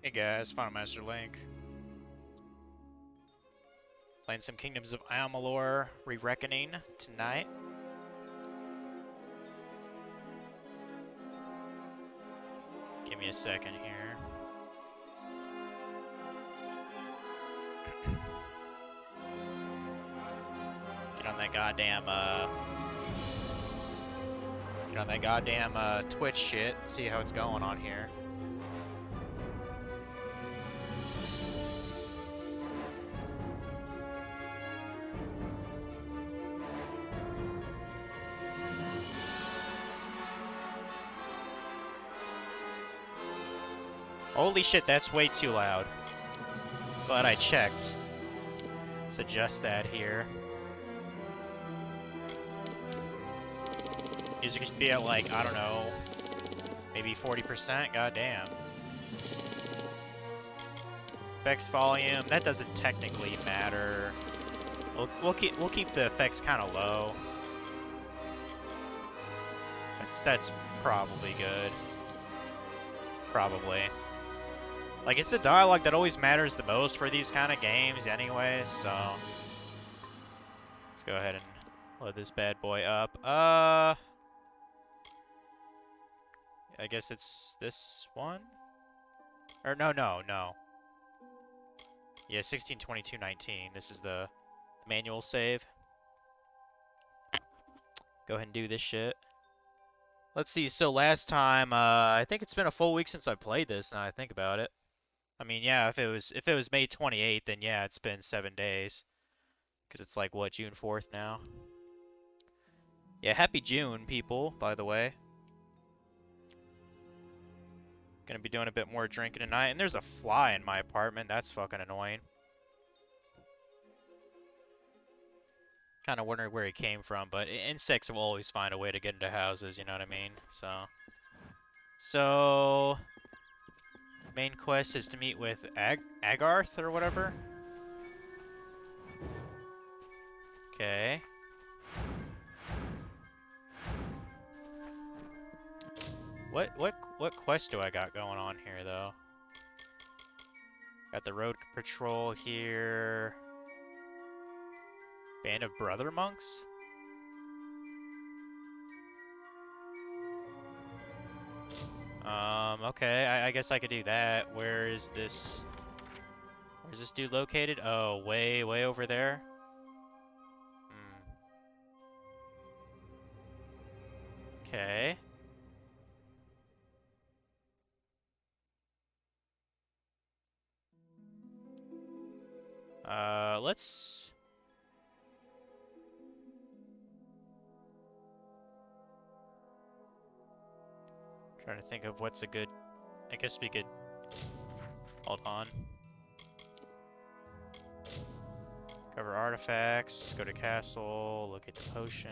Hey guys, Final Master Link. Playing some Kingdoms of Amalur Re-Reckoning tonight. Give me a second here. Get on that goddamn Twitch shit. See how it's going on here. Holy shit, that's way too loud. Glad I checked. Let's adjust that here. Music should be at like, I don't know, maybe 40%? Goddamn. Effects volume, that doesn't technically matter. We'll keep the effects kind of low. That's probably good. Probably. Like, it's the dialogue that always matters the most for these kind of games anyway, so... Let's go ahead and load this bad boy up. I guess it's this one? Or no. Yeah, 162219. This is the manual save. Go ahead and do this shit. Let's see, so last time, I think it's been a full week since I played this, now I think about it. I mean, yeah, if it was May 28th, then yeah, it's been 7 days. Because it's like, what, June 4th now? Yeah, happy June, people, by the way. Gonna be doing a bit more drinking tonight. And there's a fly in my apartment. That's fucking annoying. Kind of wondering where he came from, but insects will always find a way to get into houses, you know what I mean? So... Main quest is to meet with Agarth or whatever. Okay. What quest do I got going on here though? Got the road patrol here. Band of brother monks? Okay, I guess I could do that. Where's this dude located? Oh, way over there? Okay. Let's... Trying to think of what's a good... I guess we could... Hold on. Cover artifacts, go to castle, look at the potion.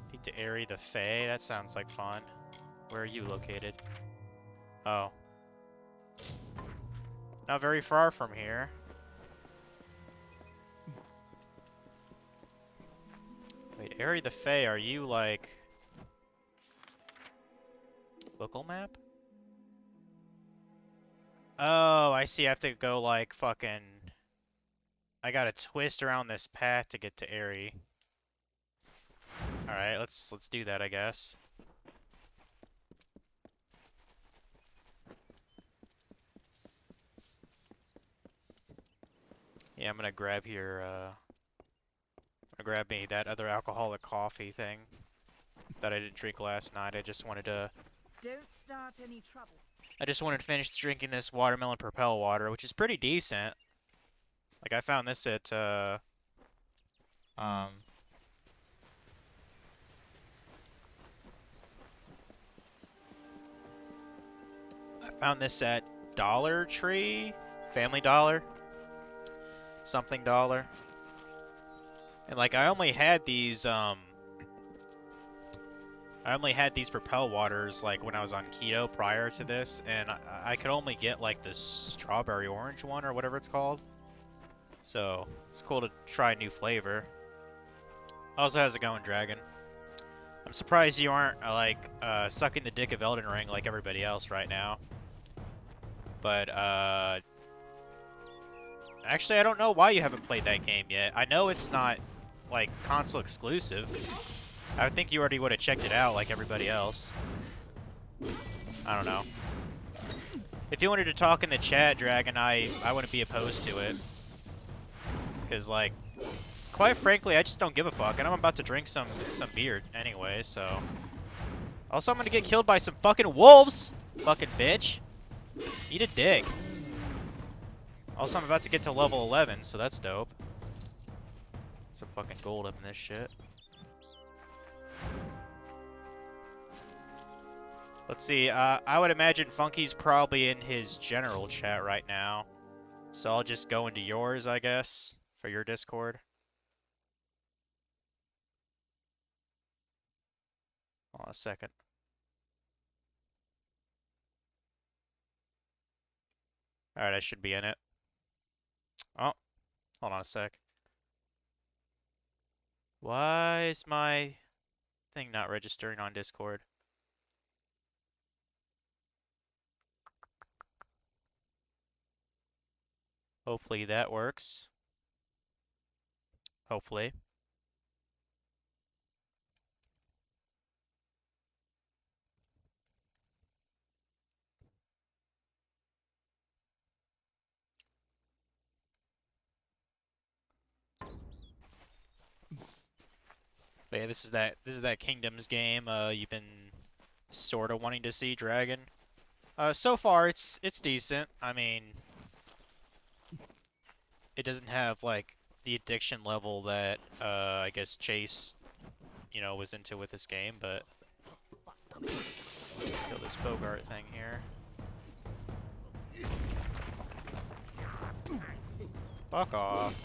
Speak to Aerie the Fae, that sounds like fun. Where are you located? Oh. Not very far from here. Wait, Aerie the Fae, are you like... Local map? Oh, I see. I have to go like fucking... I gotta twist around this path to get to Aerie. Alright, let's do that, I guess. Yeah, I'm gonna grab here, I'm gonna grab me that other alcoholic coffee thing that I didn't drink last night. I just wanted to... Don't start any trouble. I just wanted to finish drinking this watermelon propel water, which is pretty decent. Like, I found this at, I found this at Dollar Tree? Family Dollar? Something Dollar. And, like, I only had these Propel waters, like, when I was on keto prior to this, and I could only get, like, the strawberry orange one, or whatever it's called. So, it's cool to try a new flavor. Also, how's it going, Dragon? I'm surprised you aren't, like, sucking the dick of Elden Ring like everybody else right now. But, actually, I don't know why you haven't played that game yet. I know it's not, like, console exclusive. I think you already would have checked it out like everybody else. I don't know. If you wanted to talk in the chat, Dragon, I wouldn't be opposed to it. Because, like, quite frankly, I just don't give a fuck. And I'm about to drink some beer anyway, so... Also, I'm gonna get killed by some fucking wolves! Fucking bitch. Eat a dick. Also, I'm about to get to level 11, so that's dope. Some fucking gold up in this shit. Let's see, I would imagine Funky's probably in his general chat right now. So I'll just go into yours, I guess, for your Discord. Hold on a second. Alright, I should be in it. Oh, hold on a sec. Why is my thing not registering on Discord? Hopefully that works. Hopefully. But yeah, this is that Kingdoms game you've been sort of wanting to see, Dragon. So far it's decent. I mean, it doesn't have like the addiction level that I guess Chase, you know, was into with this game, but kill this Bogart thing here. Fuck off.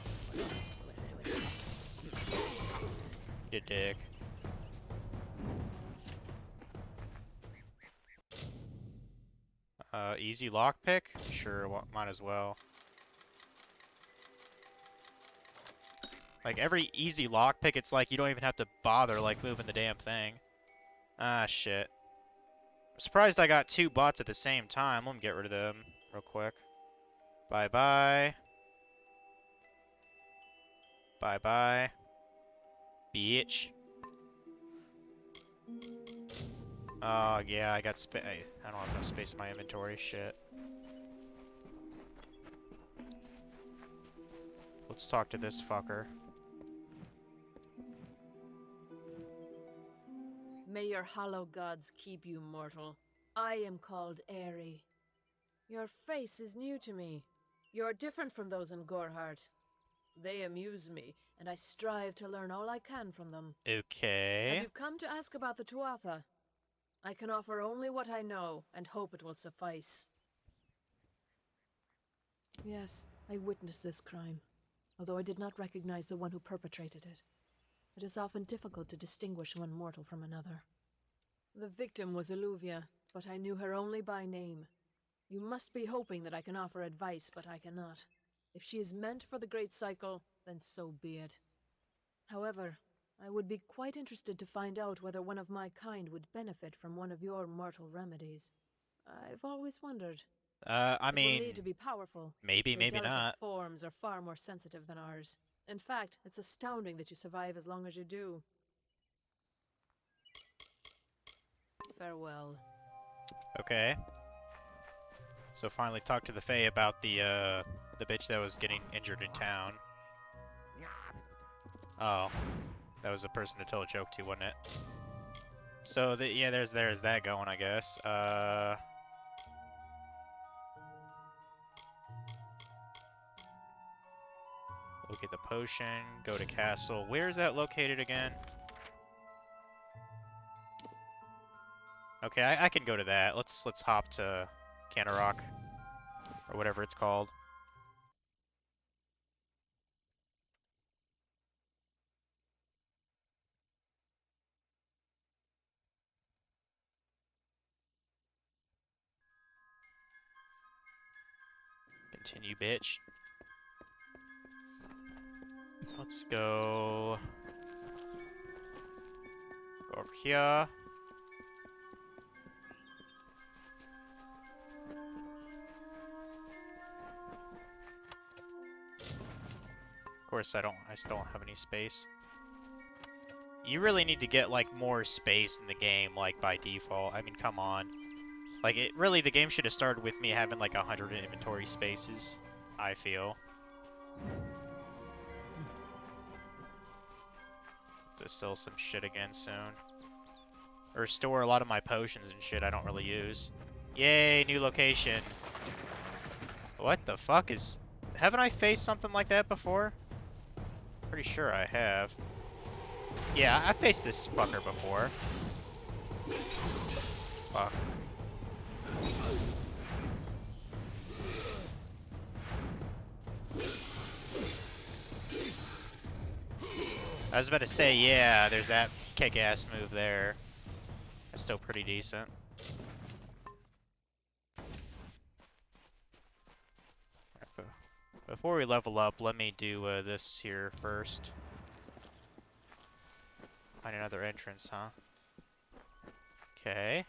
You dick. Easy lockpick? Sure, might as well. Like, every easy lockpick, it's like you don't even have to bother, like, moving the damn thing. Ah, shit. I'm surprised I got two bots at the same time. Let me get rid of them real quick. Bye-bye. Bye-bye. Bitch. Oh, yeah, I got space. I don't have enough space in my inventory. Shit. Let's talk to this fucker. May your hollow gods keep you mortal. I am called Aerie. Your face is new to me. You're different from those in Gorhart. They amuse me, and I strive to learn all I can from them. Okay. Have you come to ask about the Tuatha? I can offer only what I know, and hope it will suffice. Yes, I witnessed this crime, although I did not recognize the one who perpetrated it. It is often difficult to distinguish one mortal from another. The victim was Illuvia, but I knew her only by name. You must be hoping that I can offer advice, but I cannot. If she is meant for the Great Cycle, then so be it. However, I would be quite interested to find out whether one of my kind would benefit from one of your mortal remedies. I've always wondered. I It will mean, need to be powerful. maybe, Your maybe delicate not. forms are far more sensitive than ours. In fact, it's astounding that you survive as long as you do. Farewell. Okay. So finally talk to the Fae about the bitch that was getting injured in town. Oh. That was a person to tell a joke to, wasn't it? So, yeah, there's that going, I guess. Look at the potion, go to castle. Where is that located again? Okay, I can go to that. Let's hop to Canarok, or whatever it's called. Continue, bitch. Let's go over here. course, I still don't have any space. You really need to get, like, more space in the game, like, by default. I mean, come on. Like, the game should have started with me having, like, 100 inventory spaces, I feel. To sell some shit again soon. Or store a lot of my potions and shit I don't really use. Yay, new location. What the fuck is... Haven't I faced something like that before? Pretty sure I have. Yeah, I faced this fucker before. Fuck. I was about to say, yeah, there's that kick-ass move there. That's still pretty decent. Before we level up, let me do this here first. Find another entrance, huh? Okay.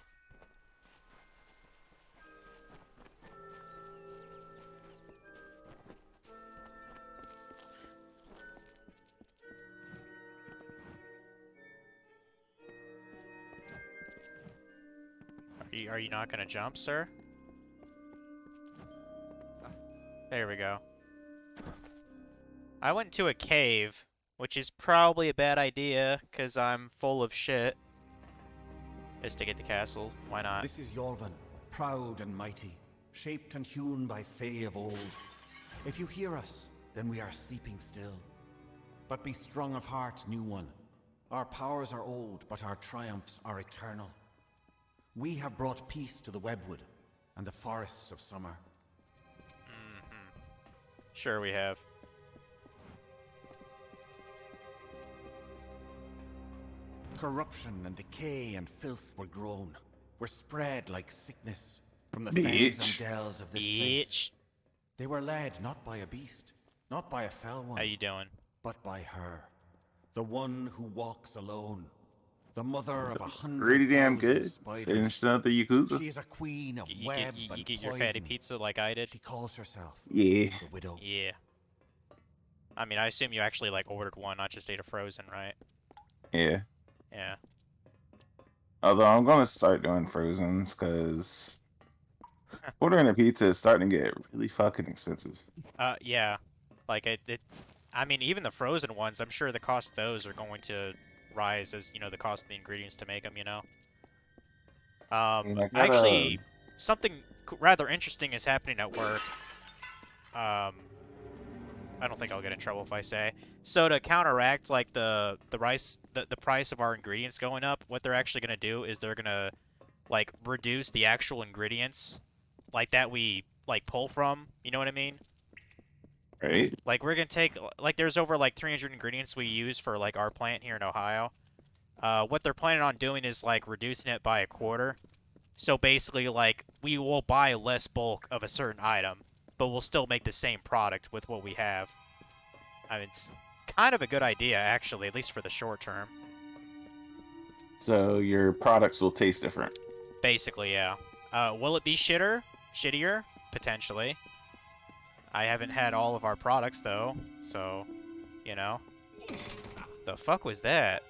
Are you not gonna jump, sir? There we go. I went to a cave, which is probably a bad idea, because I'm full of shit. Just to get the castle. Why not? This is Yorvan, proud and mighty, shaped and hewn by Fae of old. If you hear us, then we are sleeping still. But be strong of heart, new one. Our powers are old, but our triumphs are eternal. We have brought peace to the Webwood and the forests of summer. Sure we have. Corruption and decay and filth were grown, were spread like sickness from the fens and dells of this place. They were led not by a beast, not by a fell one. How you doing? But by her, the one who walks alone, the mother of 100,000 pretty damn good. spiders. Finished up the Yakuza. She is a queen of You web get, and you get your fatty poison. pizza like I did? She calls herself Yeah. the Widow. Yeah. I mean, I assume you actually, like, ordered one, not just ate a frozen, right? Yeah. Yeah. Although I'm gonna start doing frozens because ordering a pizza is starting to get really fucking expensive. Yeah. Like, I mean, even the frozen ones, I'm sure the cost of those are going to rise as, you know, the cost of the ingredients to make them, you know? mean, I gotta- Actually, something rather interesting is happening at work. I don't think I'll get in trouble if I say. So to counteract, like, the price of our ingredients going up, what they're actually going to do is they're going to, like, reduce the actual ingredients, like, that we, like, pull from, you know what I mean? Right? Like, we're going to take, like, there's over, like, 300 ingredients we use for, like, our plant here in Ohio. What they're planning on doing is, like, reducing it by a quarter. So basically, like, we will buy less bulk of a certain item, but we'll still make the same product with what we have. I mean, it's kind of a good idea, actually, at least for the short term. So your products will taste different. Basically, yeah. Will it be shittier? Potentially. I haven't had all of our products, though, so, you know. The fuck was that?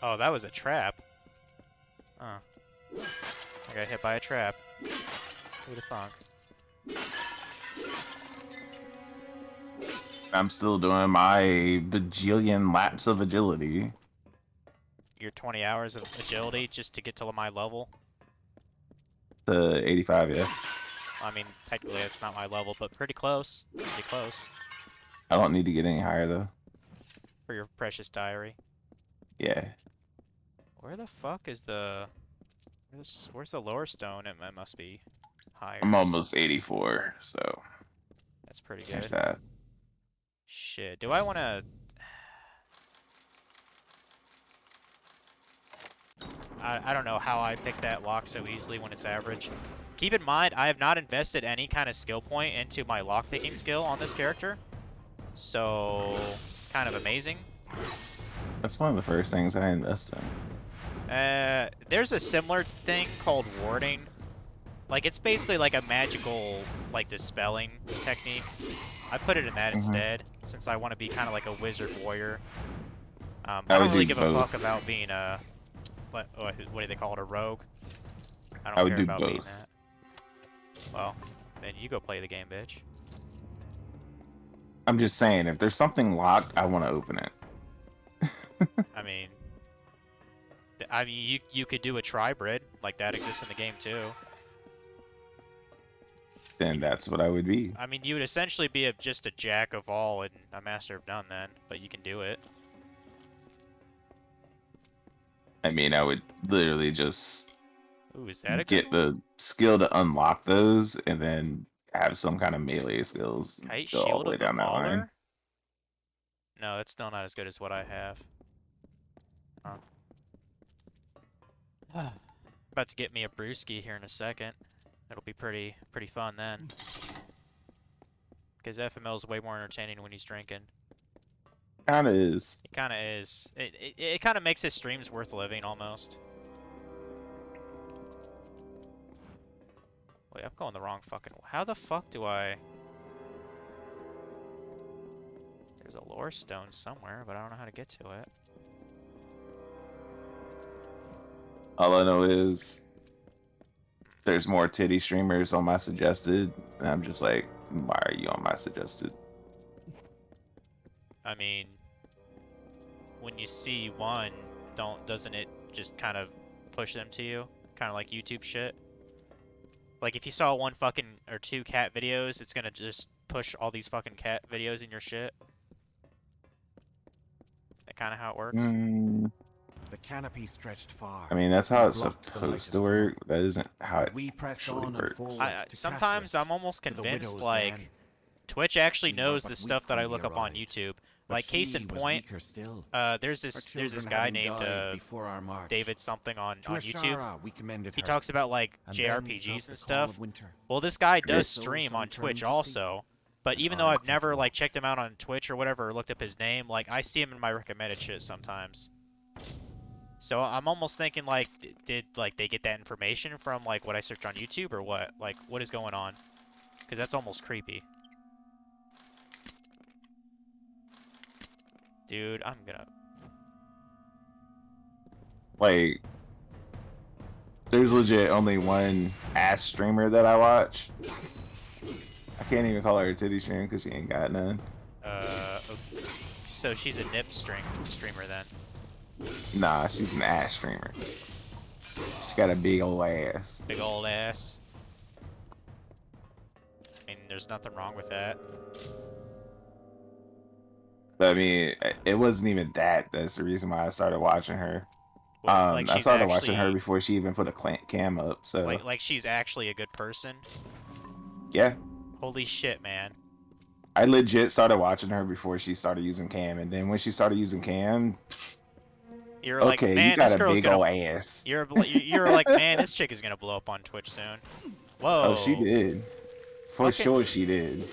Oh, that was a trap. Oh. I got hit by a trap. Who'd have thunk? I'm still doing my bajillion laps of agility. Your 20 hours of agility just to get to my level? To 85, yeah. I mean, technically it's not my level, but pretty close. Pretty close. I don't need to get any higher though. For your precious diary. Yeah. Where the fuck is the... Where's the lower stone? It must be higher. I'm almost 84, so That's pretty good. there's that. Shit. Do I want to... I don't know how I picked that lock so easily when it's average. Keep in mind, I have not invested any kind of skill point into my lockpicking skill on this character. So, kind of amazing. That's one of the first things I invest in. There's a similar thing called warding, Like, it's basically like a magical, like, dispelling technique. I put it in that instead, since I want to be kind of like a wizard warrior. I I don't would really do give a fuck both. about being a, what do they call it, a rogue? I I don't would care do about being both. that. Well, then you go play the game, bitch. I'm just saying, if there's something locked, I want to open it. I mean, you could do a tribrid, like that exists in the game too. Then that's what I would be. I mean, you would essentially be just a jack of all and a master of none then, but you can do it. I mean, I would literally just Ooh, is that a good get one? the skill to unlock those, and then have some kind of melee skills. Kite Go all Shield the way of the down that line. Mauler? No, it's still not as good as what I have. Huh. About to get me a brewski here in a second. It'll be pretty fun then. Because FML is way more entertaining when he's drinking. Kind of is. It kind of is. It kind of makes his streams worth living almost. Wait, I'm going the wrong fucking... How the fuck do I... There's a lore stone somewhere, but I don't know how to get to it. All I know is there's more titty streamers on my suggested, and I'm just like, why are you on my suggested? I mean, when you see one, doesn't it just kind of push them to you? Kind of like YouTube shit? Like, if you saw one fucking, or two cat videos, it's gonna just push all these fucking cat videos in your shit? That kind of how it works? Mm, The canopy stretched far. I mean, that's how and it's blocked the light supposed of to sun. work. That isn't how it But we pressed actually on and works. forward to Sometimes Cathris, I'm almost to the convinced, widow's like, den. Twitch actually We were knows but the weak stuff that when I we look up on arrived, YouTube. but Like, case in he was point, weaker still. there's Our this children guy having named died before our march. David something on To YouTube. Ashara we commended He her, talks about like and then felt JRPGs the and call stuff. of winter. Well, this guy does So stream some on Twitch turned to also. But and even though I I've kept never like watch. checked him out on Twitch or whatever, or looked up his name, like I see him in my recommended shit sometimes. So I'm almost thinking like, did like they get that information from like what I search on YouTube or what? Like what is going on? Because that's almost creepy. Dude, I'm gonna... Like, there's legit only one ass streamer that I watch. I can't even call her a titty streamer because she ain't got none. Okay. So she's a nip streamer then. Nah, she's an ass streamer. She got a big old ass. Big old ass. I mean, there's nothing wrong with that. But I mean, it wasn't even that. That's the reason why I started watching her. Like I she's started watching her actually, before she even put a cam up. So like she's actually a good person. yeah, Holy shit, man. I legit started watching her before she started using cam, and then when she started using cam, You're like, okay, man, you got this a girl's big gonna... old ass. You're like, man, this chick is gonna blow up on Twitch soon. Whoa. Oh, she did. For Okay. sure, she did.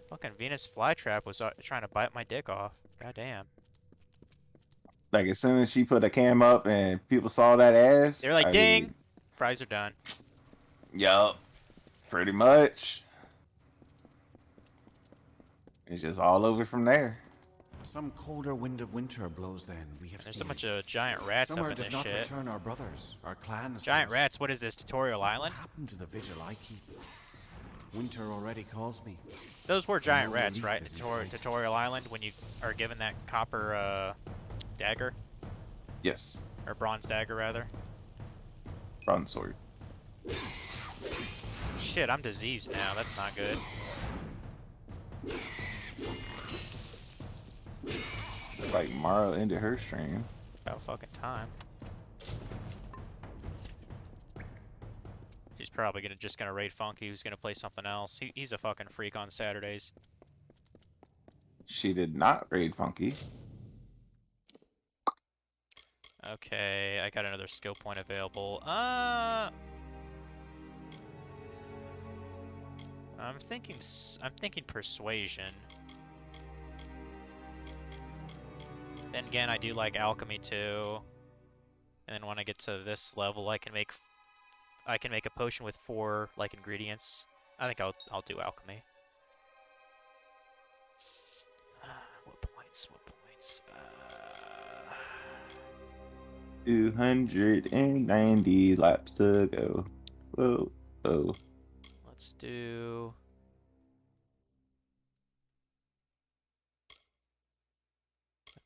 Fucking Venus Flytrap was trying to bite my dick off. God damn. Like as soon as she put a cam up and people saw that ass, They're like, I ding, mean, fries are done. yup, pretty much. It's just all over from there. Some colder wind of winter blows then, we have There's seen. a bunch of giant rats Summer up in does this not shit. return our brothers, our clans. to Giant us. rats, what is this, Tutorial Island? What happened to the vigil I keep? Winter already calls me. Those were giant No rats, relief right? is in sight. Tutorial Island, when you are given that copper dagger? Yes, Or bronze dagger, rather. bronze sword. Shit, I'm diseased now. That's not good. It's like Mara ended her stream. About fucking time. She's probably just gonna raid Funky, who's gonna play something else. He's a fucking freak on Saturdays. She did not raid Funky. Okay, I got another skill point available. I'm thinking persuasion. Then again, I do like alchemy too. And then when I get to this level, I can make I can make a potion with 4 like ingredients. I think I'll do alchemy. What points? What points? 290 laps to go. Whoa, oh. Let's do.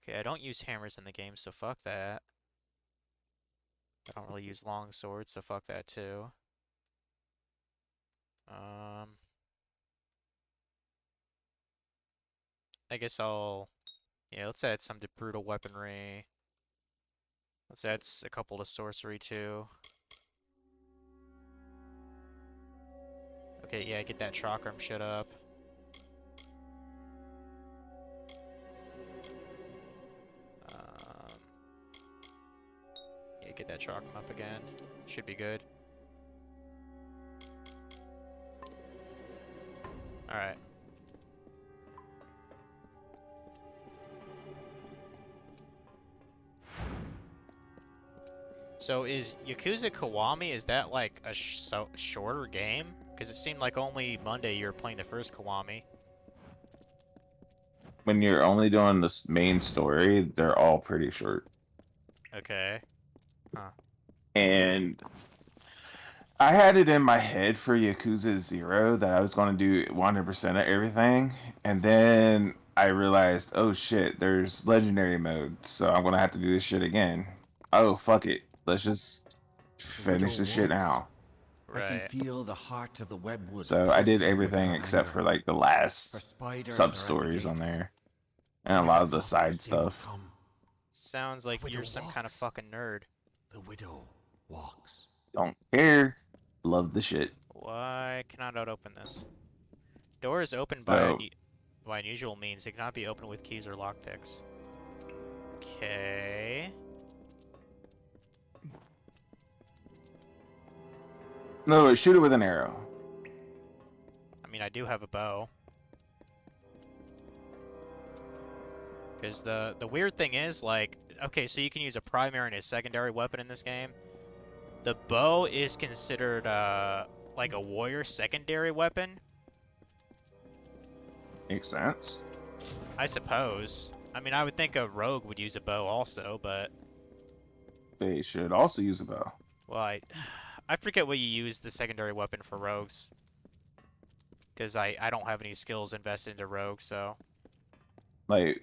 Okay, I don't use hammers in the game, so fuck that. I don't really use long swords, so fuck that too. I guess yeah, let's add some to brutal weaponry. Let's add a couple to sorcery too. Okay, yeah, get that chakram shit up. Yeah, get that chakram up again. Should be good. Alright. So is Yakuza Kiwami, is that like a shorter game? Because it seemed like only Monday you were playing the first Kiwami. When you're only doing the main story, they're all pretty short. Okay. And I had it in my head for Yakuza 0 that I was going to do 100% of everything. And then I realized, oh shit, there's legendary mode. So I'm going to have to do this shit again. Oh, fuck it. Let's just finish this shit now. I can Right. feel the heart of the webwood. So I did pulsing with everything her except anger. for like the Her last spiders sub are at the stories on gates. there. And I a lot never of the thought side this day would stuff. come. Sounds like Widow you're some kind of walks. fucking nerd. The widow walks. Don't care. Love the shit. Why cannot I open this? Door is opened So by unusual means. It cannot be opened with keys or lockpicks. Okay. no, shoot it with an arrow. I mean, I do have a bow. Because the weird thing is, like, okay, so you can use a primary and a secondary weapon in this game. The bow is considered, like a warrior secondary weapon, Makes sense. I suppose. I mean, I would think a rogue would use a bow also, but, They should also use a bow. well, I forget what you use the secondary weapon for rogues. Because I don't have any skills invested into rogues, so. Like,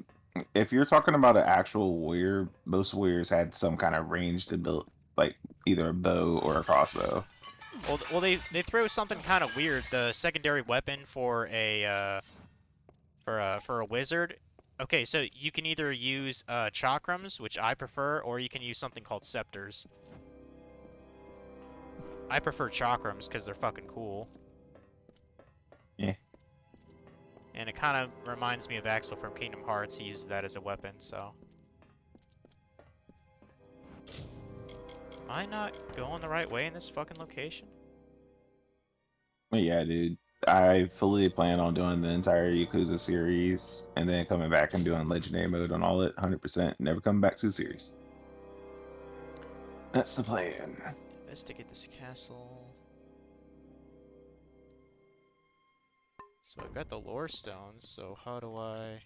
if you're talking about an actual warrior, most warriors had some kind of ranged ability, like either a bow or a crossbow. Well, they throw something kind of weird. The secondary weapon for a wizard. Okay, so you can either use chakrams, which I prefer, or you can use something called scepters. I prefer chakrams because they're fucking cool. Yeah. And it kind of reminds me of Axel from Kingdom Hearts. He uses that as a weapon, so. Am I not going the right way in this fucking location? But yeah, dude. I fully plan on doing the entire Yakuza series and then coming back and doing legendary mode on all it 100%. Never coming back to the series. That's the plan. Investigate this castle. So I've got the lore stones, so how do I...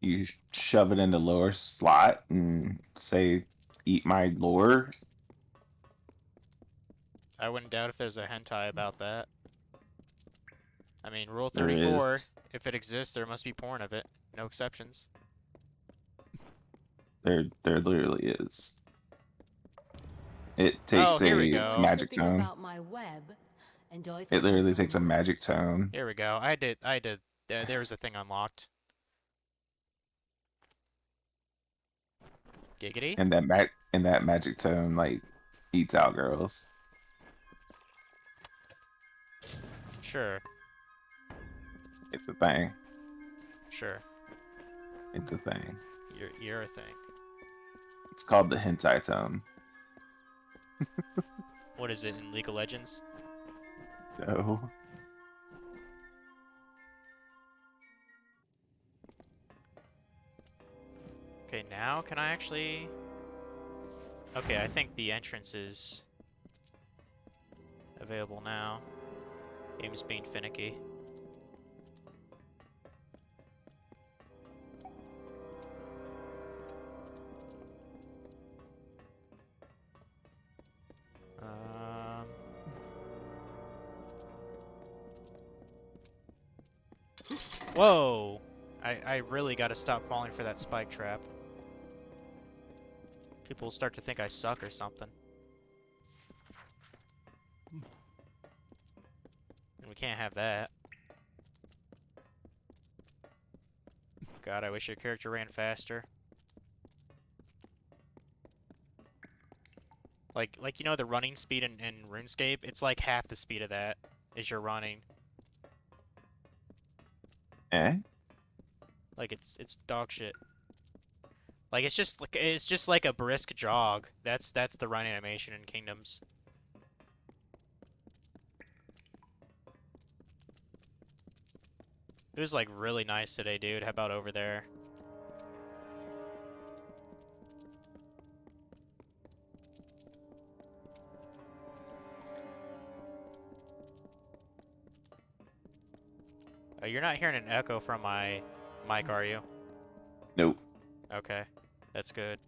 You shove it in the lower slot and say, eat my lore. I wouldn't doubt if there's a hentai about that. I mean, Rule There 34, is. if it exists, there must be porn of it. No exceptions. There literally is. It takes here we a go. magic Something tone. about my web, and I It think literally I've takes a found magic tone. Here we go. There was a thing unlocked. Giggity? And that magic tone like eats out girls. Sure. It's a thing. Sure. It's a thing. You're a thing. It's called the hentai tone. What is it in League of Legends? No. Okay, now can I actually... Okay, I think the entrance is available now. Game's being finicky. Whoa! I really gotta stop falling for that spike trap. People will start to think I suck or something. And we can't have that. God, I wish your character ran faster. Like you know the running speed in RuneScape? It's like half the speed of that is your running. Eh? Like it's dog shit. Like it's just like a brisk jog. That's the run animation in Kingdoms. It was like really nice today, dude. How about over there? Oh, you're not hearing an echo from my mic, are you? Nope. Okay. That's good.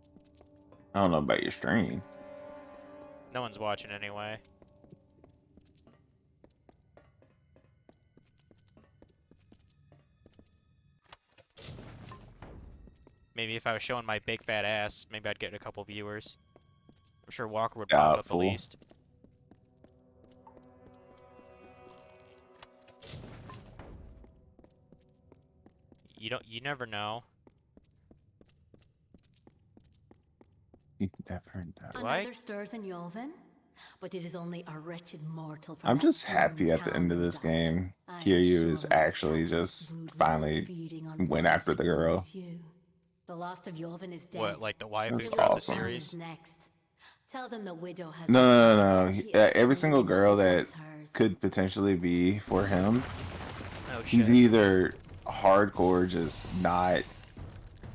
I don't know about your stream. No one's watching anyway. Maybe if I was showing my big fat ass, maybe I'd get a couple viewers. I'm sure Walker would pop up at Doubtful. least. You never know. You never know. Do I? Another stirs in Yolvin, but it is only a wretched mortal from I'm that just dim happy at the town end of we this died. game. I am Kiryu is sure that actually countless just brood without finally feeding on went blood after the girl. is you. The last of Yolvin is dead. What, like the waifu That's throughout the awesome. series? Next. Tell them the widow has No. returned, He- but she is every the single only girl one that was hers. could potentially be for him, Oh shit. he's either hardcore just not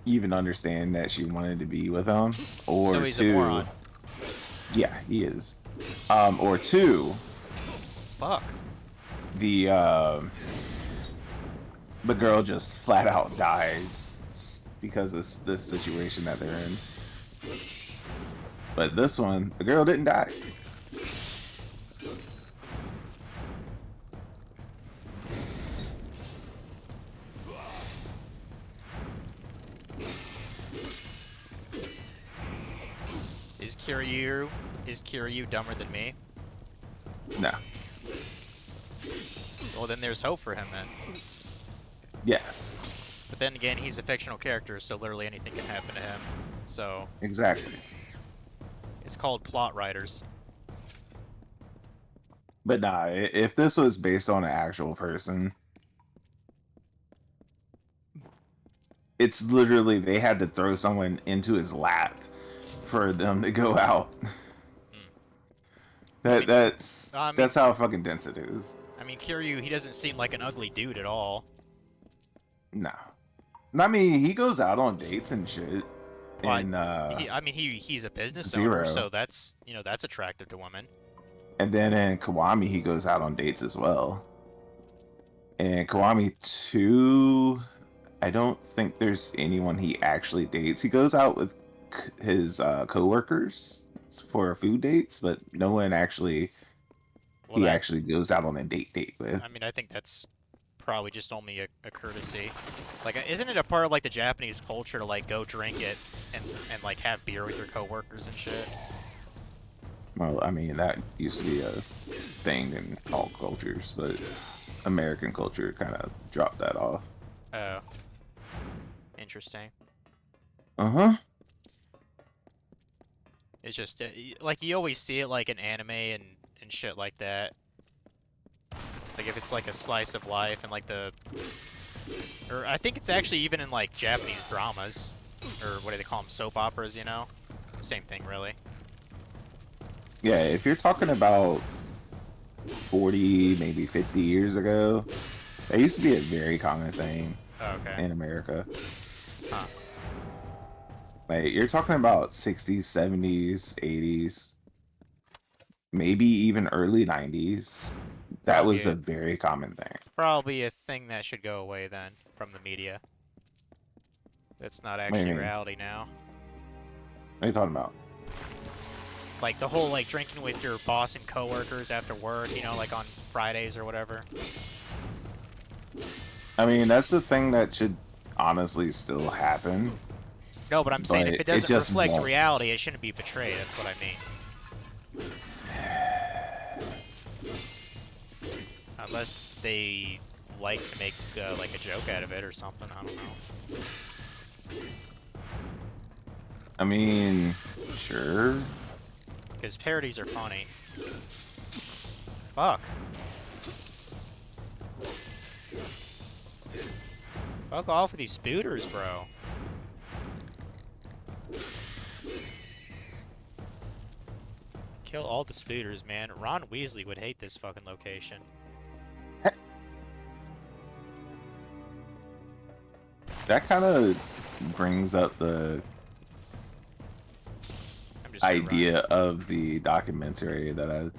even understand that she wanted to be with him, or So he's a two, moron. yeah, he is, or two, Fuck. the girl just flat out dies because of the situation that they're in. But this one, the girl didn't die. Is Kiryu dumber than me? No. Well, then there's hope for him then. Yes. But then again, he's a fictional character, so literally anything can happen to him. So Exactly. it's called plot writers. But nah, if this was based on an actual person, it's literally they had to throw someone into his lap for them to go out. mean- That's I mean- that's how fucking dense it is. I mean, Kiryu, he doesn't seem like an ugly dude at all. No. I mean, he goes out on dates and shit. Well, And he's a business Zero. owner, so that's that's attractive to women. and then in Kiwami he goes out on dates as well. And Kiwami 2, I don't think there's anyone he actually dates. He goes out with his coworkers for food dates, but no one actually Well, he that- actually goes out on a date with. I mean, I think that's probably just only a courtesy. Like, isn't it a part of like the Japanese culture to like go drink it and like have beer with your coworkers and shit? Well, I mean, that used to be a thing in all cultures, but American culture kind of dropped that off. Oh, interesting. Uh-huh. It's just like you always see it like in anime and shit like that. Like if it's like a slice of life and like or I think it's actually even in like Japanese dramas, or what do they call them, soap operas, you know? Same thing, really. Yeah, if you're talking about 40, maybe 50 years ago, that used to be a very common thing Oh, okay. in America. Huh. Like you're talking about 60s, 70s, 80s, maybe even early 90s. That was a very common thing. Probably a thing that should go away then from the media. That's not What do you actually mean? reality now. What are you talking about? Like the whole like drinking with your boss and coworkers after work, you know, like on Fridays or whatever. I mean, that's the thing that should honestly still happen. No, but I'm saying if But it it doesn't just reflect won't. reality, it shouldn't be betrayed. That's what I mean. Unless they like to make like a joke out of it or something. I don't know. I mean, sure. Because parodies are funny. Fuck. Fuck off with these spooters, bro. Kill all the spooters, man. Ron Weasley would hate this fucking location. That kind of brings up the I'm just gonna run. idea of the documentary that I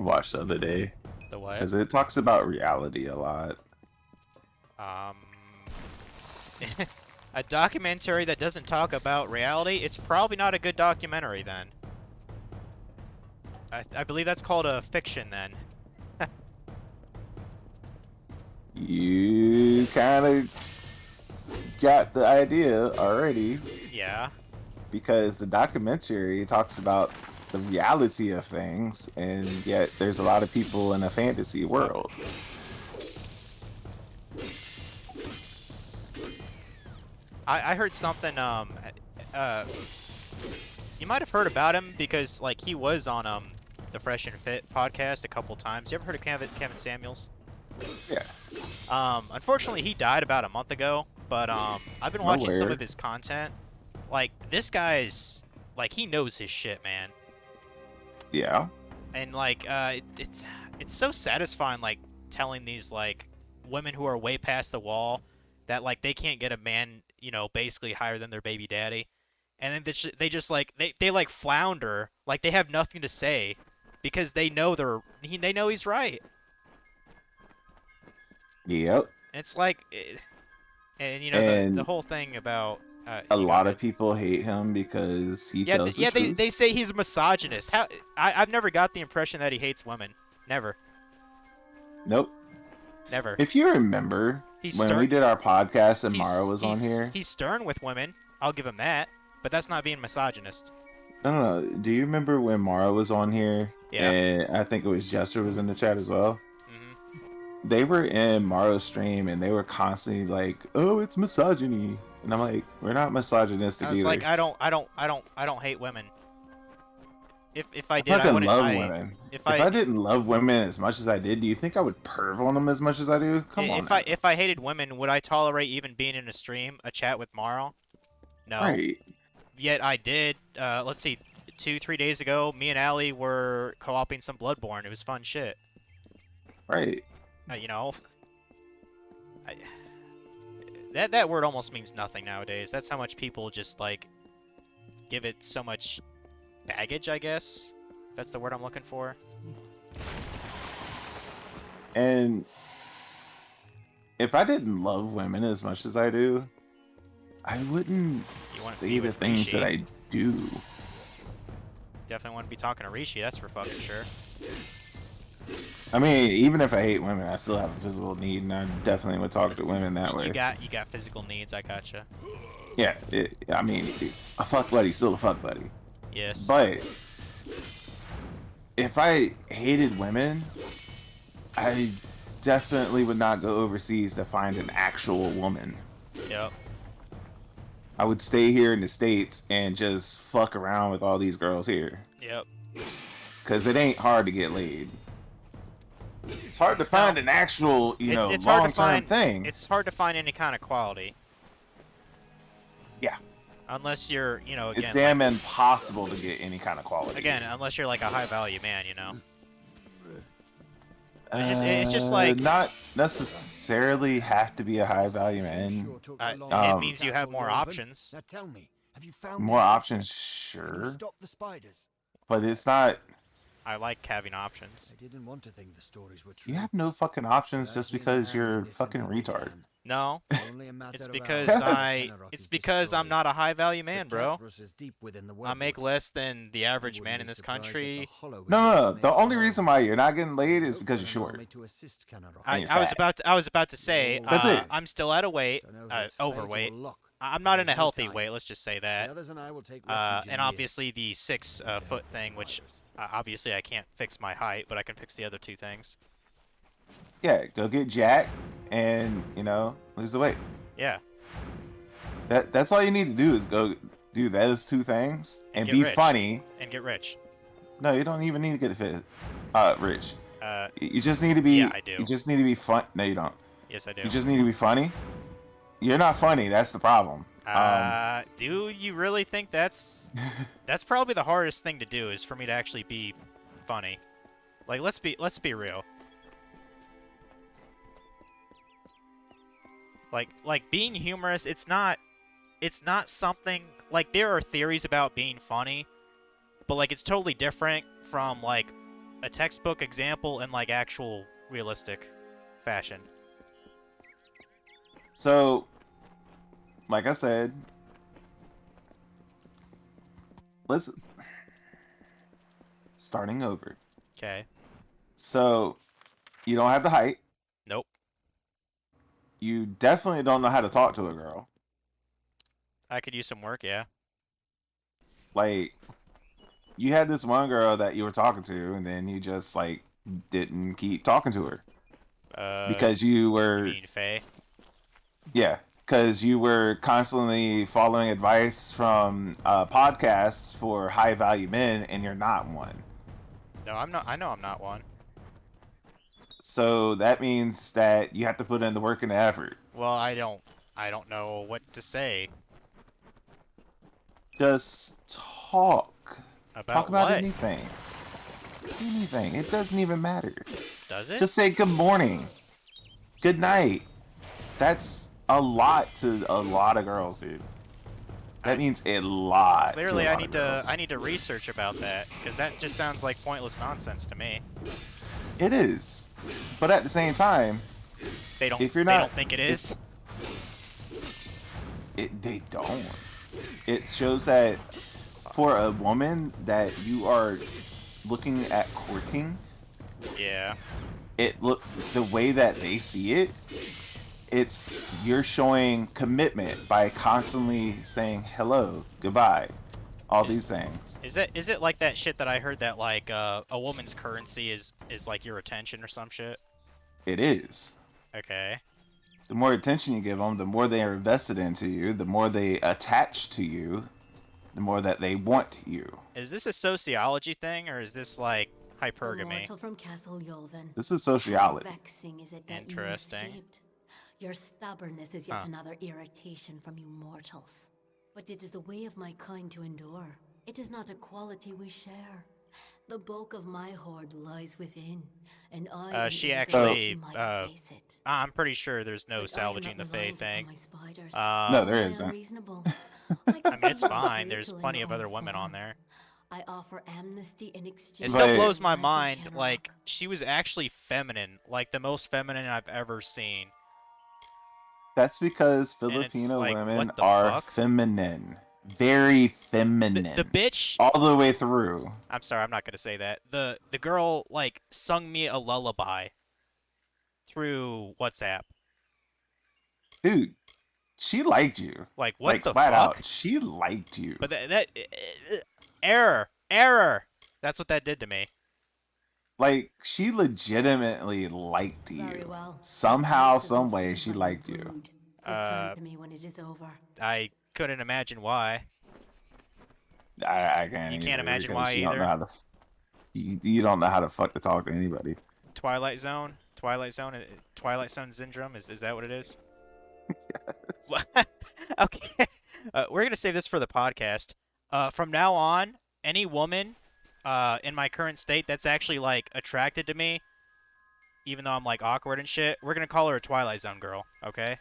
watched the other day. The what? Because it talks about reality a lot. A documentary that doesn't talk about reality, it's probably not a good documentary then. I believe that's called a fiction then. You kind of got the idea already, Yeah. because the documentary talks about the reality of things, and yet there's a lot of people in a fantasy world. I heard something, you might have heard about him because, like, he was on, the Fresh and Fit podcast a couple times. You ever heard of Kevin Samuels? Yeah. Unfortunately, he died about a month ago, but, I've been No watching some word. of his content. Like, this guy's, like, he knows his shit, man. Yeah. And, like, it's so satisfying, like, telling these, like, women who are way past the wall that, like, they can't get a man, you know, basically higher than their baby daddy. And then they just like they like flounder, like they have nothing to say because they know they know he's right. Yep. And it's like and you know And the whole thing about a you go lot ahead. of people hate him because he Yeah, tells the truth. they say he's a misogynist. How I've never got the impression that he hates women. Never. Nope. Never. If you remember, He's when stern. we did our podcast and Mara was on he's- here. He's stern with women. I'll give him that. But that's not being misogynist. No. Do you remember when Mara was on here? Yeah. And I think it was Jester was in the chat as well. Hmm. They were in Mara's stream and they were constantly like, "Oh, it's misogyny," and I'm like, "We're not misogynistic I was either." like, I don't hate women. If I I did, I fucking wouldn't. love women. If If I didn't love women as much as I did, do you think I would perv on them as much as I do? Come on. if I hated women, would I tolerate even being in a stream, a chat with Marl? No. Right. Yet I did. Let's see, 2-3 days ago, me and Allie were co-oping some Bloodborne. It was fun shit. Right. You know, that word almost means nothing nowadays. That's how much people just like give it so much baggage, I guess. That's the word I'm looking for. And if I didn't love women as much as I do, I wouldn't You wanna say be the with things that Rishi? I do. Definitely want to be talking to Rishi, that's for fucking sure. I mean, even if I hate women, I still have a physical need, and I definitely would talk to women that way. You got physical needs, I gotcha. Yeah, I mean, a fuck buddy's still a fuck buddy. Yes. But if I hated women, I definitely would not go overseas to find an actual woman. Yep. I would stay here in the States and just fuck around with all these girls here. Yep. Because it ain't hard to get laid. It's hard to find an actual, It's hard to long-term find thing. It's hard to find any kind of quality. Yeah. Unless you're, again, It's damn impossible to get any kind of quality. again, unless you're like a high value man, It's just like not necessarily have to be a high value man. it means you have more options. Now tell me, Have you found More the egg? options, Can you sure, stop the spiders? but it's not. I like having options. I didn't want to think the stories were true. You have no fucking but options as just we because learned you're when a this fucking incident retard. began, No, only a matter it's of because hours it's is because I'm destroyed. not a high value The man, cat bro. rushes deep within the I make Wordwood. less than the You average wouldn't man be in this surprised if the country. Hollow is No, able no, to no. make The it only home. reason why you're not getting laid is Look because for you're an short. army to assist Kenarok. And you're I was fat. about to say, That's it. I'm still at a weight, Don't know if it's fate or overweight. luck, I'm but not in a there's no healthy time. weight. Let's just say The that. others and I will take refuge in And the inn. obviously the 6 Need to foot help the thing, which survivors. obviously I can't fix my height, but I can fix the other 2 things. Yeah, go get Jack and, lose the weight. Yeah, That's all you need to do is go do those 2 things And and get be rich. funny. and get rich. No, you don't even need to get fit, rich. Uh, You just need to be. Yeah, I do. You just need to be fun. No, you don't. yes, I do. You just need to be funny. You're not funny. That's the problem. Do you really think that's probably the hardest thing to do is for me to actually be funny? Like, let's be real. Like being humorous, it's not something like there are theories about being funny, but like it's totally different from like a textbook example and like actual realistic fashion. So, like I said, let's starting over. Okay. So, you don't have the height. Nope. You definitely don't know how to talk to a girl. I could use some work, yeah. Like, you had this one girl that you were talking to, and then you just like didn't keep talking to her because you You were mean Faye? because you were constantly following advice from podcasts for high value men, and you're not one. No, I'm not. I know I'm not one. So that means that you have to put in the work and the effort. Well, I don't know what to say Just talk. about Talk about what. anything. Anything. It doesn't even matter. Does it? Just say good morning. Good night. That's a lot to a lot of girls, dude. That means a lot. Clearly, to a I lot need of to girls. I need to research about that because that just sounds like pointless nonsense to me. It is. But at the same time, They don't. If you're they not- don't think it is. they don't. It shows that for a woman that you are looking at courting, Yeah. the way that they see it, it's you're showing commitment by constantly saying hello, goodbye, all these things. Is it like that shit that I heard that like a woman's currency is like your attention or some shit? It is. Okay. The more attention you give them, the more they are invested into you, the more they attach to you, the more that they want you. Is this a sociology thing or is this like hypergamy? Immortal from Castle Yolvin. This is sociology. How vexing is it that Interesting. you escaped? Your stubbornness is yet Huh. another irritation from you mortals. But it is the way of my kind to endure. It is not a quality we share. The bulk of my hoard lies within, and I am She eager actually, that you might face it. I'm pretty sure there's no But I am salvaging the not Fae reliant upon thing. my spiders. No, there Am I isn't. unreasonable? I mean, it's can fine. see There's little in plenty of my other own women on form. there. I offer amnesty in exchange. It still But- blows my for the lives of mind. Kenrock. Like she was actually feminine, like the most feminine I've ever seen. That's because And it's Filipino like, women what the are fuck? feminine. Very feminine. The bitch. all the way through. I'm sorry, I'm not gonna say that. The girl like sung me a lullaby through WhatsApp. Dude, she liked you. Like what like the flat fuck? out. She liked you. But that error. That's what that did to me. Like she legitimately liked Very you. well. Somehow, This is some a way favor she you liked you. brood. Uh, Return to me when it is over. I couldn't imagine why. I can't. You can't either, imagine because why you don't either? know how to. You don't know how to fuck to talk to anybody. Twilight Zone syndrome. Is that what it is? Yes. Okay. We're gonna save this for the podcast. From now on, any woman, in my current state that's actually like attracted to me, even though I'm like awkward and shit, we're gonna call her a Twilight Zone girl. Okay.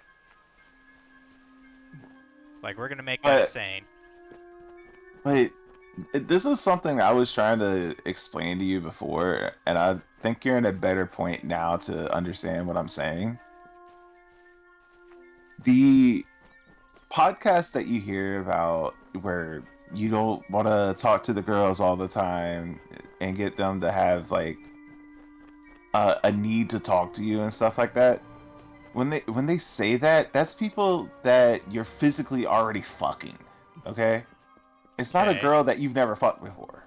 Like we're gonna make that But- saying. But this is something I was trying to explain to you before, and I think you're in a better point now to understand what I'm saying. The podcast that you hear about where you don't want to talk to the girls all the time and get them to have like a need to talk to you and stuff like that. When they say that, that's people that you're physically already fucking. Okay, it's not a Okay. girl that you've never fucked before.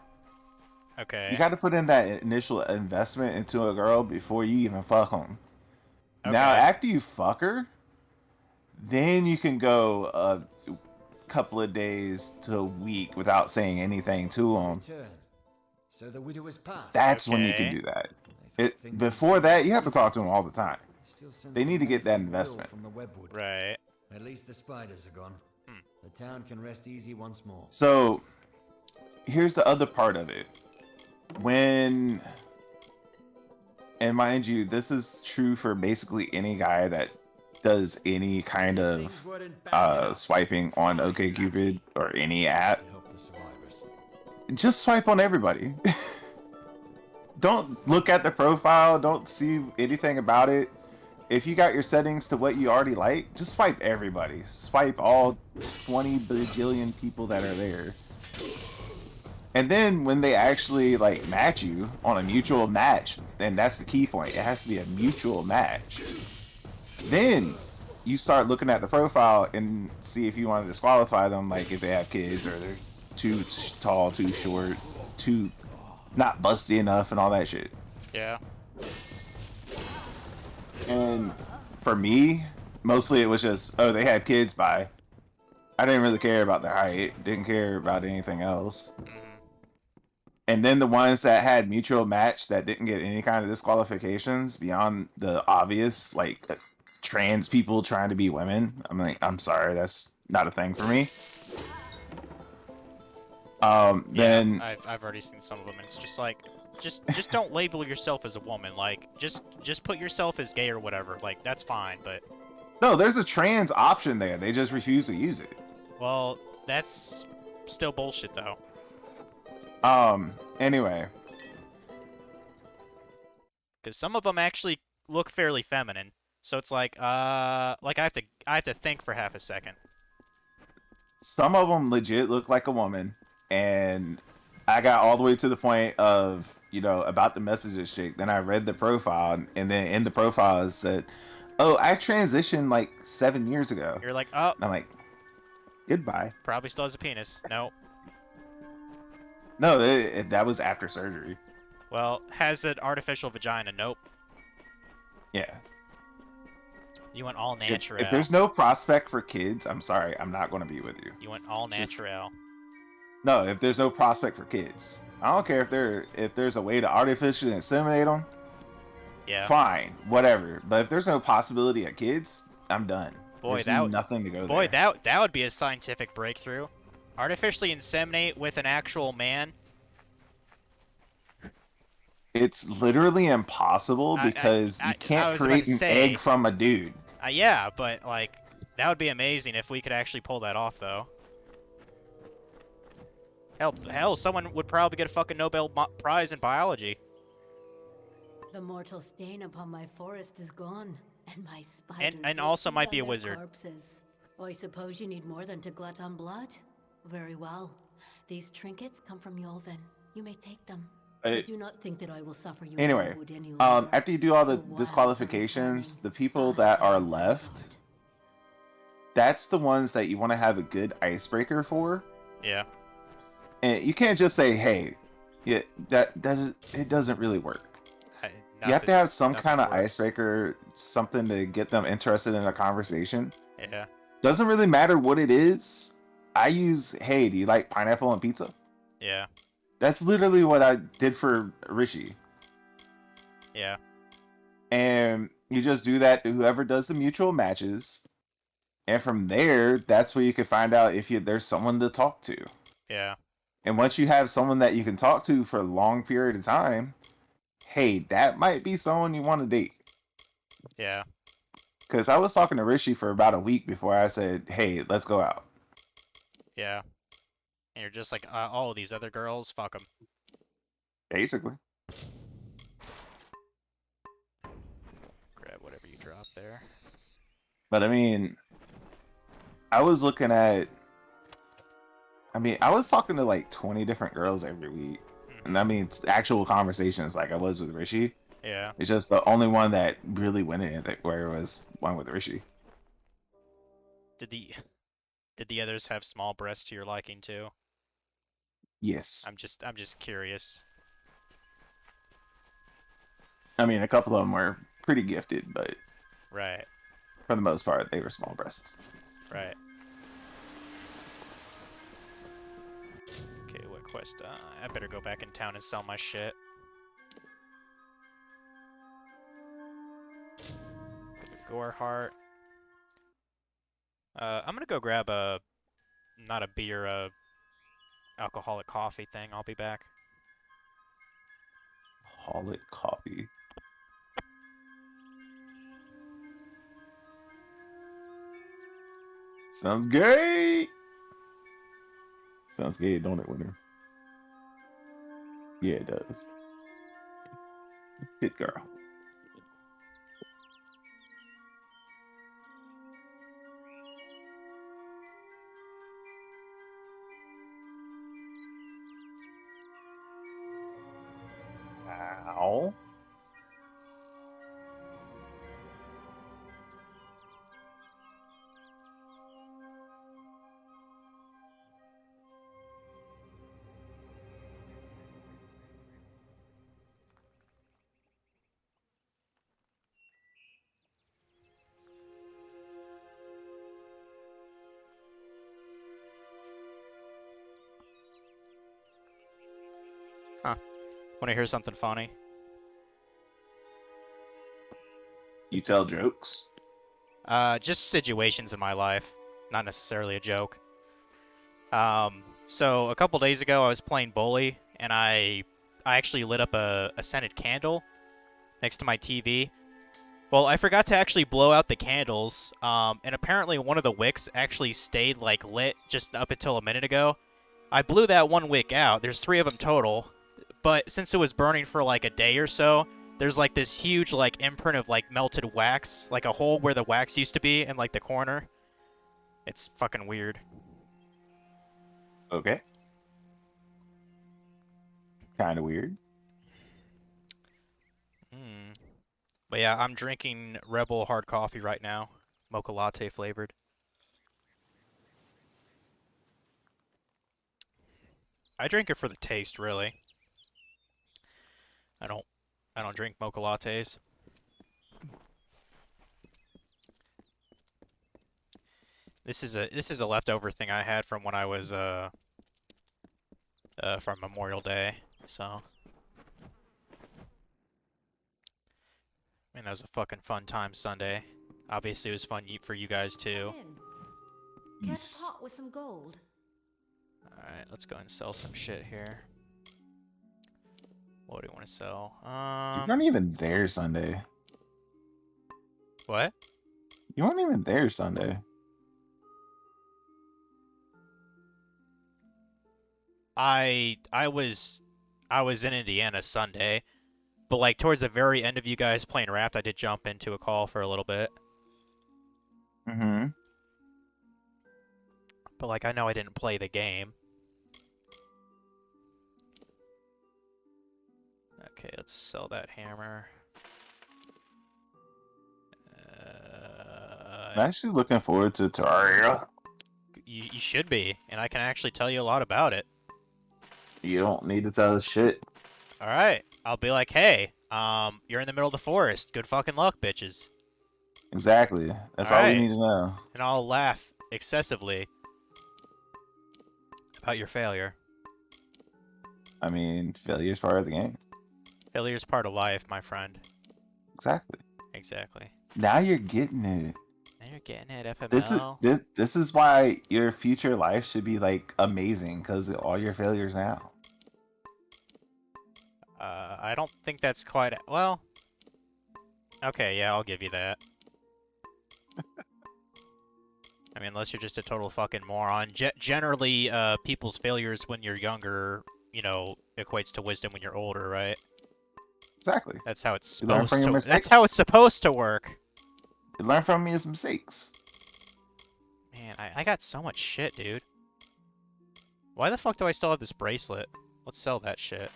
You Okay. got to put in that initial investment into a girl before you even fuck them. Now, Okay. after you fuck her, then you can go a couple of days to a week without saying anything to them. Return. So the widow has passed. That's when you can Okay. do that. I thought things Before had that, you have to talk to them all the time. I still sense They the need to get that menacing will investment. from the webwood. Right. At least the spiders are gone. Hmm. The town can rest easy once more. So, here's the other part of it. When, and mind you, this is true for basically any guy that does any kind of Things weren't bad enough swiping on OkCupid or any app. to help the survivors. Just swipe on everybody. Don't look at the profile. Don't see anything about it. If you got your settings to what you already like, just swipe everybody. Swipe all 20 bajillion people that are there. And then when they actually like match you on a mutual match, and that's the key point, it has to be a mutual match. Then you start looking at the profile and see if you want to disqualify them, like if they have kids or they're too tall, too short, too not busty enough, and all that shit. Yeah. And for me, mostly it was just, oh, they had kids, bye. I didn't really care about their height, didn't care about anything else. Mhm. And then the ones that had mutual match that didn't get any kind of disqualifications beyond the obvious, like trans people trying to be women, I'm like, I'm sorry, that's not a thing for me. Then Yeah, I've already seen some of them, and it's just like, just don't label yourself as a woman. Like, just put yourself as gay or whatever. Like, that's fine. But no, there's a trans option there. They just refuse to use it. well, that's still bullshit though. Anyway, Because some of them actually look fairly feminine. So it's like I have to think for half a second. some of them legit look like a woman, and I got all the way to the point of, about to message this chick. Then I read the profile, and then in the profile it said, "Oh, I transitioned like 7 years ago." You're like, oh, And I'm like, "Goodbye." probably still has a penis. No. No, that was after surgery. Well, has an artificial vagina. Nope. Yeah. You went all If natural. there's no prospect for kids, I'm sorry, I'm not going to be with you. You went all Just- natural. No, if there's no prospect for kids, I don't care if there's a way to artificially inseminate them. Yeah. Fine, whatever. But if there's no possibility of kids, I'm done. Boy, There's that would- nothing to go Boy, there. that would be a scientific breakthrough. Artificially inseminate with an actual man. It's literally impossible I- because I you can't was about create to an say- egg from a dude. Yeah, but like that would be amazing if we could actually pull that off, though. Hell, someone would probably get a fucking Nobel Prize in biology. The mortal stain upon my forest is gone, and my spiders And will also feed might on be a their wizard. Corpses. I suppose you need more than to glut on blood. Very well. These trinkets come from Yolvin. You may take them. I Uh, do not think that I will suffer you Anyway, would any longer. after you do all the The wilds are disqualifications, returning. the people I that are am left, proud. that's the ones that you want to have a good icebreaker for. Yeah. And you can't just say, "Hey, yeah, it doesn't really work." You have to have some nothing kind of works. icebreaker, something to get them interested in a conversation. Yeah. Doesn't really matter what it is. I use, "Hey, do you like pineapple on pizza?" Yeah. That's literally what I did for Rishi. Yeah. And you just do that to whoever does the mutual matches. And from there, that's where you can find out if there's someone to talk to. Yeah. And once you have someone that you can talk to for a long period of time, hey, that might be someone you want to date. Yeah. Because I was talking to Rishi for about a week before I said, "Hey, let's go out." Yeah. And you're just like, oh, these other girls, fuck them. Basically. Grab whatever you drop there. But I mean, I was looking at. I mean, I was talking to like 20 different girls every week. And that means actual conversations like I was with Rishi. Yeah. It's just the only one that really went in it where it was one with Rishi. Did the others have small breasts to your liking too? Yes. I'm just curious. I mean, a couple of them were pretty gifted, but Right. for the most part, they were small breasts. Right. Okay, what quest? I better go back in town and sell my shit. Gore heart. I'm gonna go grab not a beer, alcoholic coffee thing. I'll be back. Alcoholic coffee. Sounds gay. Sounds gay, don't it, Winter? Yeah, it does. Hit girl. Ow. Want to hear something funny? You tell jokes? Just situations in my life, not necessarily a joke. So a couple days ago, I was playing Bully, and I actually lit up a scented candle next to my TV. Well, I forgot to actually blow out the candles, and apparently one of the wicks actually stayed like lit just up until a minute ago. I blew that one wick out. There's 3 of them total, but since it was burning for like a day or so, there's like this huge like imprint of like melted wax, like a hole where the wax used to be in like the corner. It's fucking weird. Okay. Kind of weird. But yeah, I'm drinking Rebel hard coffee right now, mocha latte flavored. I drink it for the taste, really. I don't drink mocha lattes. This is a leftover thing I had from when I was from Memorial Day. So, I mean, that was a fucking fun time Sunday. Obviously, it was fun for you guys too. Get Yes. a pot with some gold. All right, let's go and sell some shit here. What do you want to sell? You weren't even there Sunday. What? You weren't even there Sunday. I was in Indiana Sunday, but like towards the very end of you guys playing Raft, I did jump into a call for a little bit. Mm-hmm. But like I know I didn't play the game. Okay, let's sell that hammer. I'm actually looking forward to Terraria. You should be, and I can actually tell you a lot about it. You don't need to tell us shit. All right, I'll be like, hey, you're in the middle of the forest. Good fucking luck, bitches. Exactly. That's all Alright. we need to know. And I'll laugh excessively about your failure. I mean, failure's part of the game. Failure's part of life, my friend. Exactly. Exactly. Now you're getting it. Now you're getting it, FML. This is why your future life should be like amazing because of all your failures now. I don't think that's quite... Well... Okay, yeah, I'll give you that. mean, unless you're just a total fucking moron. Generally, people's failures when you're younger, you know, equates to wisdom when you're older, right? Exactly. That's how it's You learn from supposed your to. That's how it's mistakes. supposed to work. You learn from his mistakes. Man, I got so much shit, dude. Why the fuck do I still have this bracelet? Let's sell that shit.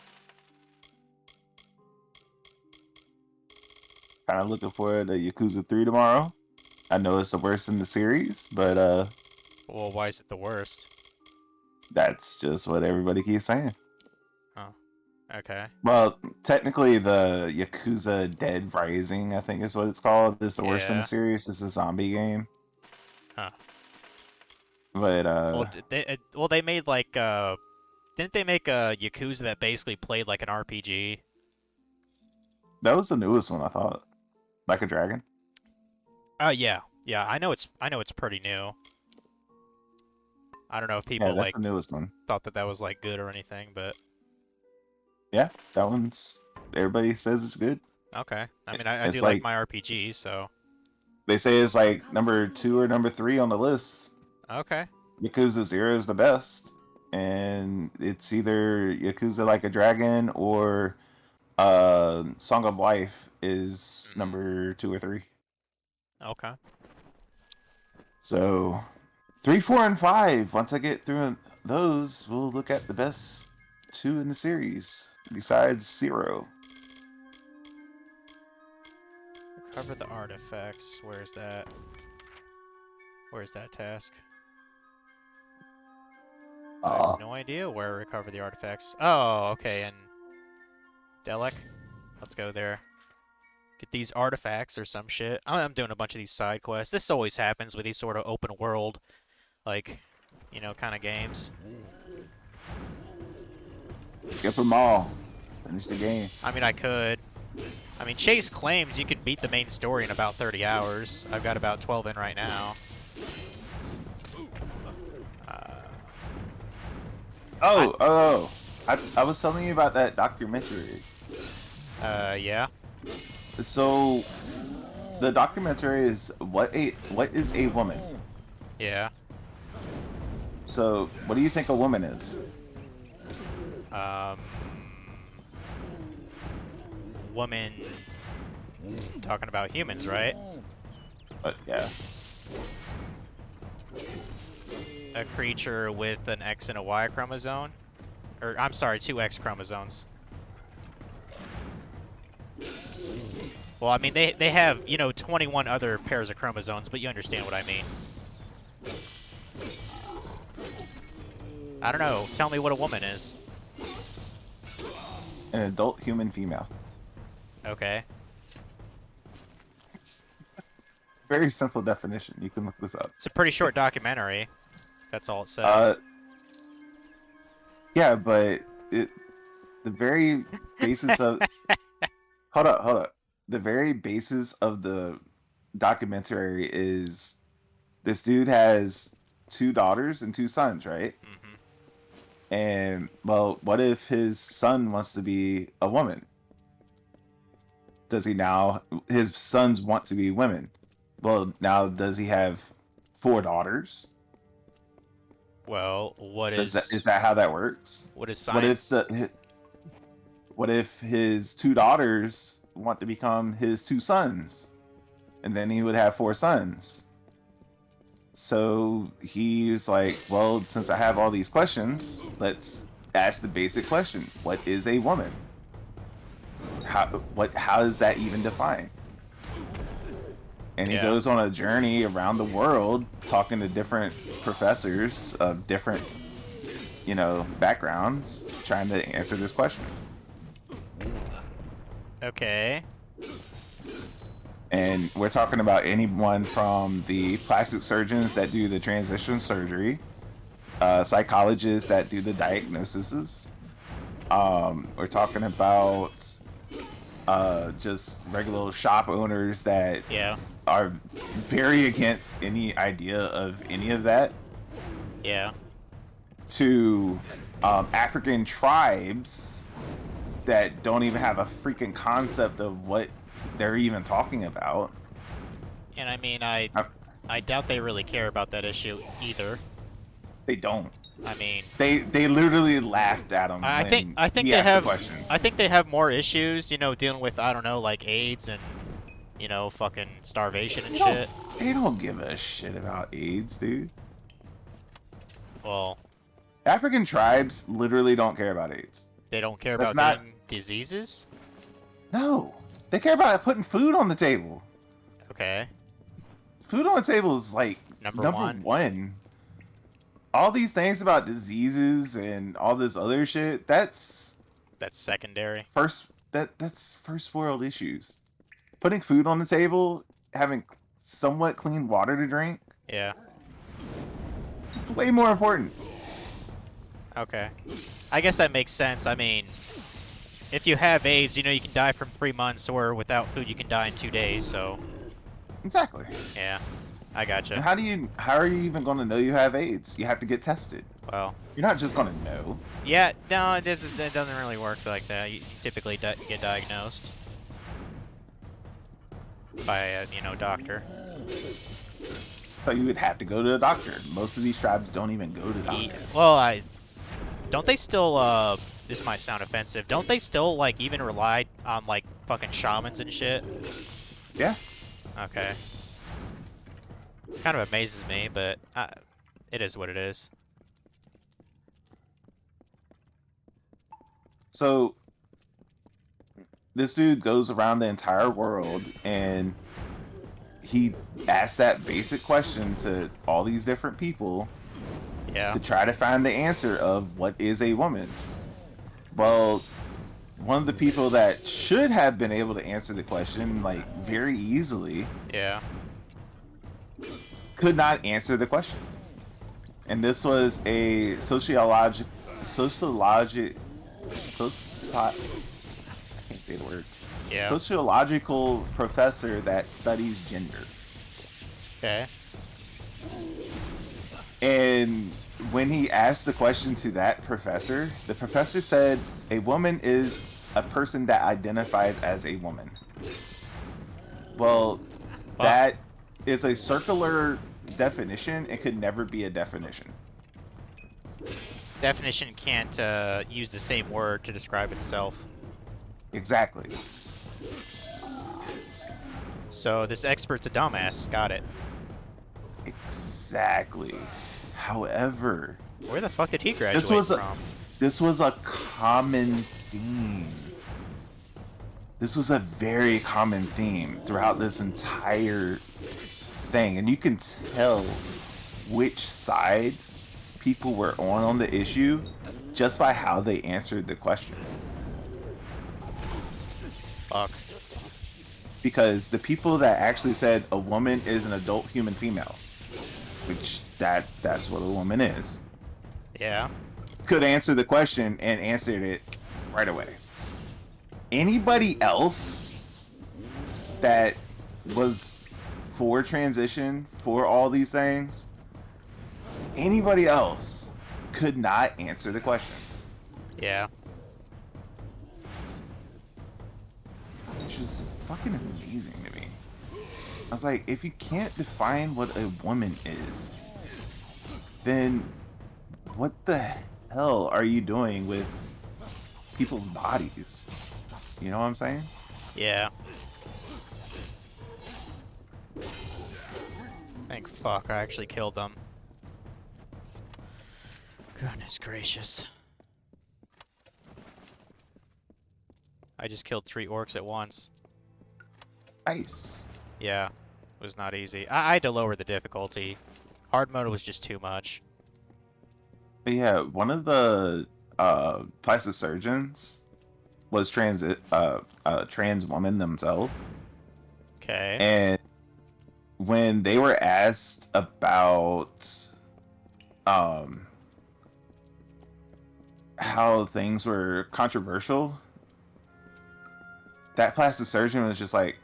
Kind of looking forward to Yakuza 3 tomorrow. I know it's the worst in the series, but Well, why is it the worst? that's just what everybody keeps saying. Okay. Well, technically, the Yakuza Dead Rising, I think is what it's called, is the worst in Yeah. the series. It's a zombie game. Huh. But They made like didn't they make a Yakuza that basically played like an RPG? that was the newest one, I thought. Like a Dragon. Oh yeah, yeah. I know it's pretty new. I don't know if Yeah, people that's like the newest one. thought that was like good or anything, but Yeah, that one's. Everybody says it's good. okay. I mean, I It's do like like- my RPGs, so They say it's like number 2 or number 3 on the list. okay. Yakuza 0 is the best, and it's either Yakuza Like a Dragon or Song of Life is number 2 or 3. Okay. So 3, 4, and 5. Once I get through those, we'll look at the best 2 in the series besides 0. Recover the artifacts. Where's that? Where's that task? I have no idea where to recover the artifacts. Oh, okay, and Delek. Let's go there. Get these artifacts or some shit. I'm doing a bunch of these side quests. This always happens with these sort of open world, like, you know, kind of games. Get them all. Finish the game. I mean, I could. I mean, Chase claims you can beat the main story in about 30 hours. I've got about 12 in right now. I was telling you about that documentary. Yeah. So the documentary is what is a woman? Yeah. So what do you think a woman is? Woman. Talking about humans, right? Yeah. A creature with an X and a Y chromosome. Or, I'm sorry, 2 X chromosomes. Well, I mean, they have, you know, 21 other pairs of chromosomes, but you understand what I mean. I don't know. Tell me what a woman is. An adult human female. Okay. Very simple definition. You can look this up. It's a pretty short documentary. That's all it says. Yeah, but the very basis of hold up. The very basis of the documentary is this dude has 2 daughters and 2 sons, right? Mm-hmm. And well, what if his son wants to be a woman? Does he now? His sons want to be women. Well, now does he have 4 daughters? Well, what Is that how that works? what is science? What if his 2 daughters want to become his 2 sons, and then he would have 4 sons? So he's like, well, since I have all these questions, let's ask the basic question: what is a woman? How is that even defined? And he Yeah. goes on a journey around the world talking to different professors of different, backgrounds, trying to answer this question. Okay. And we're talking about anyone from the plastic surgeons that do the transition surgery, psychologists that do the diagnoses. We're talking about just regular shop owners that Yeah. are very against any idea of any of that, Yeah. to African tribes that don't even have a freaking concept of what they're even talking about. And I mean, I doubt they really care about that issue either. They don't. I mean, They literally laughed at him. I think when they he asked have the question. I think they have more issues, you know, dealing with I don't know, like AIDS and you know, fucking starvation and shit. They don't give a shit about AIDS, dude. Well, African tribes literally don't care about AIDS. they don't care That's about not- getting diseases. No, they care about putting food on the table. Okay, Food on the table is like Number one. All these things about diseases and all this other shit, that's secondary. that's first world issues. Putting food on the table, having somewhat clean water to drink, Yeah. it's way more important. Okay. I guess that makes sense. I mean, if you have AIDS, you know you can die from 3 months, or without food you can die in 2 days. So Exactly. yeah, I And gotcha. how are you even going to know you have AIDS? You have to get tested. Well, You're not just going to know. yeah, no, it doesn't really work like that. You typically get diagnosed by a doctor. So you would have to go to a doctor. Most of these tribes don't even go to doctors. Well, don't they still this might sound offensive. Don't they still like even rely on like fucking shamans and shit? Yeah. Okay. Kind of amazes me, but it is what it is. So this dude goes around the entire world and he asks that basic question to all these different people Yeah. to try to find the answer of what is a woman. Well, one of the people that should have been able to answer the question like very easily Yeah. could not answer the question. And this was a I can't say the word. Yeah. Sociological professor that studies gender. Okay. And when he asked the question to that professor, the professor said a woman is a person that identifies as a woman. Well, that is a circular definition. It could never be a definition. Definition can't use the same word to describe itself. Exactly. So this expert's a dumbass. Got it. Exactly. However, Where the fuck did he graduate from? this was a common theme. This was a very common theme throughout this entire thing, and you can tell which side people were on the issue just by how they answered the question. Fuck. Because the people that actually said a woman is an adult human female, which that's what a woman is, Yeah. could answer the question and answered it right away. Anybody else that was for transition, for all these things, anybody else could not answer the question. Yeah. Which is fucking amazing to me. I was like, if you can't define what a woman is, then what the hell are you doing with people's bodies? You know what I'm saying? Yeah. Thank fuck I actually killed them. Goodness gracious. I just killed 3 orcs at once. Nice. Yeah. It was not easy. I had to lower the difficulty. Hard mode was just too much. But yeah, one of the plastic surgeons was trans woman themselves. Okay. And when they were asked about how things were controversial, that plastic surgeon was just like,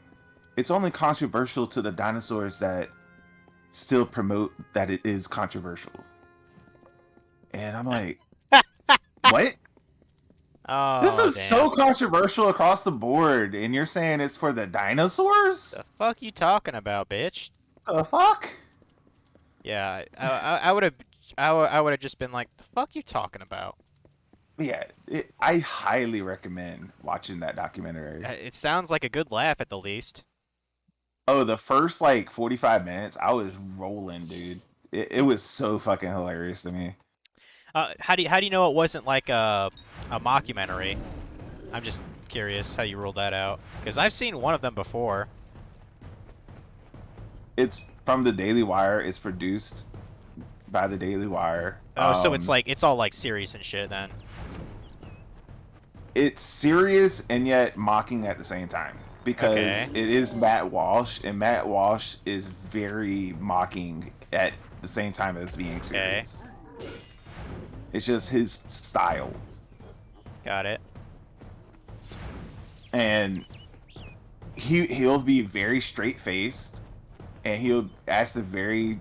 it's only controversial to the dinosaurs that still promote that it is controversial. And I'm like, what? Oh, This is damn. so controversial across the board, and you're saying it's for the dinosaurs? The fuck you talking about, bitch? The fuck? Yeah, I would have, I would have just been like, the fuck you talking about? Yeah, I highly recommend watching that documentary. It sounds like a good laugh at the least. Oh, the first like 45 minutes, I was rolling, dude. It was so fucking hilarious to me. How do you know it wasn't like a mockumentary? I'm just curious how you ruled that out because I've seen one of them before. It's from the Daily Wire. It's produced by the Daily Wire. Oh, so it's like it's all like serious and shit then. It's serious and yet mocking at the same time because Okay. it is Matt Walsh, and Matt Walsh is very mocking at the same time as being Okay. serious. It's just his style, Got it. and he'll be very straight faced, and he'll ask the very,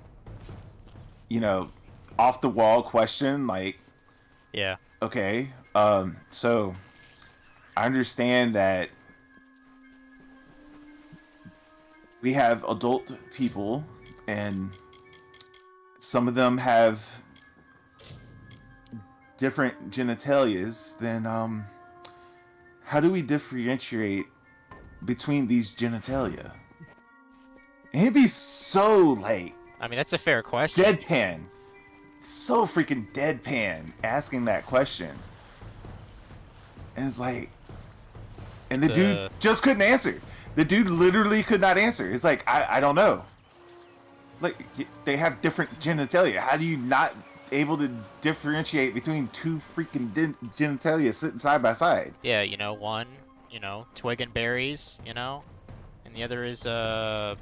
off the wall question like, Yeah. okay, so I understand that we have adult people and some of them have different genitalias, then how do we differentiate between these genitalia? And he'd be so like I mean, that's a fair question. deadpan, so freaking deadpan asking that question. And it's like, and the It's, dude just couldn't answer. The dude literally could not answer. It's like, I don't know. Like, they have different genitalia. How do you not able to differentiate between two freaking genitalia sitting side by side? Yeah, one, twig and berries, and the other is a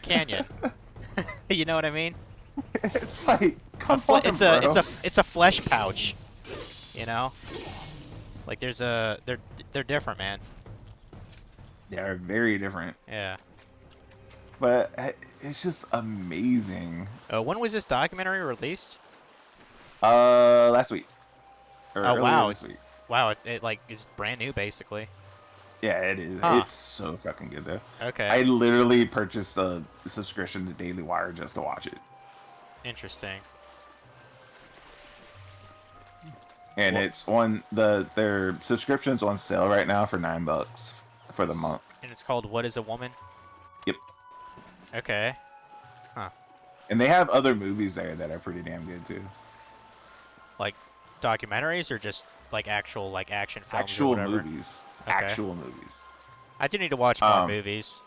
canyon. You know what I mean? It's like, come on, It's bro. a flesh pouch. Like they're different, man. They're very different, Yeah. but it's just amazing. When was this documentary released? Last week. Or Oh earlier wow, this week. wow, it like is brand new basically. Yeah, it is. Huh. It's so fucking good though. Okay. I literally purchased a subscription to Daily Wire just to watch it, Interesting. and it's on their subscription's on sale right now for $9 for the month. And it's called What is a Woman? Yep. Okay. And they have other movies there that are pretty damn good too. Like documentaries or just like actual like action films or Actual whatever? movies. Okay. Actual movies. I do need to watch more Um, movies.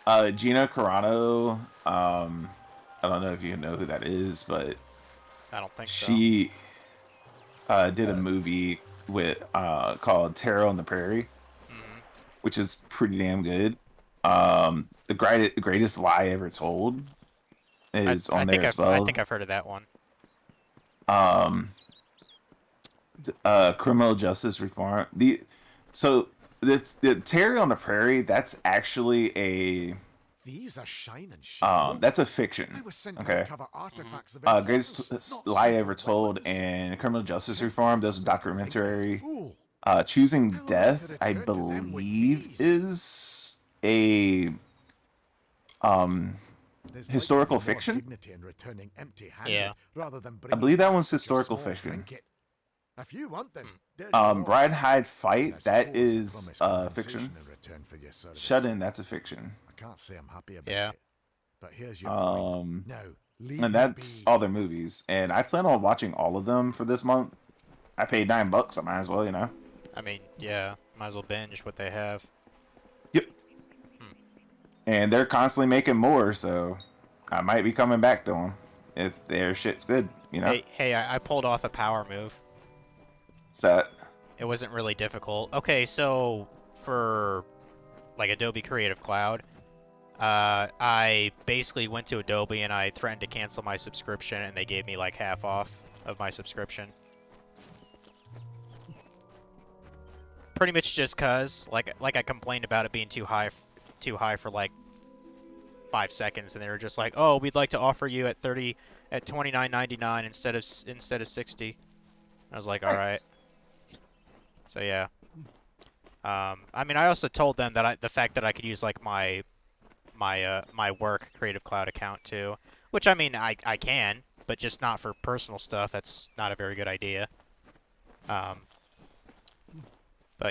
Gina Carano. I don't know if you know who that is, but I don't think so. she did a movie with called Terror on the Prairie, Mhm. which is pretty damn good. The greatest lie ever told is on there as well. I think I've heard of that one. Criminal justice reform. The Terror on the Prairie. That's actually These are shining sharp. that's a I fiction. was sent to Okay. recover artifacts of Greatest importance, not lie simple ever told weapons. and criminal justice reform. There's a documentary. Fool. Choosing How am I Death, to I return to them with believe, these? is a There's historical likely more fiction? dignity in returning empty-handed Yeah. rather than I bringing believe that back one's your historical small fiction. trinket. If you want them, they're Bride yours. Hide Fight, And I that suppose you is promise fiction. compensation in return for your service. Shut In, that's a fiction. I can't say I'm happy about Yeah. it. But here's your coin. Um, Now, leave and me that's be. all their movies. And I plan on watching all of them for this month. I paid $9. I might as well, I mean, yeah, might as well binge what they have. Yep. And they're constantly making more, so I might be coming back to them if their shit's good, Hey, I pulled off a power move. So It wasn't really difficult. Okay, so for like Adobe Creative Cloud, I basically went to Adobe and I threatened to cancel my subscription, and they gave me like half off of my subscription. Pretty much just cause like I complained about it being too high for like 5 seconds, and they were just like, "Oh, we'd like to offer you at $29.99 instead of 60." I was like, "All right." So yeah. I mean, I also told them that the fact that I could use like my my work Creative Cloud account too. Which I mean I can, but just not for personal stuff. That's not a very good idea. But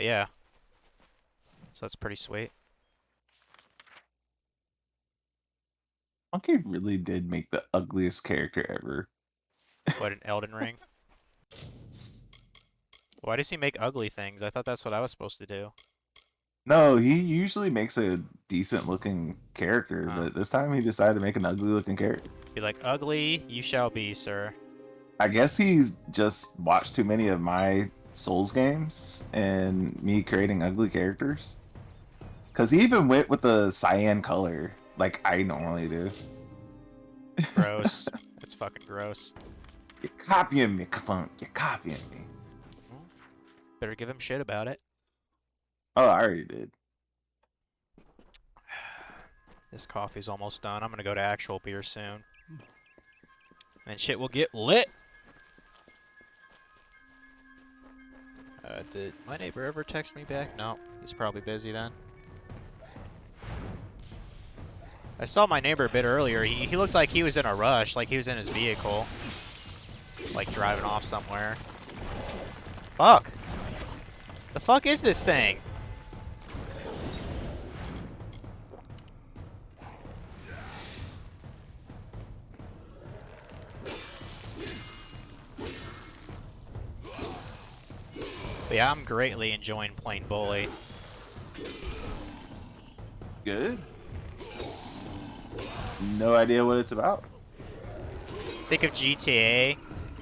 yeah. So that's pretty sweet. Monkey really did make the ugliest character ever. What, an Elden Ring? Why does he make ugly things? I thought that's what I was supposed to do. No, he usually makes a decent looking character, Oh. but this time he decided to make an ugly looking character. Be like, ugly you shall be, sir. I guess he's just watched too many of my Souls games and me creating ugly characters. Because he even went with the cyan color, like I normally do. Gross. It's fucking gross. You're copying me, Kafunk. You're copying me. Better give him shit about it. Oh, I already did. This coffee's almost done. I'm gonna go to actual beer soon. And shit will get lit! Did my neighbor ever text me back? No, he's probably busy then. I saw my neighbor a bit earlier. He looked like he was in a rush, like he was in his vehicle. Like driving off somewhere. Fuck! The fuck is this thing? But yeah, I'm greatly enjoying playing Bully. Good. No idea what it's about. Think of GTA,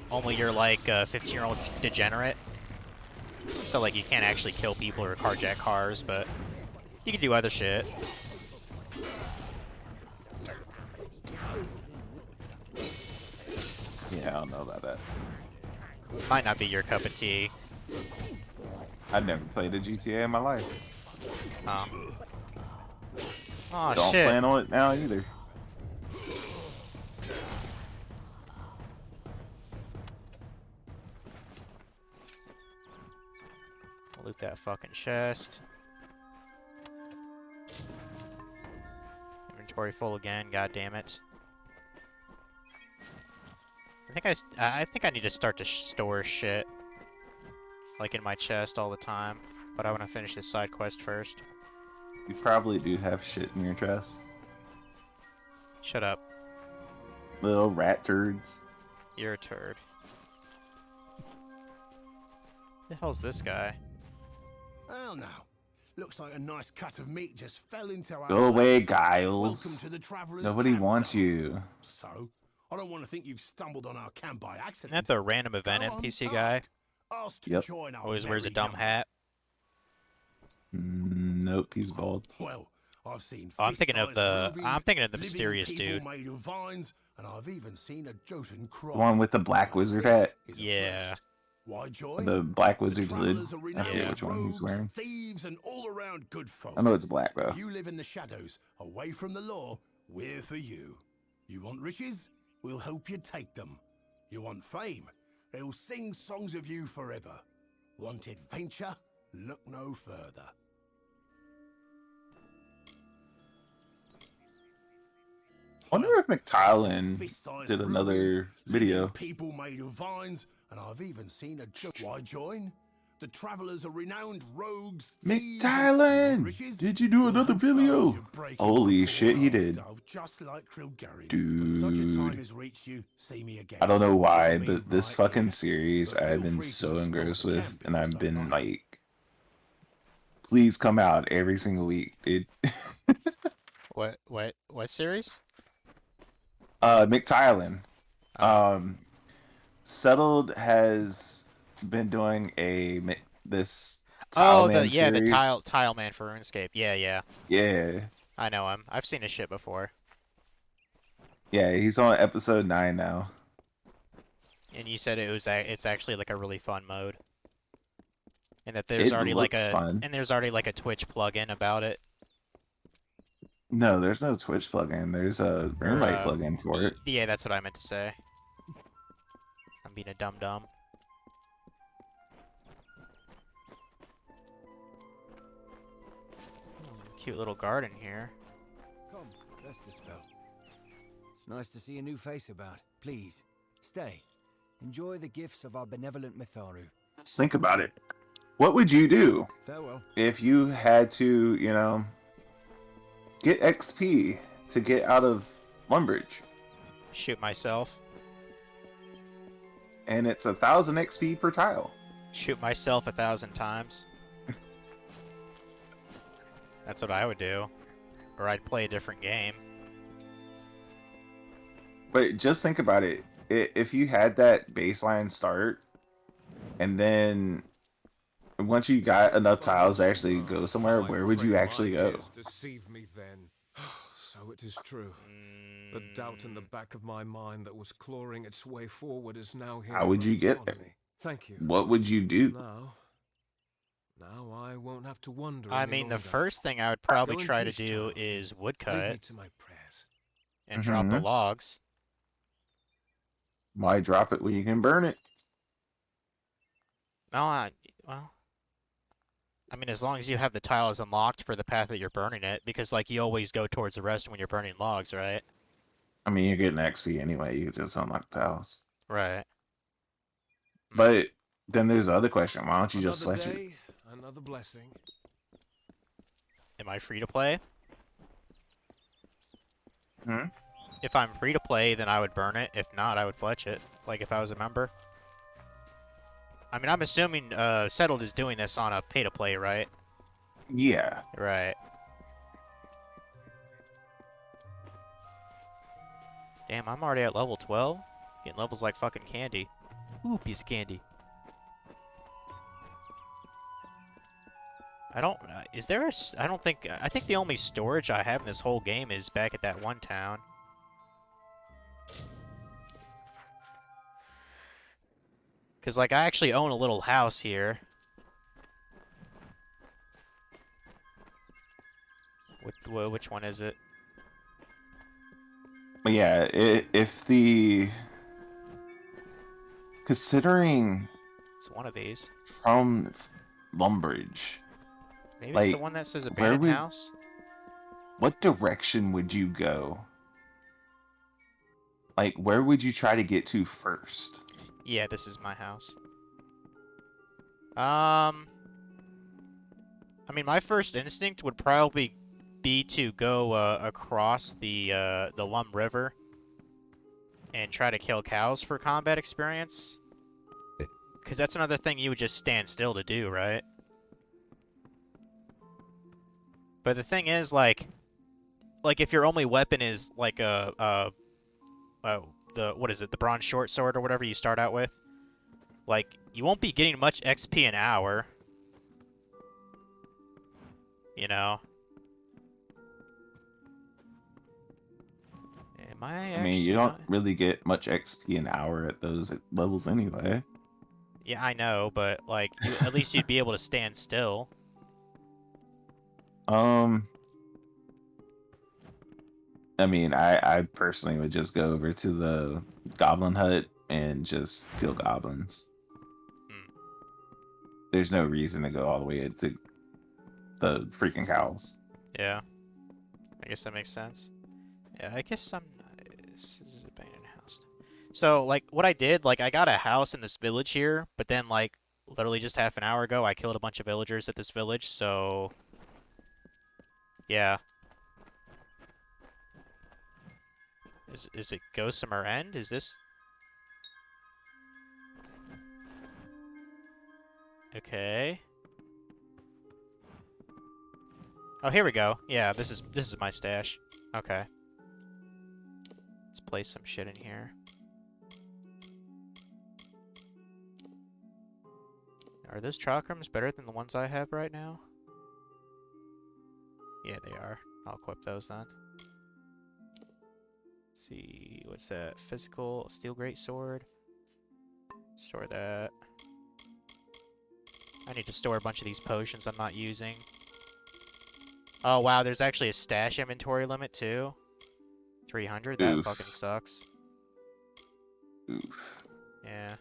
only you're like a 15-year-old degenerate. So like you can't actually kill people or carjack cars, but you can do other shit. Yeah, I don't know about that. Might not be your cup of tea. I've never played a GTA in my life. Oh, oh Don't shit. plan on it now either. Loot that fucking chest. Inventory full again, god damn it. I think I need to start to store shit like in my chest all the time, but I want to finish this side quest first. You probably do have shit in your chest. Shut up. Little rat turds. You're a turd. The hell's this guy? Oh no. Looks like a nice cut of meat just fell into our Go away, laps. Welcome Giles. to the Traveller's Nobody Camp, wants Duff. you. So, I don't want to think you've stumbled on our camp by accident. Isn't that the random event Go on, NPC guy? Ask to Yep. join our Always wears a merry dumb gang. hat. Nope, he's bald. Well, I've seen Oh, I'm thinking of fist-sized the rubies, I'm thinking of the living mysterious people dude. made of vines, and I've even seen a Jotun cry. The one with the black Now wizard this hat. is a Yeah. first. Why join? The black The wizard hood. Travelers are I renowned forget which one he's rogues, wearing. Thieves and all-around good folk. I know it's black though. If you live in the shadows, away from the law, we're for you. You want riches? We'll help you take them. You want fame? They'll sing songs of you forever. Want adventure? Look no further. Wonder if McTylan Fist-sized did another rubies, video. living people made of vines, and I've even seen a Why join? The Travelers are renowned rogues. thieves, and McTylan! riches. Did you do We'll another help video? you break Holy your shit, he heart, did. Dove, just like Krilgarian. When such a time Dude. has reached you, see me again. I don't know why, I'll be but this right fucking here. series But I've feel been free to so explore engrossed the with, camp and if I've so been like. like, please come out every single week, dude. What series? McTylan. Settled has been doing this Oh, Tileman the series. tile man for RuneScape. Yeah. Yeah, I know him. I've seen his shit before. yeah, he's on episode 9 now. And you said it's actually like a really fun mode. And that there's It already like looks fun. there's already like a Twitch plugin about it. No, there's no Twitch plugin. There's a RuneLite uh, plugin for it. Yeah, that's what I meant to say. I'm being a dum-dum. Cute little garden here. Come, Rest a spell. It's nice to see a new face about. Please, stay. Enjoy the gifts of our benevolent Mitharu. Let's think about it. What would you do Farewell. if you had to, get XP to get out of Lumbridge? Shoot myself. And it's 1,000 XP per tile. Shoot myself 1,000 times. That's what I would do. Or I'd play a different game. But just think about it. If you had that baseline start, and then once you got enough tiles to actually go somewhere, where would you actually go? Deceive me then. So it is true. The doubt in the back of my mind that was clawing its way forward is now here. How would you get upon there? me. Thank you. What would you do? Now I won't have to wonder. I any mean, the longer. first thing I would probably Go in try to peace, do child. is Leave me woodcut to my prayers. and drop the Mhm. logs. Why drop it when you can burn it? No, well, I mean, as long as you have the tiles unlocked for the path that you're burning it, because, like, you always go towards the rest when you're burning logs, right? I mean, you're getting XP anyway. You just unlock tiles. Right. But then there's the other question. Why don't you just Another fletch it? day, another blessing. Am I free to play? Hmm? If I'm free to play, then I would burn it. If not, I would fletch it. Like, if I was a member. I mean, I'm assuming Settled is doing this on a pay-to-play, right? Yeah. Right. Damn, I'm already at level 12. Getting levels like fucking candy. Ooh, piece of candy. I don't... is there a... I don't think... I think the only storage I have in this whole game is back at that one town. Because, like, I actually own a little house here. Which one is it? But yeah, if the... Considering It's one of these. from Lumbridge, Maybe it's the like, one that says where abandoned would- house? what direction would you go? Like, where would you try to get to first? Yeah, this is my house. I mean, my first instinct would probably be to go across the Lum River and try to kill cows for combat experience. Because that's another thing you would just stand still to do, right? But the thing is, like if your only weapon is like the what is it, the bronze short sword or whatever you start out with, like you won't be getting much XP an hour. You know. Am I? I mean, you don't really get much XP an hour at those levels anyway. Yeah, I know, but like at least you'd be able to stand still. I mean, I personally would just go over to the goblin hut and just kill goblins. There's no reason to go all the way to the freaking cows. Yeah. I guess that makes sense. Yeah, I guess this is an abandoned house. So, like, what I did, like, I got a house in this village here, but then, like, literally just half an hour ago, I killed a bunch of villagers at this village, so... Yeah. Is it Gossamer End? Is this... Okay. Oh, here we go. Yeah, this is my stash. Okay. Let's place some shit in here. Are those chakras better than the ones I have right now? Yeah, they are. I'll equip those then. Let's see, what's that? Physical steel great sword. Store that. I need to store a bunch of these potions I'm not using. Oh wow, there's actually a stash inventory limit too. 300. That Oof. fucking sucks. Oof. Yeah.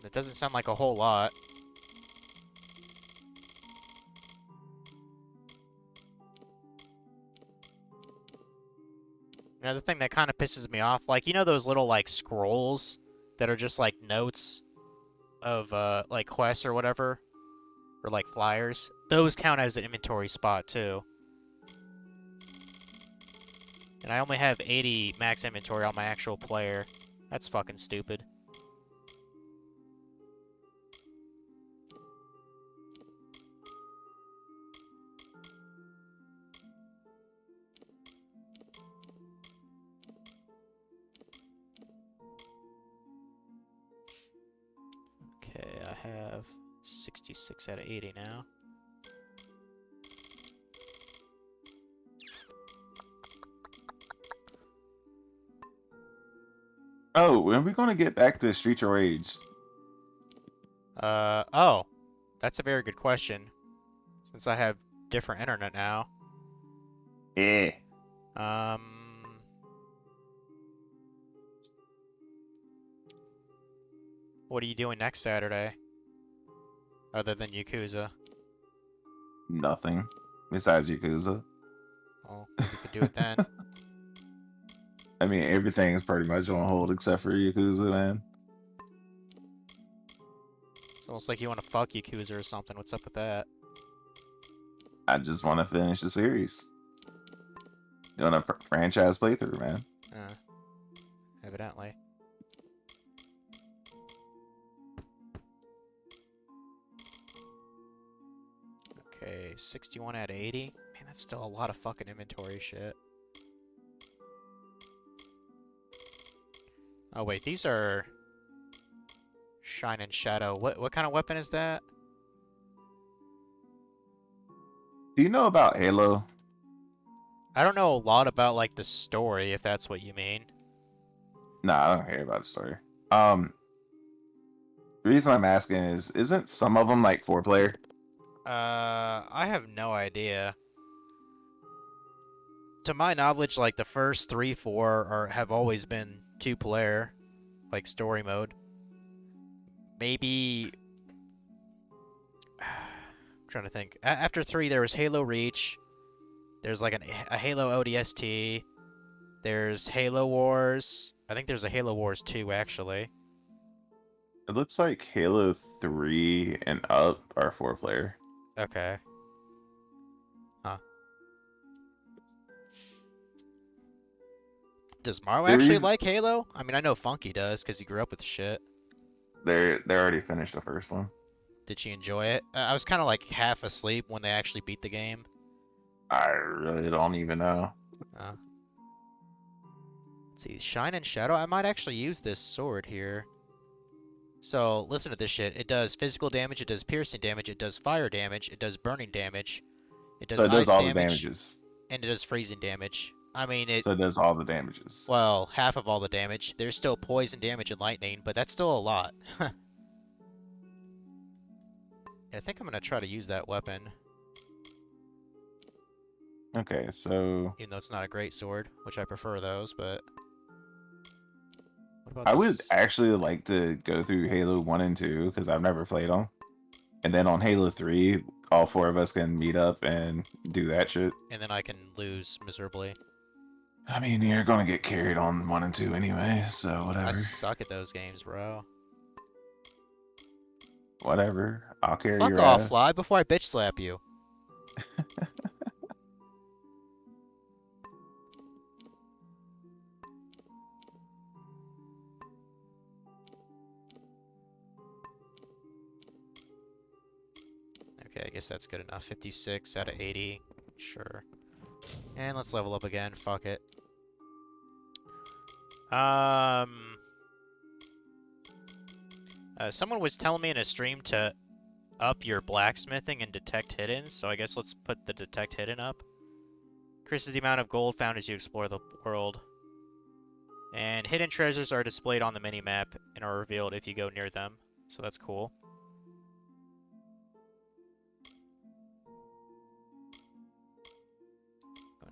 That doesn't sound like a whole lot. Another thing that kind of pisses me off, like, you know those little, like, scrolls that are just, like, notes of, like, quests or whatever? Or, like, flyers? Those count as an inventory spot, too. And I only have 80 max inventory on my actual player. That's fucking stupid. Okay, I have 66 out of 80 now. Oh, when are we gonna get back to Streets of Rage? Oh. That's a very good question. Since I have different internet now. Yeah. What are you doing next Saturday? Other than Yakuza? Nothing. Besides Yakuza. Well, we could do it then. I mean, everything is pretty much on hold except for Yakuza, man. It's almost like you want to fuck Yakuza or something. What's up with that? I just want to finish the series. Doing a franchise playthrough, man. Evidently. Okay, 61 out of 80. Man, that's still a lot of fucking inventory shit. Oh wait, these are Shine and Shadow. What kind of weapon is that? Do you know about Halo? I don't know a lot about like the story, if that's what you mean. Nah, I don't hear about the story. The reason I'm asking is, isn't some of them like 4-player? I have no idea. To my knowledge, like the first 3, 4 have always been 2-player, like story mode. Maybe I'm trying to think. After 3, there was Halo Reach. There's like a Halo ODST. There's Halo Wars. I think there's a Halo Wars 2 actually. It looks like Halo 3 and up are 4-player. Okay. Huh. Does Mario actually like Halo? I mean, I know Funky does because he grew up with the shit. They already finished the first one. Did she enjoy it? I was kind of like half asleep when they actually beat the game. I really don't even know. Let's see, Shine and Shadow. I might actually use this sword here. So, listen to this shit. It does physical damage, it does piercing damage, it does fire damage, it does burning damage, it does So it does ice all the damage, damages. and it does freezing damage. I mean, So it does all the damages. well, half of all the damage. There's still poison damage and lightning, but that's still a lot. I think I'm going to try to use that weapon. Okay, so Even though it's not a great sword, which I prefer those, but... What about I would this? actually like to go through Halo 1 and 2 because I've never played them. And then on Halo 3, all 4 of us can meet up and do that shit. And then I can lose miserably. I mean, you're gonna get carried on 1 and 2 anyway, so whatever. I suck at those games, bro. Whatever. I'll carry Fuck your off, ass. Fly, before I bitch slap you. Okay, I guess that's good enough. 56 out of 80. Sure. And let's level up again. Fuck it. Someone was telling me in a stream to up your blacksmithing and detect hidden, so I guess let's put the detect hidden up. Increases the amount of gold found as you explore the world. And hidden treasures are displayed on the minimap and are revealed if you go near them, so that's cool.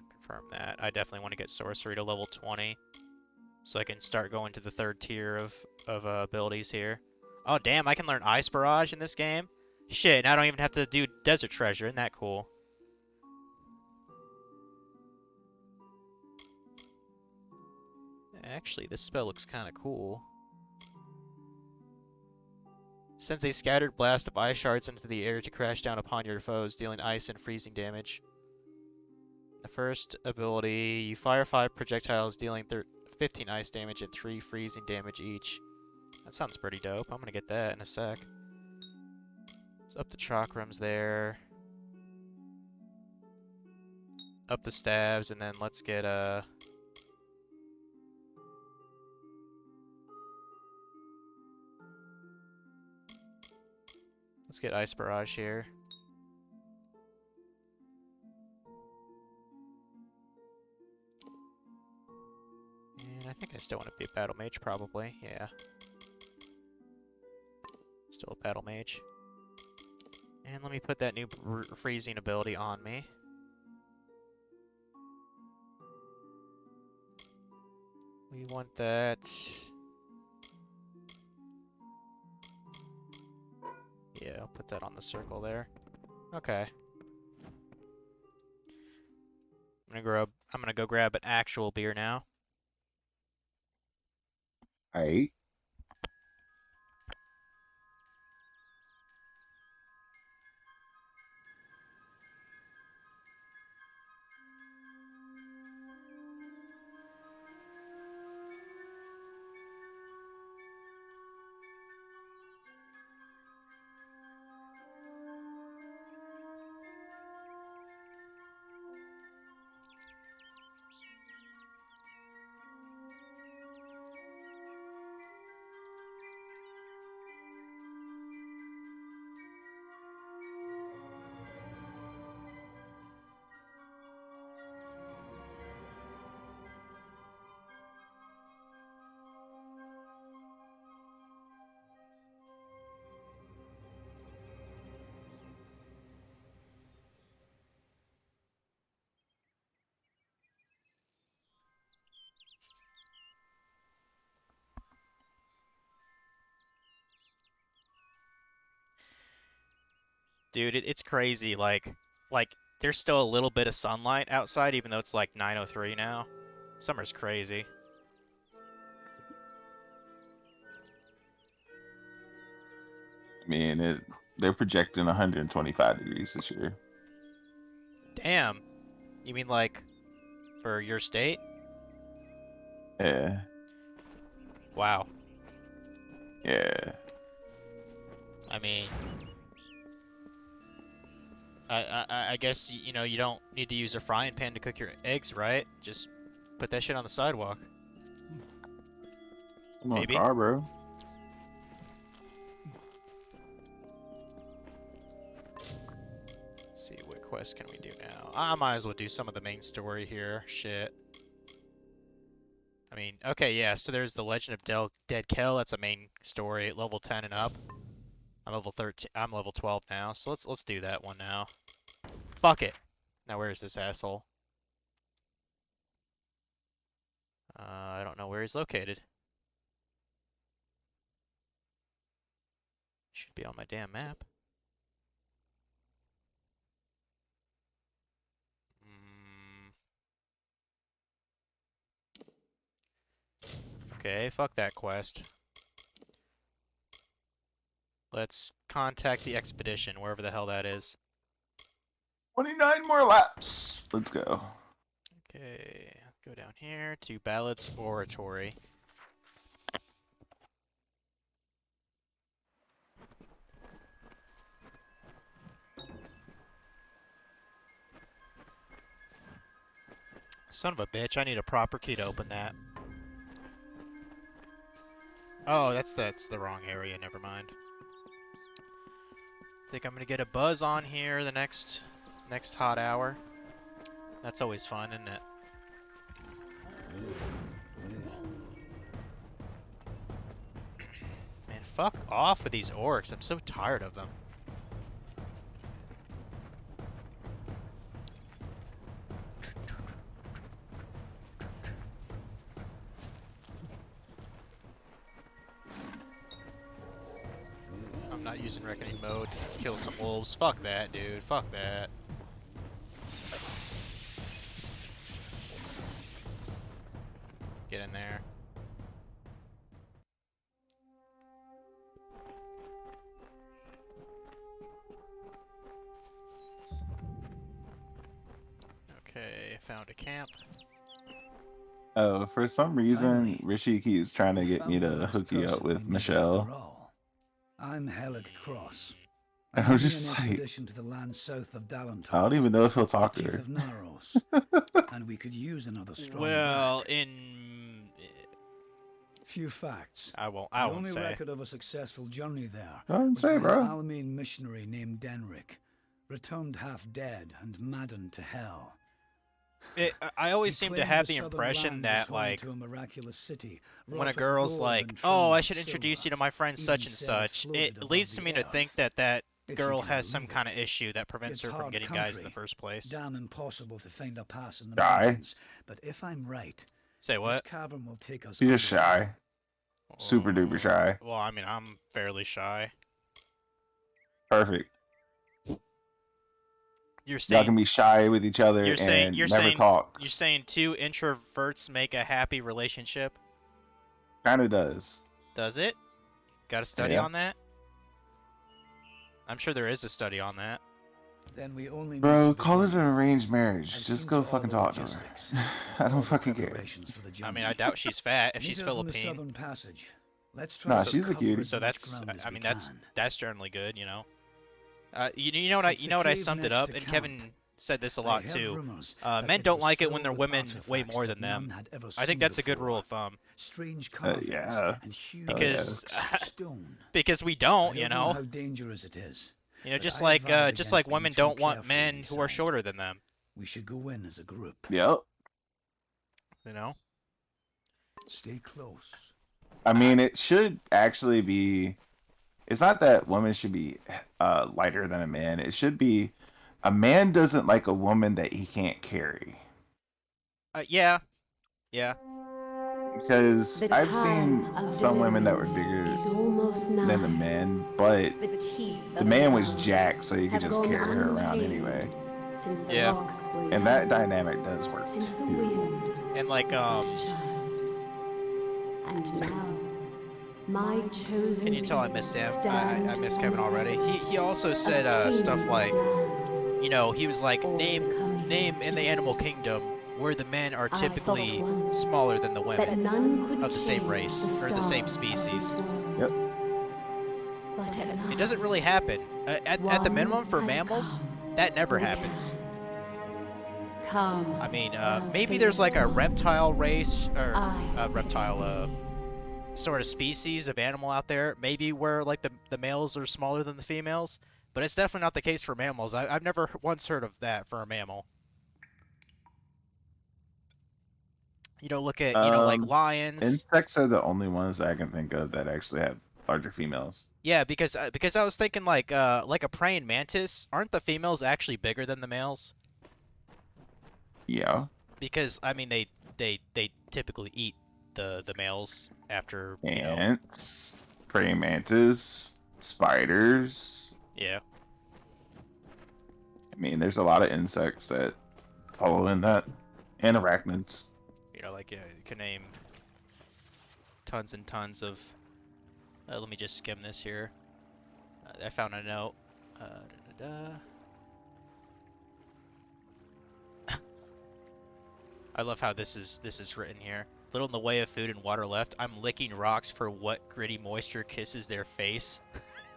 Confirm that. I definitely want to get sorcery to level 20, so I can start going to the 3rd tier of abilities here. Oh damn! I can learn Ice Barrage in this game. Shit! Now I don't even have to do Desert Treasure. Isn't that cool? Actually, this spell looks kind of cool. Sends a scattered blast of ice shards into the air to crash down upon your foes, dealing ice and freezing damage. The first ability, you fire 5 projectiles, dealing 15 ice damage and 3 freezing damage each. That sounds pretty dope. I'm gonna get that in a sec. Let's up the chakrams there. Up the stabs, and then let's get let's get Ice Barrage here. And I think I still want to be a Battle Mage, probably. Yeah. Still a Battle Mage. And let me put that new freezing ability on me. We want that. Yeah, I'll put that on the circle there. Okay. I'm gonna go grab an actual beer now. Alright. Dude, it's crazy. Like there's still a little bit of sunlight outside, even though it's like 9:03 now. Summer's crazy. I mean, they're projecting 125 degrees this year. Damn. You mean like for your state? Yeah. Wow. Yeah. I mean, I guess you know you don't need to use a frying pan to cook your eggs, right? Just put that shit on the sidewalk. Come on, Maybe. car, bro. Let's see, what quest can we do now? I might as well do some of the main story here. Shit. I mean, okay, yeah, so there's the Legend of Dead Kel. That's a main story, level 10 and up. I'm level 13. I'm level 12 now, so let's do that one now. Fuck it. Now where's this asshole? I don't know where he's located. Should be on my damn map. Okay, fuck that quest. Let's contact the expedition, wherever the hell that is. 29 more laps. Let's go. Okay, go down here to Ballad's Oratory. Son of a bitch, I need a proper key to open that. Oh, that's the wrong area, never mind. Think I'm gonna get a buzz on here the next hot hour. That's always fun, isn't it? Man, fuck off with these orcs. I'm so tired of them. I'm not using Reckoning mode to kill some wolves. Fuck that, dude. Fuck that. Get in there. Okay, found a camp. Oh, for some reason, Finally, Rishi keeps trying to we get me found the to last hook you up person we with needed Michelle. after all. I'm Helig Cross. And I'm I'm leading just an like, expedition to the land south of Dalantarth. I don't even know if he'll the talk to Teeth her. of Naros. And we could use another strong Well, back. in Few facts. I won't The only say. record of a successful journey there I wouldn't was say, when bro. an Almine missionary named Denric returned half dead and maddened to hell. I always He seem to claimed have the the southern impression land that was home like to a miraculous city when wrought a of girl's gold like, and "Oh, I trimmed should with introduce you silver, to my friend even such and said it such," floated it above leads the to me to think earth. that If you girl can has some believe kind of it. issue that prevents It's her from hard getting guys in the country, first place. Damn impossible to find a pass in the Shy? mountains. But if I'm right, Say this what? cavern will take us She's just underground. shy. Super duper shy. Well, I mean, I'm fairly shy. Perfect. You're Y'all saying can be shy with each other you're saying and you're never saying talk. you're saying two introverts make a happy relationship? Kind of does. Does it? Got a study Yeah. on that? I'm sure there is a study on that. Then we only need Bro, to call it begin. an arranged marriage. I've Just seen go to all fucking the talk to her. logistics I and all don't the fucking care. preparations for the I mean, journey. I doubt she's fat if Meet she's us in the Philippine. southern passage. Let's try Nah, to she's a cover cutie. as So much that's ground as I we mean can. that's generally good, you know. You know what It's the I cave summed it next up, to and camp. Kevin said this a I lot heard too. rumors that Men it don't was like it when filled their with women weigh artifacts more that than them. none had ever I think seen that's a good rule before. of thumb Strange carvings yeah. and huge because blocks of stone. because we I don't, don't you know know. how dangerous it is. You know, but just I like advise just against like being women too don't want careful men who are inside. shorter than them, We should go in as a group. Yep. you know. Stay close. I mean, it should actually be. It's not that women should be lighter than a man. It should be a man doesn't like a woman that he can't carry. Yeah. Yeah. Because The I've time seen of some women that were deliverance bigger is almost than the nigh. men, but The teeth the of man was Adonis jacked, so you could have just gone carry her around untamed anyway. Since the Yeah. rocks were And that young, dynamic does work since the too. wind And like was but a child. And now, my chosen can you tell I people miss Sam? I stand miss on Kevin the already. He precipice also of said stuff taming like, this land. you know, he was like, All's name coming. in the animal kingdom where the men are I thought typically once smaller than the that women none could of the same change race the or the same stars of this species. world. Yep. But at It doesn't really last, happen. At the one minimum for has mammals, come that never who happens. can. Come. I mean, thou maybe there's like a fairest reptile race or I reptile sort of species of animal out there. Maybe where like the males are smaller than the females, but it's definitely not the case for mammals. I've never once heard of that for a mammal. You know, look at like lions. Insects are the only ones that I can think of that actually have larger females. Yeah, because I was thinking like a praying mantis. Aren't the females actually bigger than the males? Yeah. Because I mean they typically eat the males after you know. Ants, praying mantis, spiders. Yeah. I mean, there's a lot of insects that follow in that, and arachnids. You know, like you can name tons and tons of. Let me just skim this here. I found a note. I love how this is written here. Little in the way of food and water left. I'm licking rocks for what gritty moisture kisses their face,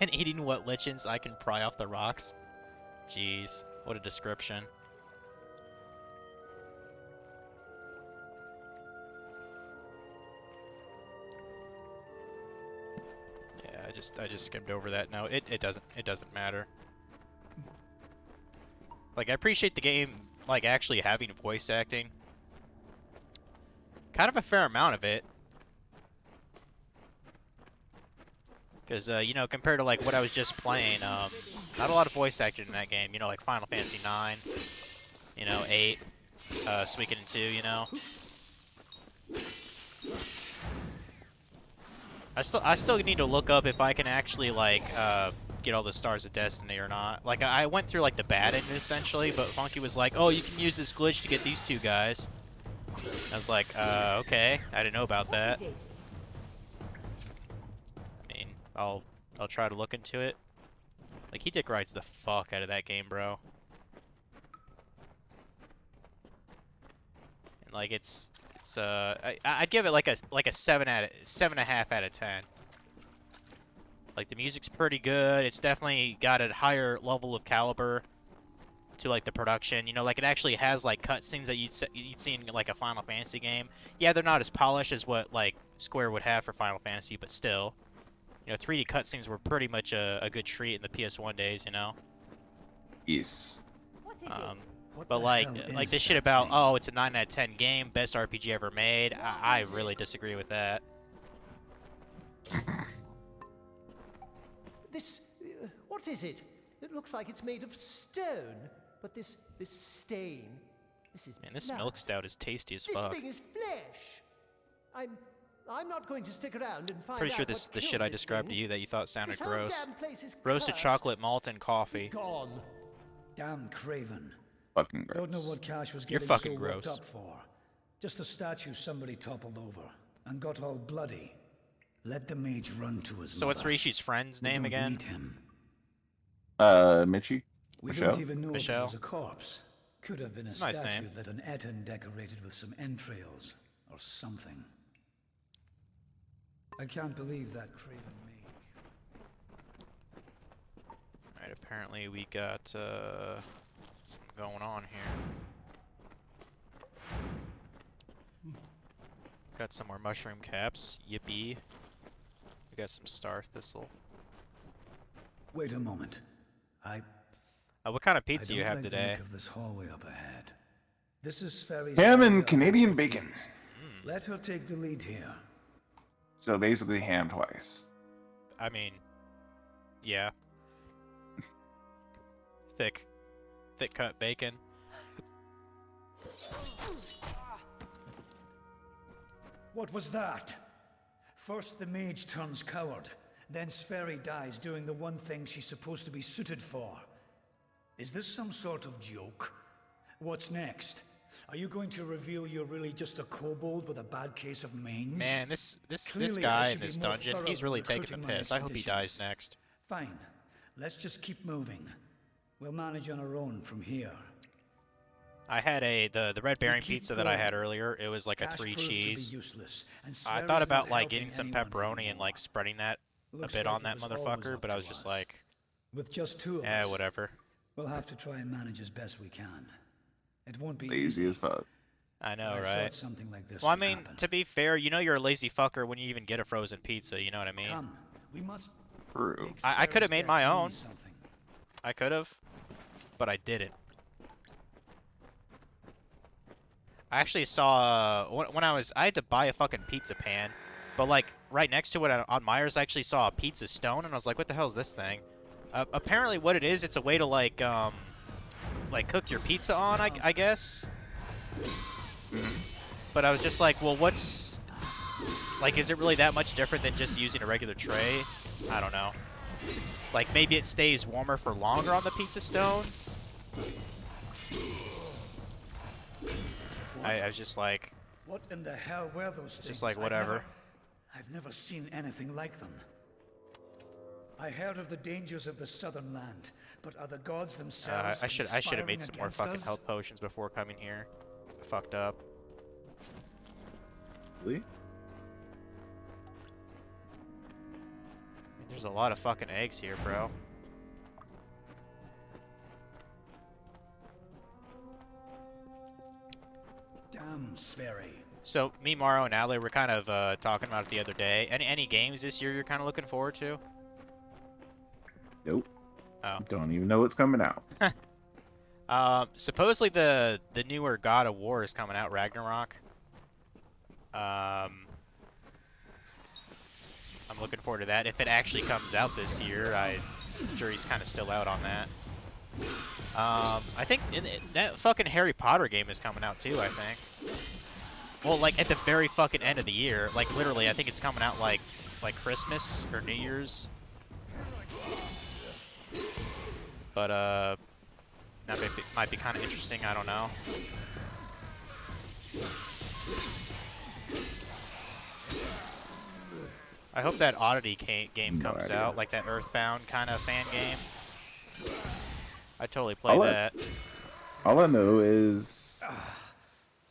and eating what lichens I can pry off the rocks. Jeez, what a description. Yeah, I just skimmed over that. No, it doesn't matter. Like I appreciate the game like actually having voice acting. Kind of a fair amount of it. Because, you know, compared to, like, what I was just playing, not a lot of voice acting in that game. You know, like Final Fantasy 9, you know, 8, Suikoden 2, you know. I still need to look up if I can actually, like, get all the Stars of Destiny or not. Like, I went through, like, the bad end, essentially, but Funky was like, oh, you can use this glitch to get these two guys. I was like, okay, I didn't know about that. I mean, I'll try to look into it. Like, he dick rides the fuck out of that game, bro. Like I'd give it like a 7.5 out of 10. Like the music's pretty good. It's definitely got a higher level of caliber to like the production. You know, like it actually has like cutscenes that you'd see in like a Final Fantasy game. Yeah, they're not as polished as what like Square would have for Final Fantasy, but still, you know, 3D cutscenes were pretty much a good treat in the PS1 days. You know. Yes. What is it? What But the like hell is this shit that about thing? oh it's a 9 out of 10 game, best RPG ever made. I really disagree with that. This. What is it? It looks like it's made of stone. But this stain. This is. Man, this blood. milk stout is tasty as This fuck. thing is flesh. I'm not going to stick around and find Pretty sure out this what the killed shit I this described thing. to you that you thought sounded This whole gross. damn place is Roasted cursed. chocolate malt and coffee. Gone. Damn Craven. Fucking gross. Don't know what Cash was You're getting fucking so worked gross. up for. Just a statue somebody toppled over and got all bloody. Let the mage run to his So what's mother. Rishi's friend's We name don't again? Need him. Mitchie? We Michelle? don't even know if Michelle. it was a corpse. Could have been a It's a nice statue name. that an Etten decorated with some entrails or something. I can't believe that Craven mage. Alright, apparently we got something going on here. Got some more mushroom caps. Yippee. We got some star thistle. Wait a moment. What kind of I pizza don't you have like the today? look of this hallway up ahead. This is Ferry's Ham and area of Canadian expertise. bacon. Let her take the lead here. So basically ham twice. I mean, yeah. Thick cut bacon. What was that? First the mage turns coward, then Sperry dies doing the one thing she's supposed to be suited for. Is this some sort of joke? What's next? Are you going to reveal you're really just a kobold with a bad case of mange? Man, this Clearly, I guy should in be this more dungeon, thorough he's when really taking the recruiting my piss. I hope he dies expeditions. next. Fine. Let's just keep moving. We'll manage on our own from here. I had the red bearing keep pizza that I had going. earlier. It was like a Cash 3 proved to be cheese. useless, and I Sverry's thought not about like helping getting some anyone pepperoni and anymore. like spreading that Looks a bit like on it that was always motherfucker, up but I to was just us. like, With just two of us, whatever. we'll have to try and manage as best we can. It won't be Lazy easy. as fuck. I know, I right? thought something like this Well, I would mean, happen. to be fair, you know you're a lazy fucker when you even get a frozen pizza. You know what I mean? Come, we must. True. make I could have Sverry's made death my mean own. something. I could have, but I didn't. I actually saw when I had to buy a fucking pizza pan, but like right next to it on Myers, I actually saw a pizza stone, and I was like, "What the hell is this thing?" Apparently, what it is, it's a way to like cook your pizza on, I guess. But I was just like, well, what's like, is it really that much different than just using a regular tray? I don't know. Like maybe it stays warmer for longer on the pizza stone. I was just like, What in the hell were those things? just like whatever. I've never seen anything like them. I heard of the dangers of the southern land, but are the gods themselves I should have made conspiring some more against fucking us? health potions before coming here. I fucked up. Really? There's a lot of fucking eggs here, bro. Damn, Sverry. So me, Morrow, and Adler were kind of talking about it the other day. Any games this year you're kind of looking forward to? Nope. Oh. Don't even know what's coming out. Supposedly the newer God of War is coming out, Ragnarok. I'm looking forward to that. If it actually comes out this year, jury's kind of still out on that. I think that fucking Harry Potter game is coming out too, I think. Well, like at the very fucking end of the year, like literally, I think it's coming out like Christmas or New Year's. But that might be kind of interesting. I don't know. I hope that Oddity game No comes idea. out, like that Earthbound kind of fan game. I totally play I'll that. All I know is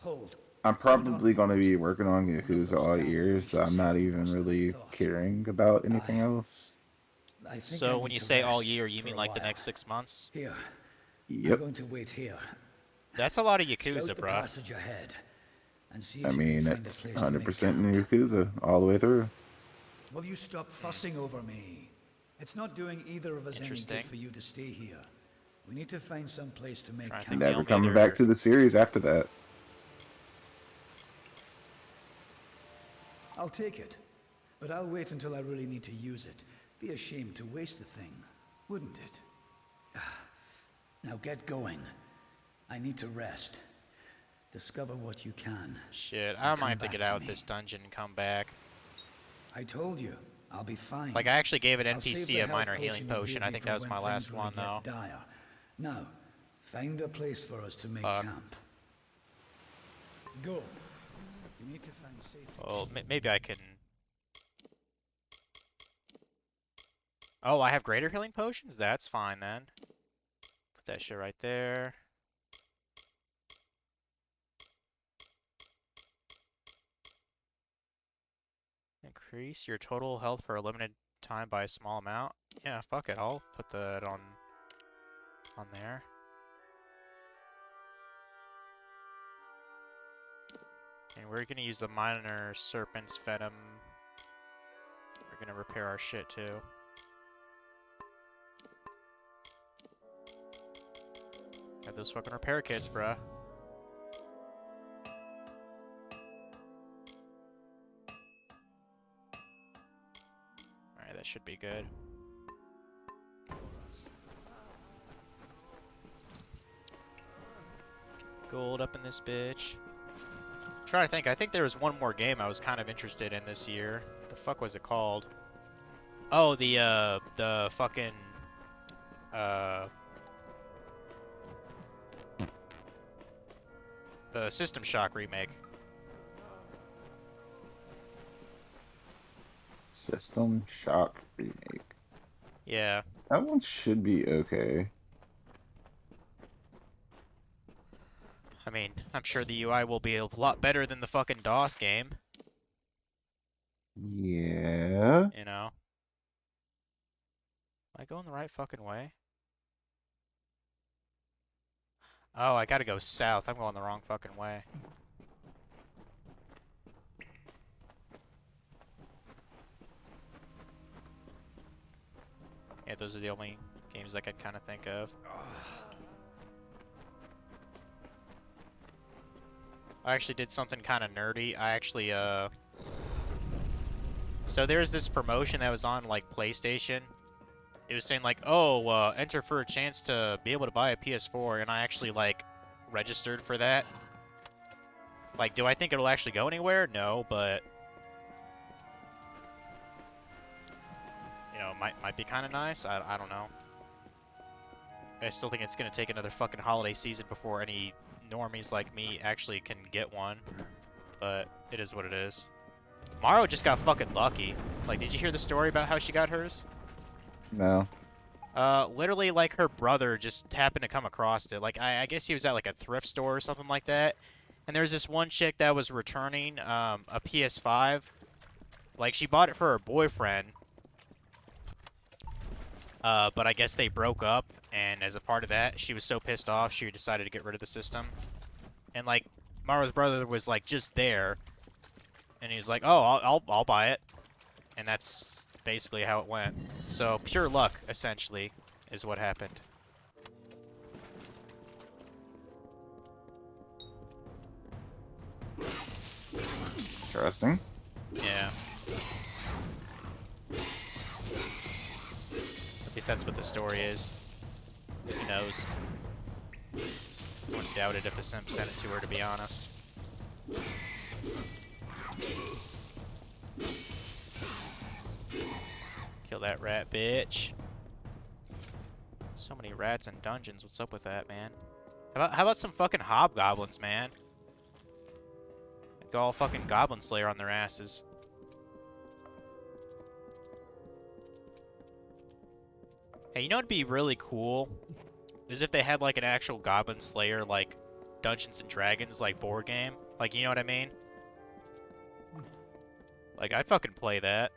Hold. I'm probably going to be working on Yakuza all year, so I'm not even really caring about anything else. I think So I when need you to say all rest year, you for mean a like the while. next 6 months? Here. I'm Yep. going to wait here. That's a lot of Scout Yakuza, the bruh. passage ahead and see if I you mean, can find a it's place to make 100% camp. in Yakuza all the way through. Will you stop fussing over me? It's not doing either of us any Interesting. good for you to stay here. We need to find some place to make Trying to camp. think the Never only coming other- back to the series after that. I'll take it, but I'll wait until I really need to use it. Be ashamed to waste the thing, wouldn't it? Now get going. I need to rest. Discover what you can. Shit, I Come might have to back get to out me. this dungeon and come back. I told you, I'll be fine. Like, I actually gave an I'll save NPC the a health minor healing you potion. gave I me think for that was when my things last really one, get though. Dire. Now, find a place for us to make Fuck. camp. Go. You need to find safety. Well, maybe I can... Oh, I have greater healing potions? That's fine, then. Put that shit right there. Increase your total health for a limited time by a small amount. Yeah, fuck it. I'll put that on there. And we're gonna use the minor serpent's venom. We're gonna repair our shit too. Got those fucking repair kits, bruh. Alright, that should be good. Gold up in this bitch. Trying to think. I think there was one more game I was kind of interested in this year. What the fuck was it called? Oh, the fucking the System Shock remake. System Shock remake. Yeah. That one should be okay. I mean, I'm sure the UI will be a lot better than the fucking DOS game. Yeah. You know? Am I going the right fucking way? Oh, I gotta go south. I'm going the wrong fucking way. Yeah, those are the only games I could kind of think of. I actually did something kind of nerdy. I actually, So there's this promotion that was on, like, PlayStation. It was saying, like, oh, enter for a chance to be able to buy a PS4, and I actually, like, registered for that. Like, do I think it'll actually go anywhere? No, but... You know, might be kind of nice. I don't know. I still think it's going to take another fucking holiday season before any normies like me actually can get one. But it is what it is. Maro just got fucking lucky. Like, did you hear the story about how she got hers? No. Literally, like, her brother just happened to come across it. Like, I guess he was at, like, a thrift store or something like that. And there's this one chick that was returning a PS5. Like, she bought it for her boyfriend. But I guess they broke up, and as a part of that, she was so pissed off, she decided to get rid of the system. And, like, Maro's brother was, like, just there. And he's like, oh, I'll buy it. And that's basically how it went. So, pure luck, essentially, is what happened. Interesting. Yeah. At least that's what the story is. Who knows? I wouldn't doubt it if the Simp sent it to her, to be honest. Kill that rat, bitch. So many rats in dungeons. What's up with that, man? How about some fucking hobgoblins, man? Go all fucking Goblin Slayer on their asses. Hey, you know what'd be really cool? Is if they had like an actual Goblin Slayer, like Dungeons and Dragons, like board game. Like, you know what I mean? Like, I'd fucking play that.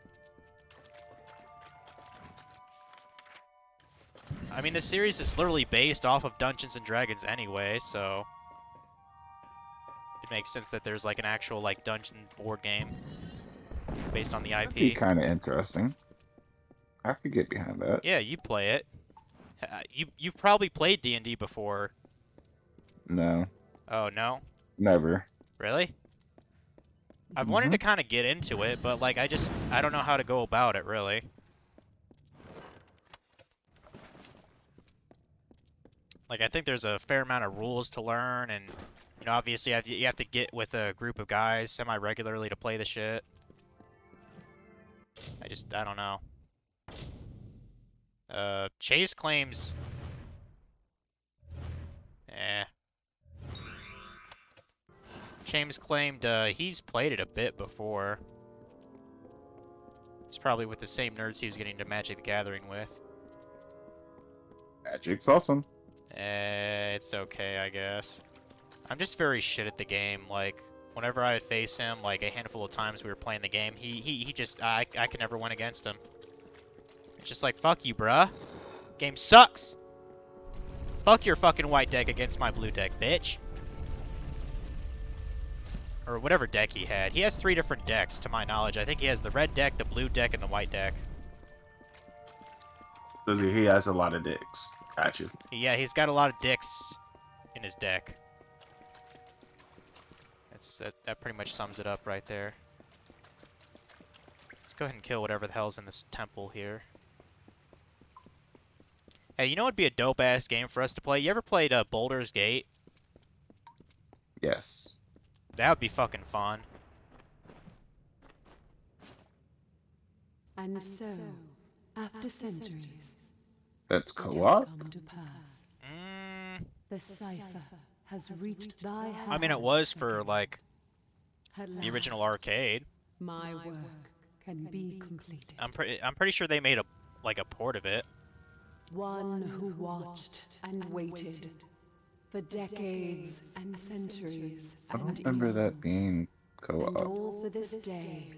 I mean, the series is literally based off of Dungeons and Dragons anyway, so it makes sense that there's like an actual like dungeon board game based on the That'd be IP. kind of interesting. I could get behind that. Yeah, you play it. You've probably played D&D before. No, Oh no, never. really? I've wanted to kind of get into it, but like I don't know how to go about it really. Like, I think there's a fair amount of rules to learn, and, you know, obviously you have to get with a group of guys semi-regularly to play the shit. I don't know. Chase claims... James claimed he's played it a bit before. It's probably with the same nerds he was getting to Magic the Gathering with. Magic's awesome. It's okay, I guess. I'm just very shit at the game. Like, whenever I face him, like a handful of times we were playing the game, he just, I could never win against him. It's just like, fuck you, bruh. Game sucks. Fuck your fucking white deck against my blue deck, bitch. Or whatever deck he had. He has 3 different decks, to my knowledge. I think he has the red deck, the blue deck, and the white deck. So he has a lot of dicks. Gotcha. Yeah, he's got a lot of dicks in his deck. That pretty much sums it up right there. Let's go ahead and kill whatever the hell's in this temple here. Hey, you know what'd be a dope-ass game for us to play? You ever played Baldur's Gate? Yes. That would be fucking fun. And so, after centuries, That's co-op? come to pass. Mm, The cipher has reached thy hand. I mean, it was for, like, At the original last, arcade. My work can be completed. I'm pretty sure they made a port of it. One who watched and waited for decades and centuries. I don't and remember that eons. being And co-op. all for this day,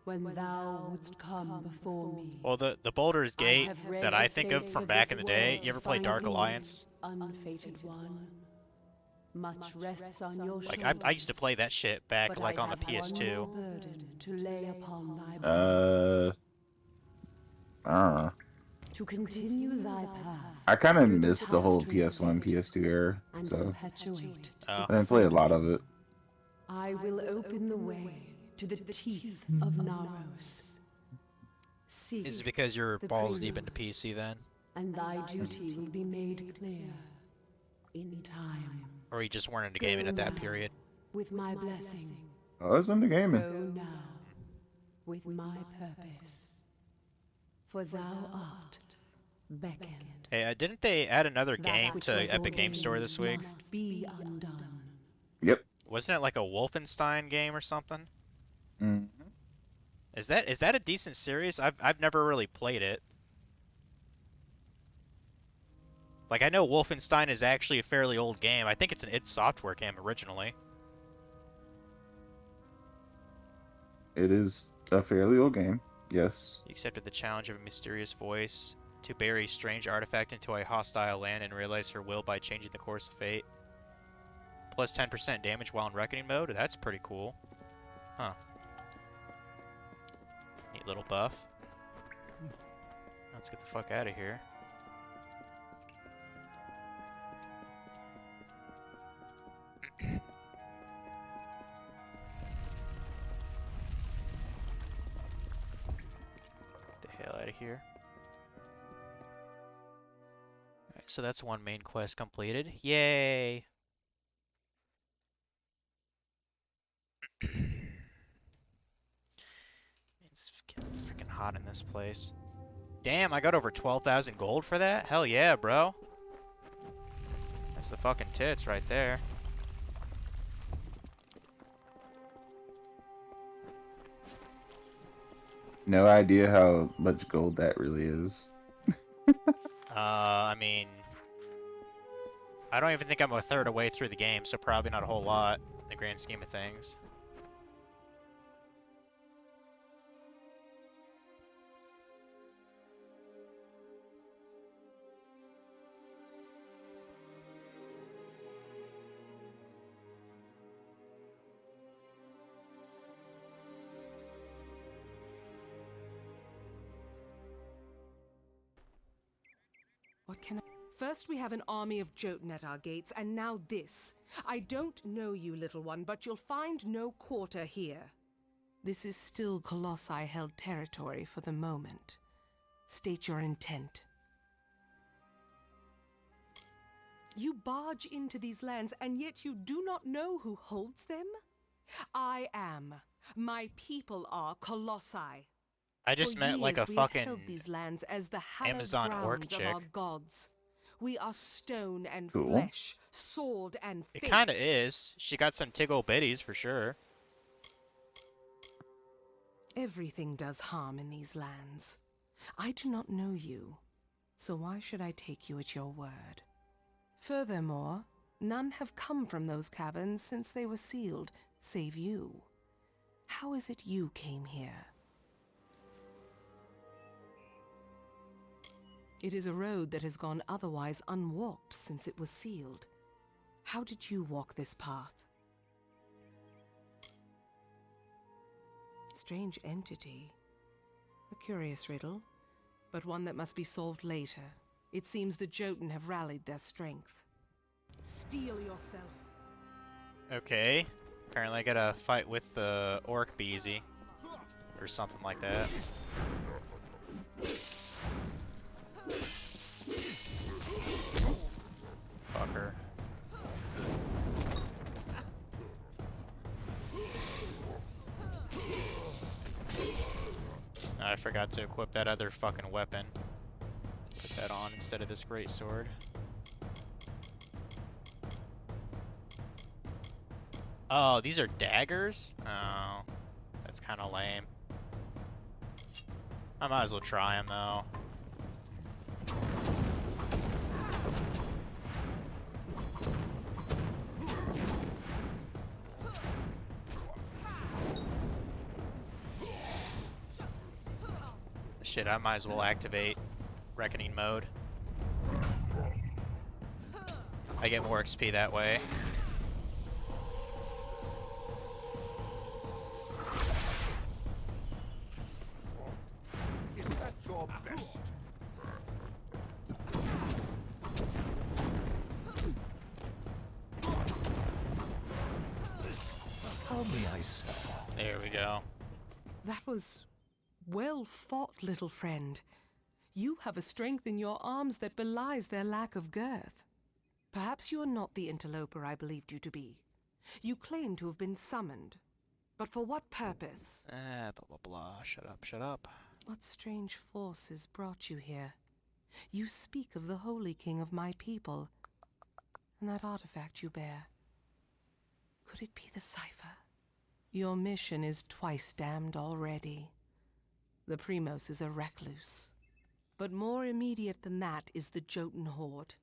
when thou wouldst come before me. Well, the Baldur's I Gate have read that I the think of fates from of back this in the day. world You ever to play find Dark thee, Alliance? Unfated one. Much rests on your Like, shoulders. I used to play that shit back, but like, I on the have one more PS2. burden to lay upon thy body. I don't know. To continue thy path I kind of through the missed the whole tapestries PS1, PS2 era, and so perpetuate. Oh. I didn't play a lot of it. I will open the way to the teeth of Naros. See, Is it because you're the balls deep into preludes, PC then? and thy duty will be made clear in time. Or you just weren't into gaming Go at that now, period? with my blessing. I was into gaming. Go now, with my purpose. For thou art beckoned. Hey, didn't they add another That game which to was Epic Game Store ordained this week? must be undone. Yep. Wasn't it like a Wolfenstein game or something? Mm. Is that a decent series? I've never really played it. Like, I know Wolfenstein is actually a fairly old game. I think it's an id Software game originally. It is a fairly old game. Yes. You accepted the challenge of a mysterious voice to bury a strange artifact into a hostile land and realize her will by changing the course of fate. Plus 10% damage while in Reckoning mode? That's pretty cool. Huh. Neat little buff. Let's get the fuck out of here. The hell out of here. Alright, so that's one main quest completed. Yay! It's freaking hot in this place. Damn, I got over 12,000 gold for that? Hell yeah, bro. That's the fucking tits right there. No idea how much gold that really is. I mean... I don't even think I'm a third of way through the game, so probably not a whole lot. in the grand scheme of things. What can I... First we have an army of Jotun at our gates, and now this. I don't know you, little one, but you'll find no quarter here. This is still Colossi-held territory for the moment. State your intent. You barge into these lands, and yet you do not know who holds them? I am. My people are Colossi. I just For meant like a years we have fucking held these lands as the hallowed Amazon orc grounds of chick. our gods. We are stone and Cool. flesh, sword and It faith. kind of is. She got some tiggle bitties for sure. Everything does harm in these lands. I do not know you, so why should I take you at your word? Furthermore, none have come from those caverns since they were sealed, save you. How is it you came here? It is a road that has gone otherwise unwalked since it was sealed. How did you walk this path? Strange entity. A curious riddle, but one that must be solved later. It seems the Jotun have rallied their strength. Steel yourself. Okay. Apparently I gotta fight with the orc beezy. Or something like that. Fucker. I forgot to equip that other fucking weapon. Put that on instead of this great sword. Oh, these are daggers? Oh, that's kind of lame. I might as well try them though. Shit, I might as well activate Reckoning mode. I get more XP that way. Is that your best? How may I serve? There we go. That was well fought, little friend. You have a strength in your arms that belies their lack of girth. Perhaps you are not the interloper I believed you to be. You claim to have been summoned. But for what purpose? Blah, blah, blah. Shut up, shut up. What strange forces brought you here? You speak of the Holy King of my people, and that artifact you bear. Could it be the cipher? Your mission is twice damned already. The Primos is a recluse. But more immediate than that is the Jotun horde.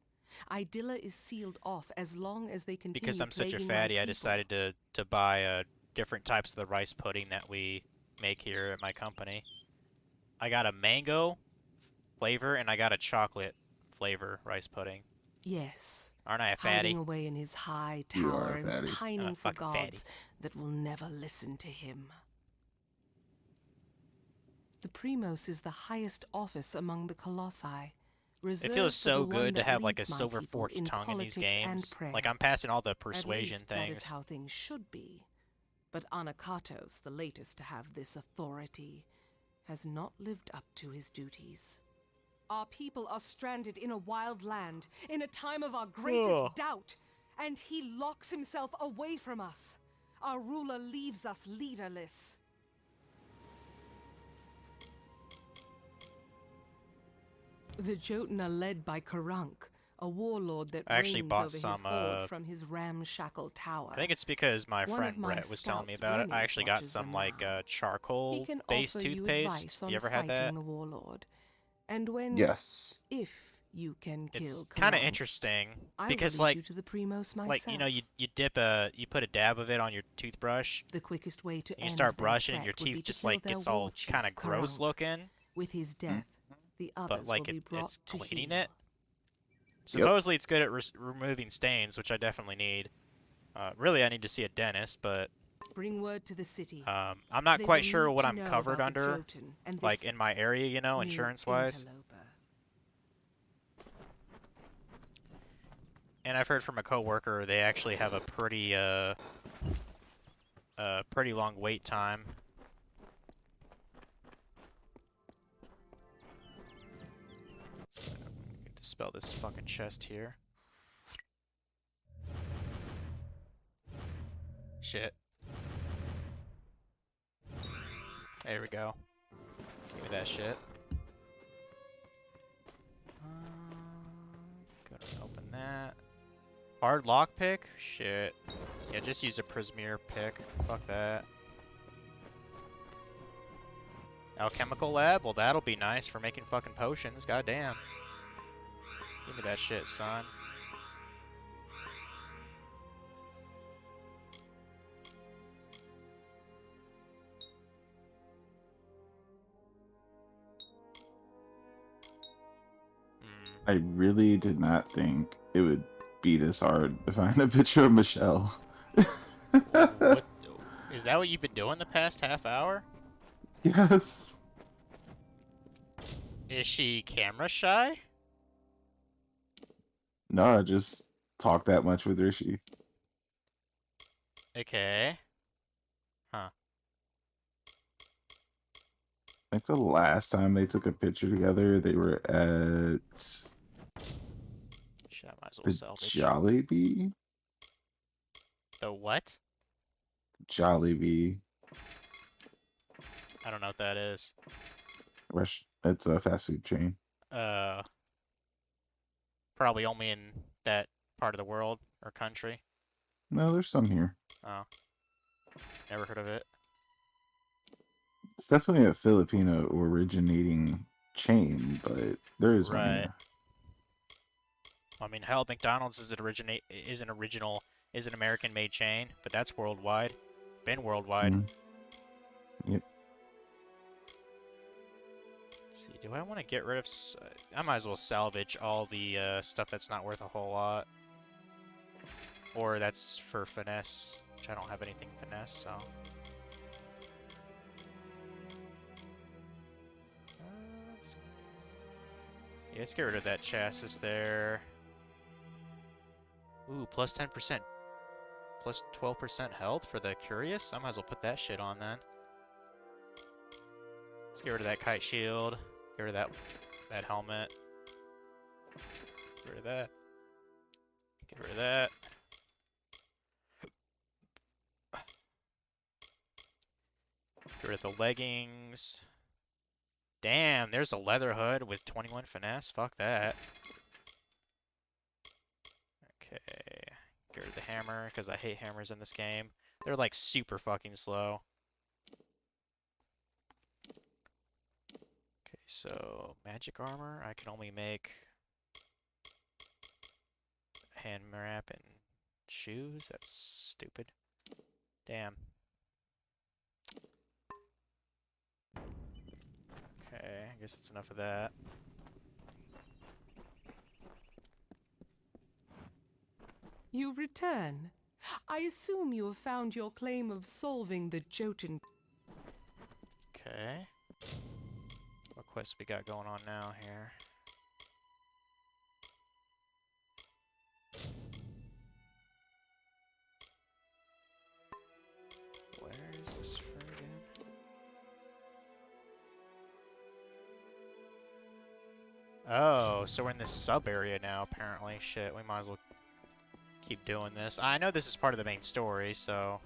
Idilla is sealed off as long as they continue Because I'm such a plaguing my fatty, I people. decided to buy different types of the rice pudding that we make here at my company. I got a mango flavor and I got a chocolate flavor rice pudding. Yes. Aren't I a fatty? Hiding away in his high You tower are a and fatty. pining for fucking fatty. gods that will never listen to him. The Primos is the highest office among the Colossi. It feels so good to have like a silver forked in tongue in these politics and games. prayer. Like I'm passing all the At persuasion least that is things. how things should be. But Anakatos, the latest to have this authority, has not lived up to his duties. Our people are stranded in a wild land, in a time of our greatest doubt, and he locks himself away from us. Our ruler leaves us leaderless. The Jotun are led by Karunk, a warlord that I actually reigns bought over some, his horde from his ramshackle tower. I think it's because my One of friend my Brett was telling me scouts, about it. I Remus, actually got watches some them like now. He charcoal can based offer you toothpaste. advice on You ever had fighting that? the warlord. And when, Yes. if You can kill It's kind of Karam. interesting I because, will lead like, you to the Primos myself. like, you know, you put a dab of it on your toothbrush, The quickest way to and you end start their brushing, and your threat would be teeth to just kill like their gets war all chief, kind of gross Karalk. looking. With his death, the others But like will be brought it's to cleaning heel. it. Supposedly it's good at removing stains, which I definitely need. Really, I need to see a dentist, but Bring word to the city. I'm not They quite will sure need what to I'm know covered about the under, Jotun and like this in my area, you know, new insurance-wise. interloper. And I've heard from a coworker they actually have a pretty long wait time. Dispel this fucking chest here. Shit. There we go. Give me that shit. Gonna open that. Hard lockpick? Shit. Yeah, just use a Prismeer pick. Fuck that. Alchemical lab? Well, that'll be nice for making fucking potions. Goddamn. Give me that shit, son. I really did not think it would be this hard to find a picture of Michelle. What? Is that what you've been doing the past half hour? Yes. Is she camera shy? No, I just talk that much with Rishi. Okay. Huh. I think the last time they took a picture together, they were at Shit, I might as well the salvage. Jollibee. The what? Jollibee. I don't know what that is. It's a fast food chain. Probably only in that part of the world or country. No, there's some here. Oh. Never heard of it. It's definitely a Filipino originating chain, but there is one Right. here. I mean, hell, McDonald's is an American-made chain, but that's worldwide. Been worldwide. Mhm. Yep. Let's see, do I want to get rid of... I might as well salvage all the stuff that's not worth a whole lot. Or that's for finesse, which I don't have anything finesse, so... Yeah, let's get rid of that chassis there. Ooh, plus 10%. Plus 12% health for the Curious? I might as well put that shit on then. Let's get rid of that kite shield. Get rid of that helmet. Get rid of that. Get rid of that. Get rid of the leggings. Damn, there's a leather hood with 21 finesse. Fuck that. Okay. Get rid of the hammer, because I hate hammers in this game. They're like super fucking slow. Okay, so magic armor. I can only make hand wrap and shoes. That's stupid. Damn. Okay, I guess that's enough of that. You return. I assume you have found your claim of solving the Jotun. Okay. What quests we got going on now here? Where is this for again? Oh, so we're in this sub area now, apparently. Shit, we might as well keep doing this. I know this is part of the main story, so...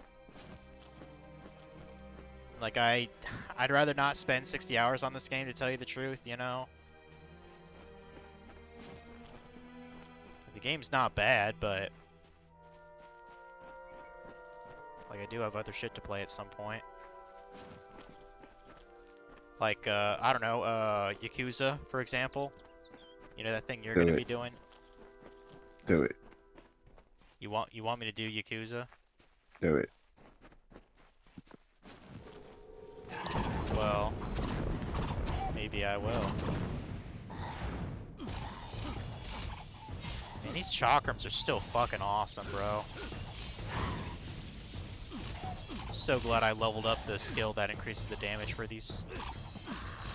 Like, I'd rather not spend 60 hours on this game, to tell you the truth, you know? The game's not bad, but... Like, I do have other shit to play at some point. Like, I don't know, Yakuza, for example. You know that thing you're Do gonna it. be doing? Do it. You want me to do Yakuza? Do it. Well, maybe I will. Man, these chakrams are still fucking awesome, bro. I'm so glad I leveled up the skill that increases the damage for these.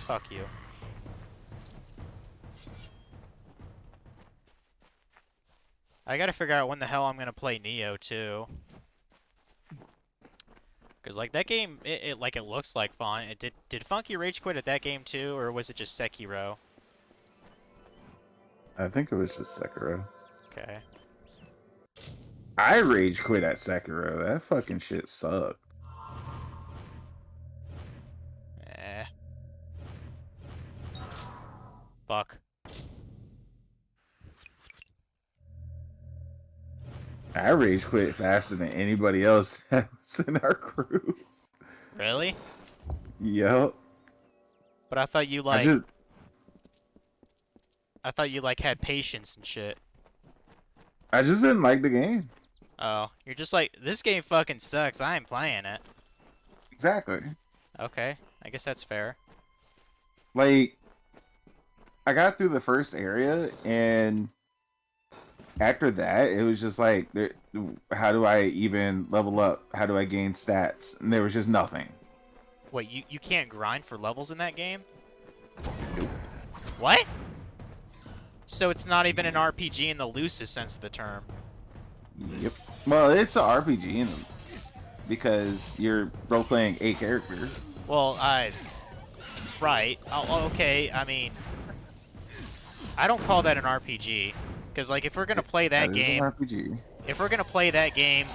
Fuck you. I gotta figure out when the hell I'm gonna play Neo too. Cause like that game, it looks like fun. Did Funky rage quit at that game too, or was it just Sekiro? I think it was just Sekiro. Okay. I rage quit at Sekiro. That fucking shit sucked. Eh. Fuck. I rage quit faster than anybody else that's in our crew. Really? Yup. But I thought you I thought you like had patience and shit. I just didn't like the game. Oh, you're just like, this game fucking sucks. I ain't playing it. Exactly. Okay, I guess that's fair. Like, I got through the first area, and after that, it was just like, how do I even level up? How do I gain stats? And there was just nothing. Wait, you can't grind for levels in that game? What? So it's not even an RPG in the loosest sense of the term. Yep. Well, it's an RPG because you're role-playing a character. Well, right. Okay, I mean, I don't call that an RPG. Because, like, if we're going to play that game... An RPG. If we're going to play that game,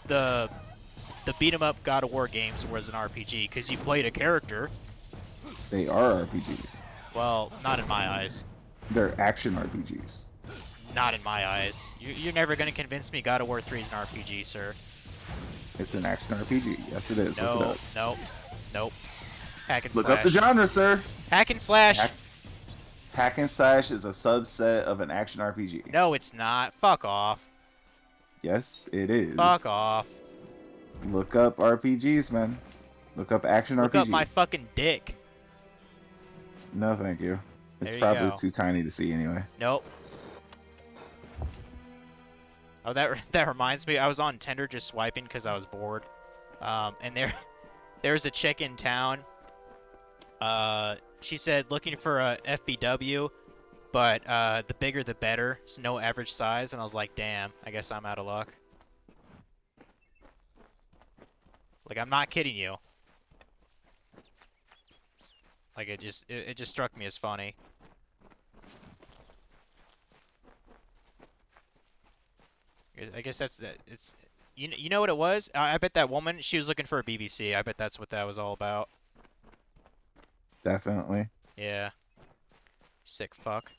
the beat-em-up God of War games was an RPG. Because you played a character. They are RPGs. Well, not in my eyes. They're action RPGs. Not in my eyes. You're never going to convince me God of War 3 is an RPG, sir. It's an action RPG. Yes, it is. Look it up. Nope. Hack and Look slash. up the genre, sir. Hack and slash. Hack and slash is a subset of an action RPG. No, it's not. Fuck off. Yes, it is. Fuck off. Look up RPGs, man. Look up action RPG. Look up my fucking dick. No, thank you. It's There you probably go. too tiny to see anyway. Nope. Oh, that reminds me. I was on Tinder just swiping because I was bored. And there's a chick in town. She said looking for a FBW, but the bigger the better. It's no average size, and I was like, damn. I guess I'm out of luck. Like, I'm not kidding you. Like, it just struck me as funny. I guess that's that. It's you know what it was? I bet that woman, she was looking for a BBC. I bet that's what that was all about. Definitely. Yeah. Sick fuck.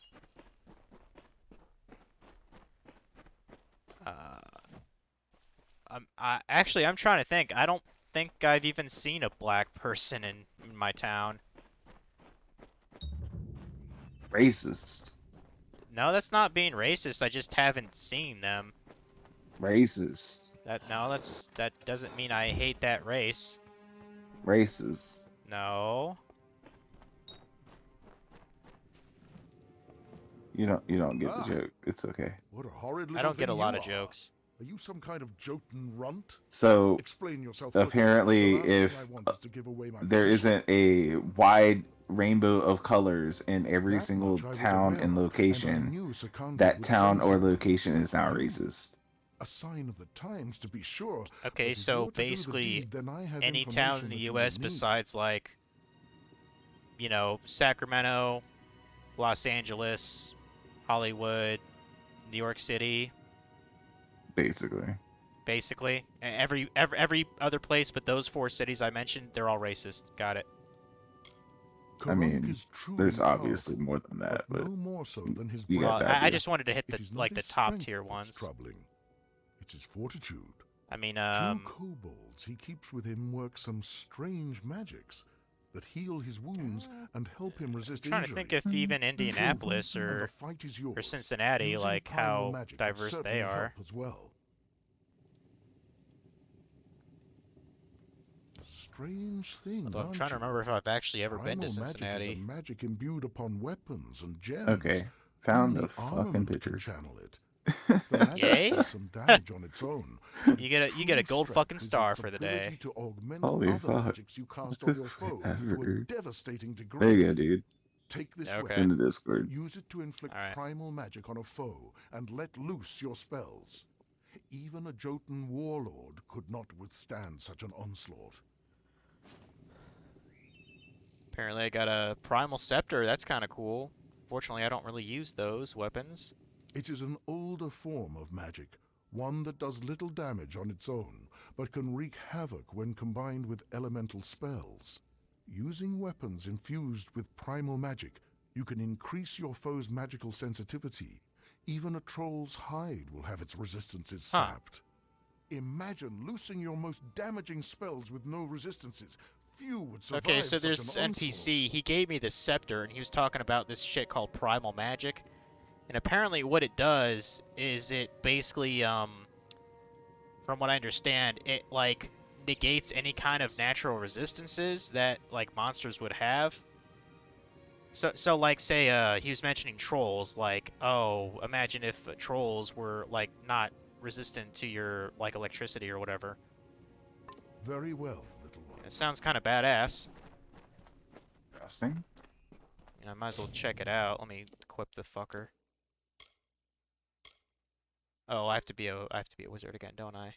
I'm trying to think. I don't think I've even seen a black person in my town. Racist. No, that's not being racist. I just haven't seen them. Racist. That doesn't mean I hate that race. Racist. No. You don't get the joke. It's okay. What a horrid I don't get a lot you of are. jokes. Are you some kind of jotun runt? So Explain yourself. apparently, quickly. The last if thing I want is to give away my there position. isn't a wide rainbow of colors in every That single much I was town aware and of, and I location, knew Secunda that would town send or someone. location is now racist. A sign of the times, to be sure. Okay, but if so you're to do the basically, deed, then I have any town information in the that you U.S. will need. besides, like, you know, Sacramento, Los Angeles, Hollywood, New York City, Basically. every other place but those 4 cities I mentioned, they're all racist. Got it. I mean, Karunk is truly there's powerful, obviously more than that, but no more so than his you Well, got that. I yeah. just wanted to hit It the is not like the his top strength tier that's ones. troubling. It is fortitude. I mean, 2 kobolds he keeps with him work some strange magics. that heal his wounds and help him resist I'm trying injury. to think if even Indianapolis And the or fight is yours. Cincinnati, Using like primal how magic would diverse certainly they are. help as well. Strange thing. Although I'm trying to remember if I've actually ever been to Cincinnati. Magic is a magic imbued upon weapons and gems. Okay, found Only a fucking armament picture. can channel it. The magic Yay? does some damage on its own. but You its get a true gold strength fucking is star its for the ability day. To augment Holy other fuck. magics you cast This on your is foe forever, to a dude. devastating degree. There you go, dude. Take this Okay. It's weapon. in the Discord. Use it to inflict Alright. primal magic on a foe and let loose your spells. Even a Jotun warlord could not withstand such an onslaught. Apparently I got a Primal Scepter. That's kind of cool. Fortunately, I don't really use those weapons. It is an older form of magic, one that does little damage on its own, but can wreak havoc when combined with elemental spells. Using weapons infused with primal magic, you can increase your foe's magical sensitivity. Even a troll's hide will have its resistances sapped. Imagine loosing your most damaging spells with no resistances. Few would survive Okay, so such there's an this onslaught. NPC. He gave me the scepter, and he was talking about this shit called Primal Magic. And apparently what it does is it basically, from what I understand, it, like, negates any kind of natural resistances that, like, monsters would have. So like, say, he was mentioning trolls, like, oh, imagine if trolls were, like, not resistant to your, like, electricity or whatever. Very well, little one. It sounds kind of badass. Interesting. I might as well check it out. Let me equip the fucker. Oh, I have to be a wizard again, don't I?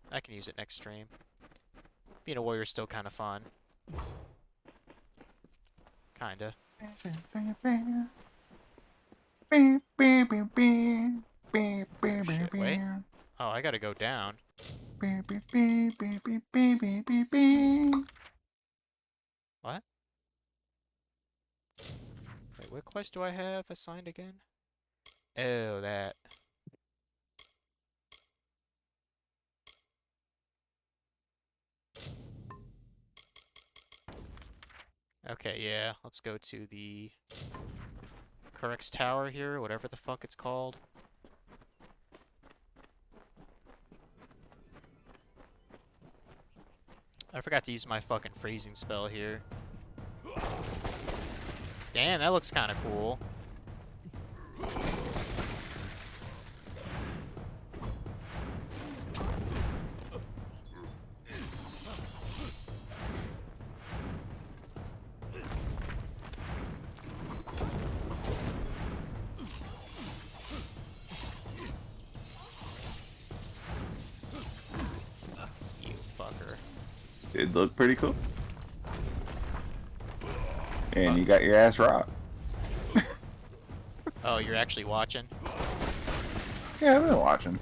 I can use it next stream. Being a warrior is still kind of fun. Kinda. Shit, wait. Oh, I gotta go down. What? Wait, what quest do I have assigned again? Oh, that. Okay, yeah, let's go to the Curex Tower here, whatever the fuck it's called. I forgot to use my fucking freezing spell here. Damn, that looks kind of cool. You fucker. It looked pretty cool. And you got your ass rocked. Oh, you're actually watching? Yeah, I've been watching.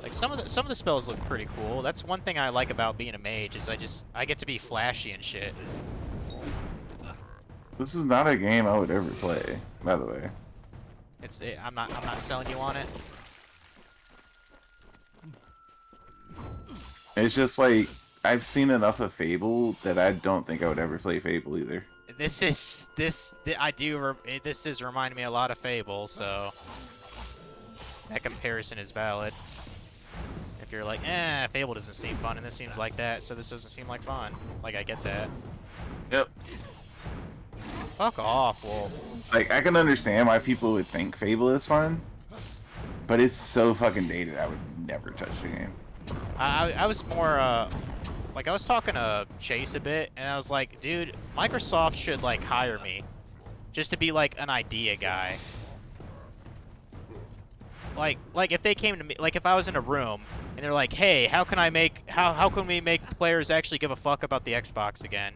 Like some of the spells look pretty cool. That's one thing I like about being a mage is I get to be flashy and shit. This is not a game I would ever play, by the way. I'm not selling you on it. It's just like I've seen enough of Fable that I don't think I would ever play Fable either. This is reminding me a lot of Fable, so that comparison is valid. If you're like, Fable doesn't seem fun, and this seems like that, so this doesn't seem like fun. Like, I get that. Yep. Fuck off, Wolf. Like, I can understand why people would think Fable is fun, but it's so fucking dated, I would never touch the game. I was more, like, I was talking to Chase a bit, and I was like, dude, Microsoft should, like, hire me just to be, like, an idea guy. Like if they came to me, like, if I was in a room, and they're like, hey, how can we make players actually give a fuck about the Xbox again?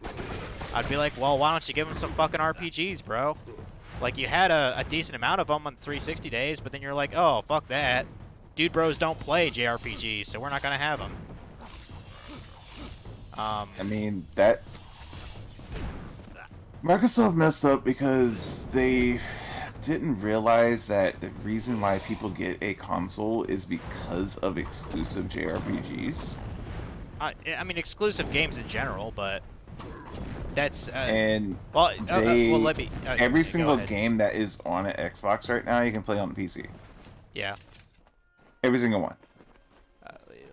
I'd be like, well, why don't you give them some fucking RPGs, bro? Like, you had a decent amount of them on 360 days, but then you're like, oh, fuck that. Dude bros don't play JRPGs, so we're not gonna have them. I mean, that... Microsoft messed up because they didn't realize that the reason why people get a console is because of exclusive JRPGs. I mean, exclusive games in general, but that's And well, they, let me every go single ahead. game that is on an Xbox right now, you can play on the PC. Yeah. Every single one.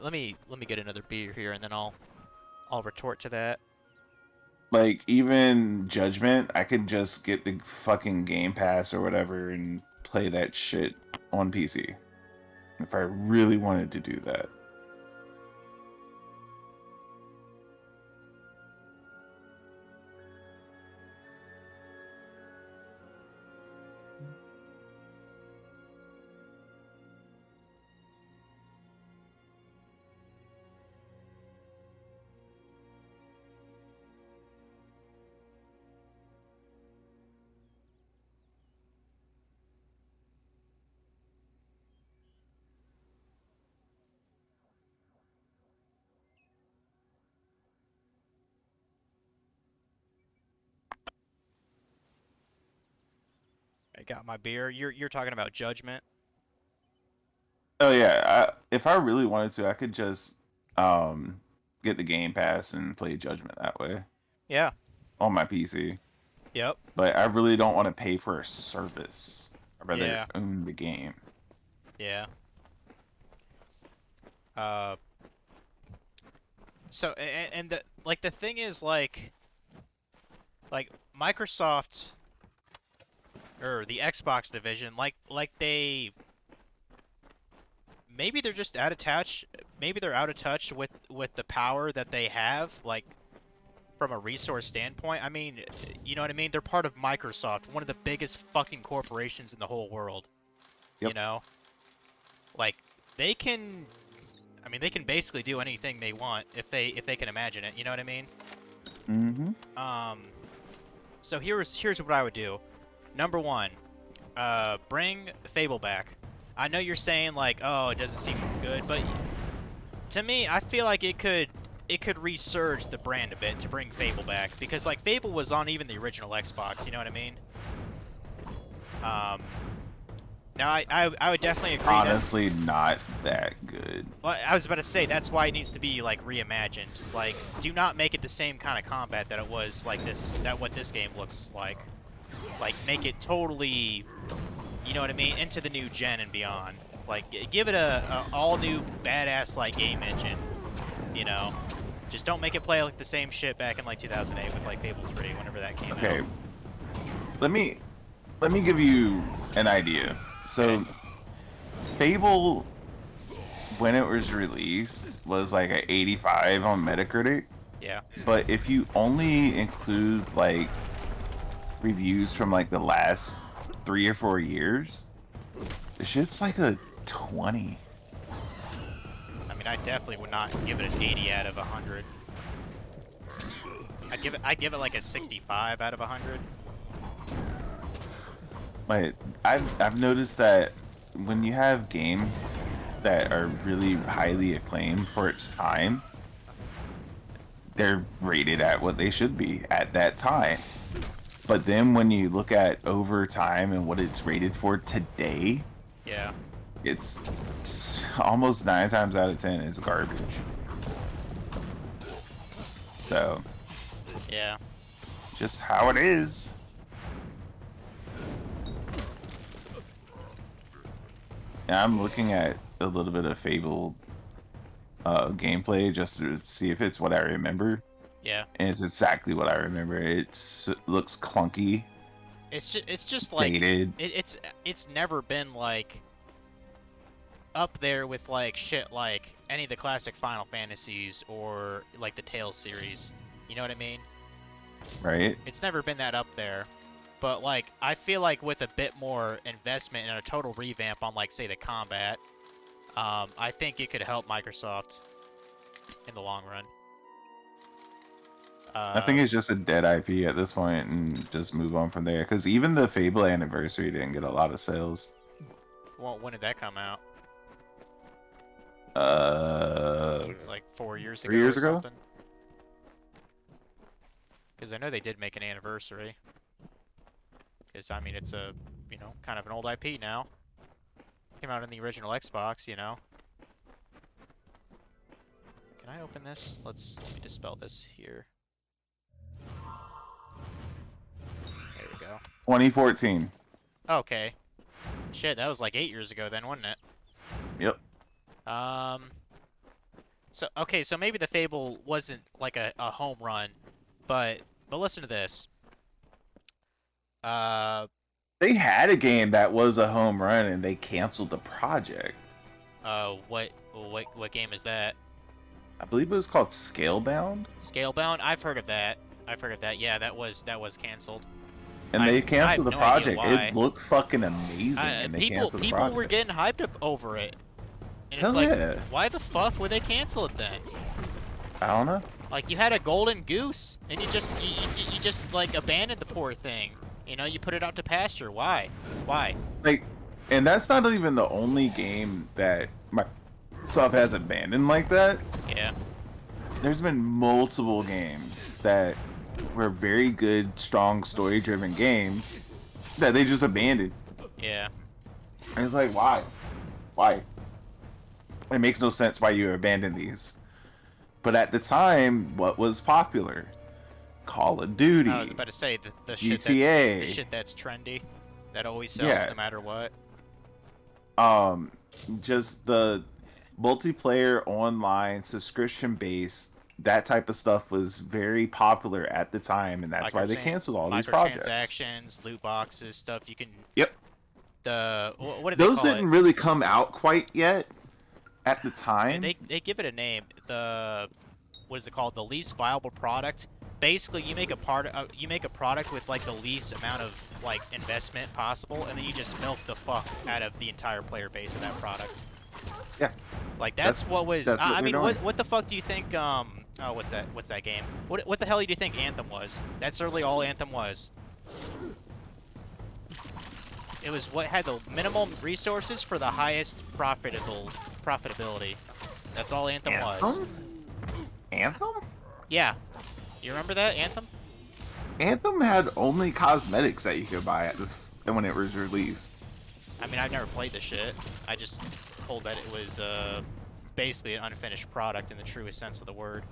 Let me get another beer here, and then I'll retort to that. Like, even Judgment, I could just get the fucking Game Pass or whatever and play that shit on PC. If I really wanted to do that. I got my beer. You're talking about Judgment. Oh yeah, if I really wanted to, I could just get the Game Pass and play Judgment that way. Yeah. On my PC. Yep. But I really don't want to pay for a service. I'd rather Yeah. own the game. Yeah. So and the thing is like Microsoft or the Xbox division, like they maybe they're just out of touch. Maybe they're out of touch with the power that they have, like from a resource standpoint. I mean, you know what I mean? They're part of Microsoft, one of the biggest fucking corporations in the whole world. Yep. You know? Like they can they can basically do anything they want if they can imagine it, you know what I mean? Mm-hmm. So here's what I would do. Number 1, bring Fable back. I know you're saying like, oh, it doesn't seem good, but to me, I feel like it could resurge the brand a bit to bring Fable back, because like Fable was on even the original Xbox, you know what I mean? Now I would definitely agree. Honestly, not that good. Well, I was about to say that's why it needs to be like reimagined. Like, do not make it the same kind of combat that it was like what this game looks like. Like, make it totally, you know what I mean, into the new gen and beyond. Like, give it a all new badass like game engine. You know, just don't make it play like the same shit back in like 2008 with like Fable 3, whenever that came out. Okay. Let me give you an idea. So, Fable, when it was released, was like an 85 on Metacritic. Yeah. But if you only include like reviews from like the last 3 or 4 years, the shit's like a 20. I mean, I definitely would not give it an 80 out of 100. I'd give it like a 65 out of 100. But I've noticed that when you have games that are really highly acclaimed for its time, they're rated at what they should be at that time. But then when you look at over time and what it's rated for today, yeah, it's almost 9 times out of 10 it's garbage. So, yeah, just how it is. I'm looking at a little bit of Fable gameplay just to see if it's what I remember. Yeah. And it's exactly what I remember. It looks clunky. It's just like dated. It's never been like up there with like shit like any of the classic Final Fantasies or like the Tales series. You know what I mean? Right. It's never been that up there. But like I feel like with a bit more investment and a total revamp on like say the combat, I think it could help Microsoft in the long run. I think it's just a dead IP at this point and just move on from there. Because even the Fable Anniversary didn't get a lot of sales. Well, when did that come out? Like 4 years ago. 3 years ago? Because I know they did make an anniversary. Because I mean, it's a kind of an old IP now. Came out in the original Xbox, you know. Can I open this? Let me dispel this here. There we go. 2014. Okay. Shit, that was like 8 years ago then, wasn't it? Yep. So okay, so maybe the Fable wasn't like a home run, but listen to this. They had a game that was a home run and they canceled the project. What game is that? I believe it was called Scalebound. Scalebound? I've heard of that. Yeah, that was canceled. And they canceled the no idea project. why. It looked fucking amazing, and they canceled the project. People were getting hyped up over it. And Hell it's like, yeah. why the fuck would they cancel it then? I don't know. Like, you had a golden goose, and you just like abandoned the poor thing. You know, you put it out to pasture. Why? Why? Like, and that's not even the only game that Microsoft has abandoned like that. Yeah. There's been multiple games that were very good, strong, story-driven games that they just abandoned. Yeah. And it's like, why? Why? It makes no sense why you abandoned these. But at the time, what was popular? Call of Duty. I was about to say the GTA. shit that's trendy, that always sells no matter what. Just the multiplayer online subscription based, that type of stuff was very popular at the time, and that's why they canceled all these projects. Microtransactions, loot boxes, stuff you can. Yep. What did they call it? Those didn't really come out quite yet at the time. They give it a name. What is it called? The least viable product. Basically, you make a product with like the least amount of like investment possible, and then you just milk the fuck out of the entire player base of that product. Yeah. Like that's what was. That's what I mean, doing. what the fuck do you think? Oh, what's that game? What the hell do you think Anthem was? That's certainly all Anthem was. It was what had the minimum resources for the highest profitability. That's all Anthem was. Anthem? Yeah. You remember that, Anthem? Anthem had only cosmetics that you could buy when it was released. I mean, I've never played the shit. I just told that it was basically an unfinished product in the truest sense of the word.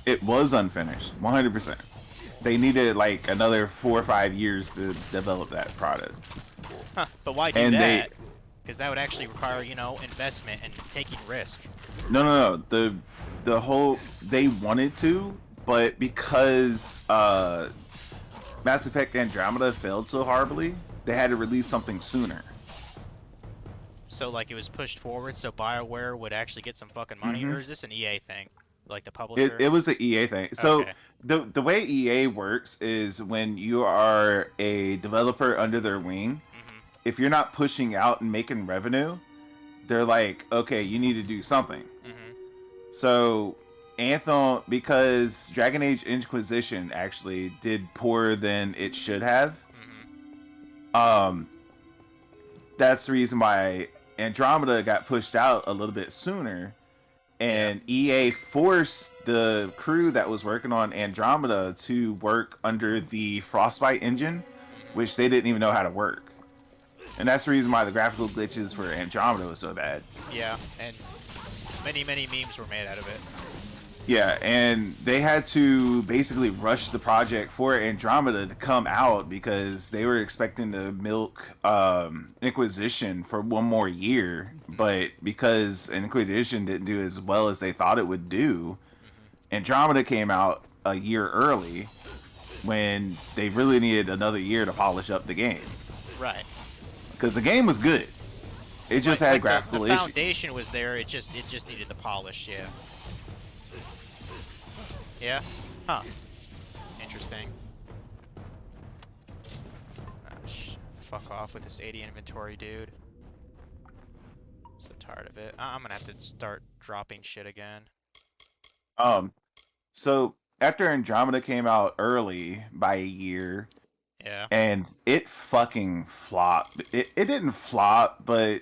It was unfinished, 100%. They needed like another 4 or 5 years to develop that product. Huh, but why do that? Because that would actually require, you know, investment and taking risk. No. The whole, they wanted to, but because Mass Effect Andromeda failed so horribly, they had to release something sooner. So like it was pushed forward so BioWare would actually get some fucking money, or is this an EA thing? Like the publisher? It was an EA thing. So Okay. the way EA works is when you are a developer under their wing, if you're not pushing out and making revenue, they're like, okay, you need to do something. So Anthem, because Dragon Age Inquisition actually did poorer than it should have, that's the reason why Andromeda got pushed out a little bit sooner, and EA forced the crew that was working on Andromeda to work under the Frostbite engine, which they didn't even know how to work. And that's the reason why the graphical glitches for Andromeda was so bad. Yeah, and many memes were made out of it. Yeah, and they had to basically rush the project for Andromeda to come out because they were expecting to milk Inquisition for one more year, but because Inquisition didn't do as well as they thought it would do, Andromeda came out a year early when they really needed another year to polish up the game. Right. Because the game was good. It just had graphical the issues. foundation was there, it just needed the polish, yeah. Yeah? Huh. Interesting. Fuck off with this 80 inventory, dude. I'm so tired of it. I'm gonna have to start dropping shit again. So after Andromeda came out early by a year, and it fucking flopped. It didn't flop, but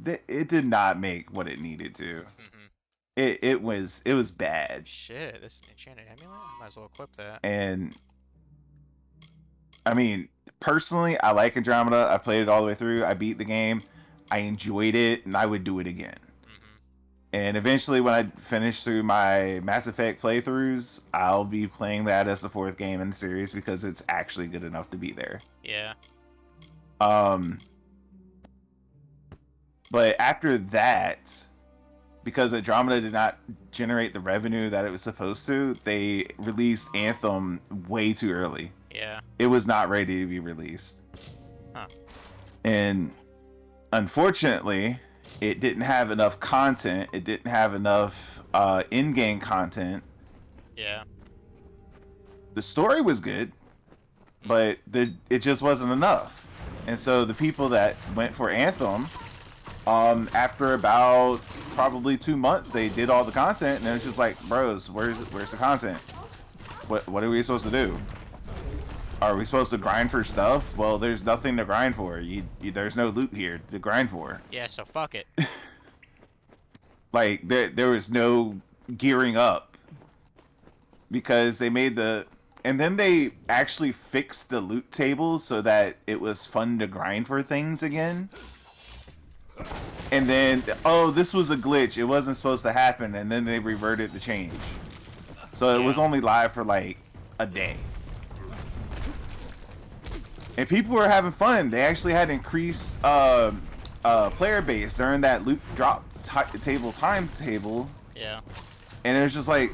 it did not make what it needed to. It was bad. Shit, this is an enchanted amulet? Might as well equip that. And I mean, personally, I like Andromeda. I played it all the way through. I beat the game. I enjoyed it, and I would do it again. And eventually, when I finish through my Mass Effect playthroughs, I'll be playing that as the fourth game in the series because it's actually good enough to be there. Yeah. But after that, because Andromeda did not generate the revenue that it was supposed to, they released Anthem way too early. Yeah. It was not ready to be released. Huh. And unfortunately, it didn't have enough content. It didn't have enough in-game content. Yeah. The story was good, but it just wasn't enough. And so the people that went for Anthem, after about probably 2 months, they did all the content, and it was just like, bros, where's the content? What are we supposed to do? Are we supposed to grind for stuff? Well, there's nothing to grind for. There's no loot here to grind for. Yeah, so fuck it. Like, there was no gearing up. Because they made and then they actually fixed the loot tables so that it was fun to grind for things again. And then, oh, this was a glitch. It wasn't supposed to happen. And then they reverted the change. So it was only live for like a day. And people were having fun. They actually had increased player base during that loot drop timetable. Yeah. And it was just like,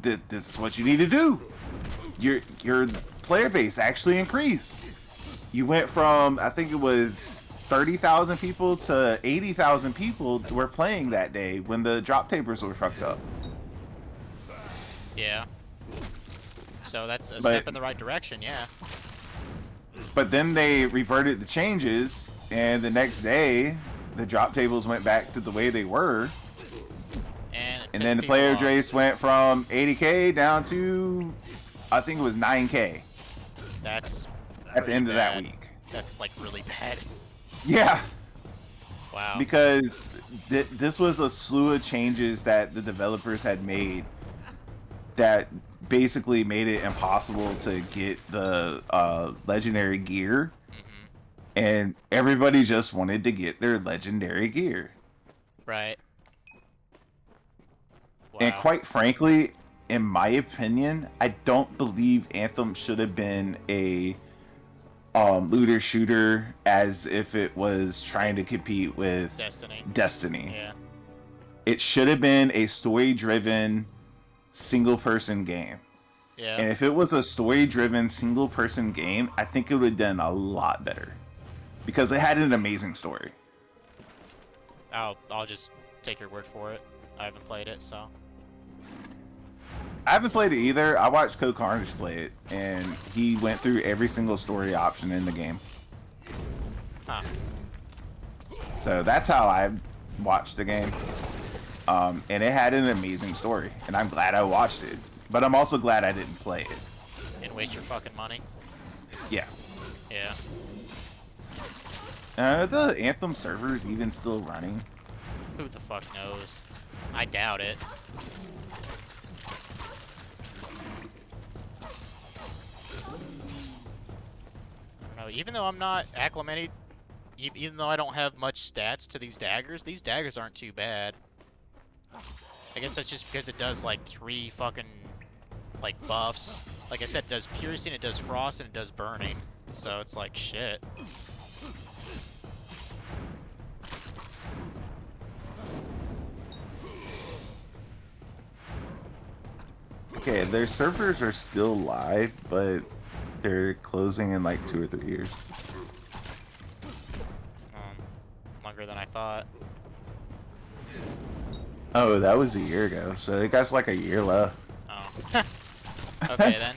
this is what you need to do. Your player base actually increased. You went from, I think it was 30,000 people to 80,000 people were playing that day when the drop tables were fucked up. Yeah. So that's a step in the right direction, yeah. But then they reverted the changes, and the next day, the drop tables went back to the way they were. And then the player base went from 80k down to, I think it was 9k. That's at the end of that week. That's like really bad. Yeah. Wow. Because this was a slew of changes that the developers had made that basically made it impossible to get the legendary gear. And everybody just wanted to get their legendary gear. Right. Wow. And quite frankly, in my opinion, I don't believe Anthem should have been a looter shooter as if it was trying to compete with Destiny. Yeah. It should have been a story-driven single-person game. Yeah. And if it was a story-driven single-person game, I think it would have done a lot better. Because it had an amazing story. I'll just take your word for it. I haven't played it, so. I haven't played it either. I watched Code Carnage play it, and he went through every single story option in the game. Huh. So that's how I watched the game. And it had an amazing story, and I'm glad I watched it. But I'm also glad I didn't play it. And waste your fucking money? Yeah. Yeah. Are the Anthem servers even still running? Who the fuck knows? I doubt it. No, even though I'm not acclimated, even though I don't have much stats to these daggers aren't too bad. I guess that's just because it does like 3 fucking like buffs. Like I said, it does piercing, it does frost, and it does burning. So it's like shit. Okay, their servers are still live, but they're closing in like 2 or 3 years. Longer than I thought. Oh, that was a year ago, so they got like a year left. Oh. Okay then.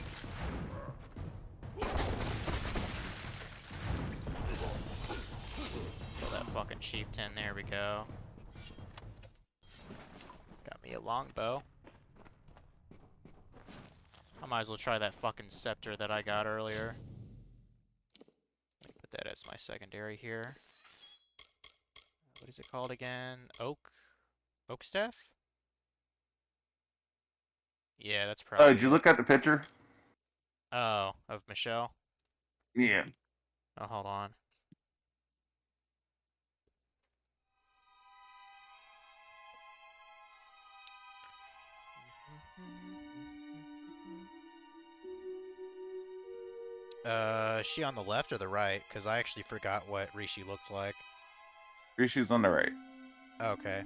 Kill that fucking chieftain, there we go. Got me a longbow. I might as well try that fucking scepter that I got earlier. Let me put that as my secondary here. What is it called again? Oak staff? Yeah, that's probably. Oh, did you look at the picture? Oh, of Michelle? Yeah. Oh, hold on. Is she on the left or the right? Because I actually forgot what Rishi looked like. Rishi's on the right. Okay.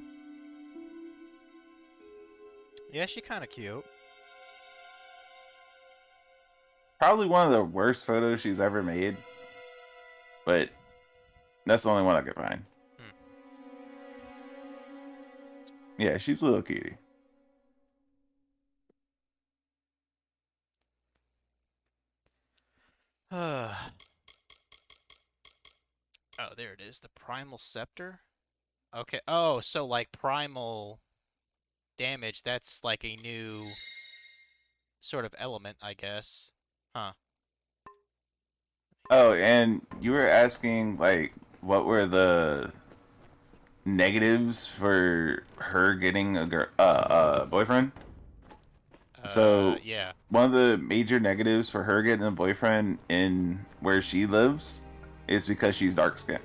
Yeah, she kind of cute. Probably one of the worst photos she's ever made. But that's the only one I could find. Yeah, she's a little cutie. Oh, there it is. The Primal Scepter? Okay. Oh, so like primal damage, that's like a new sort of element, I guess. Huh. Oh, and you were asking, like, what were the negatives for her getting a boyfriend? So, yeah. one of the major negatives for her getting a boyfriend in where she lives is because she's dark-skinned.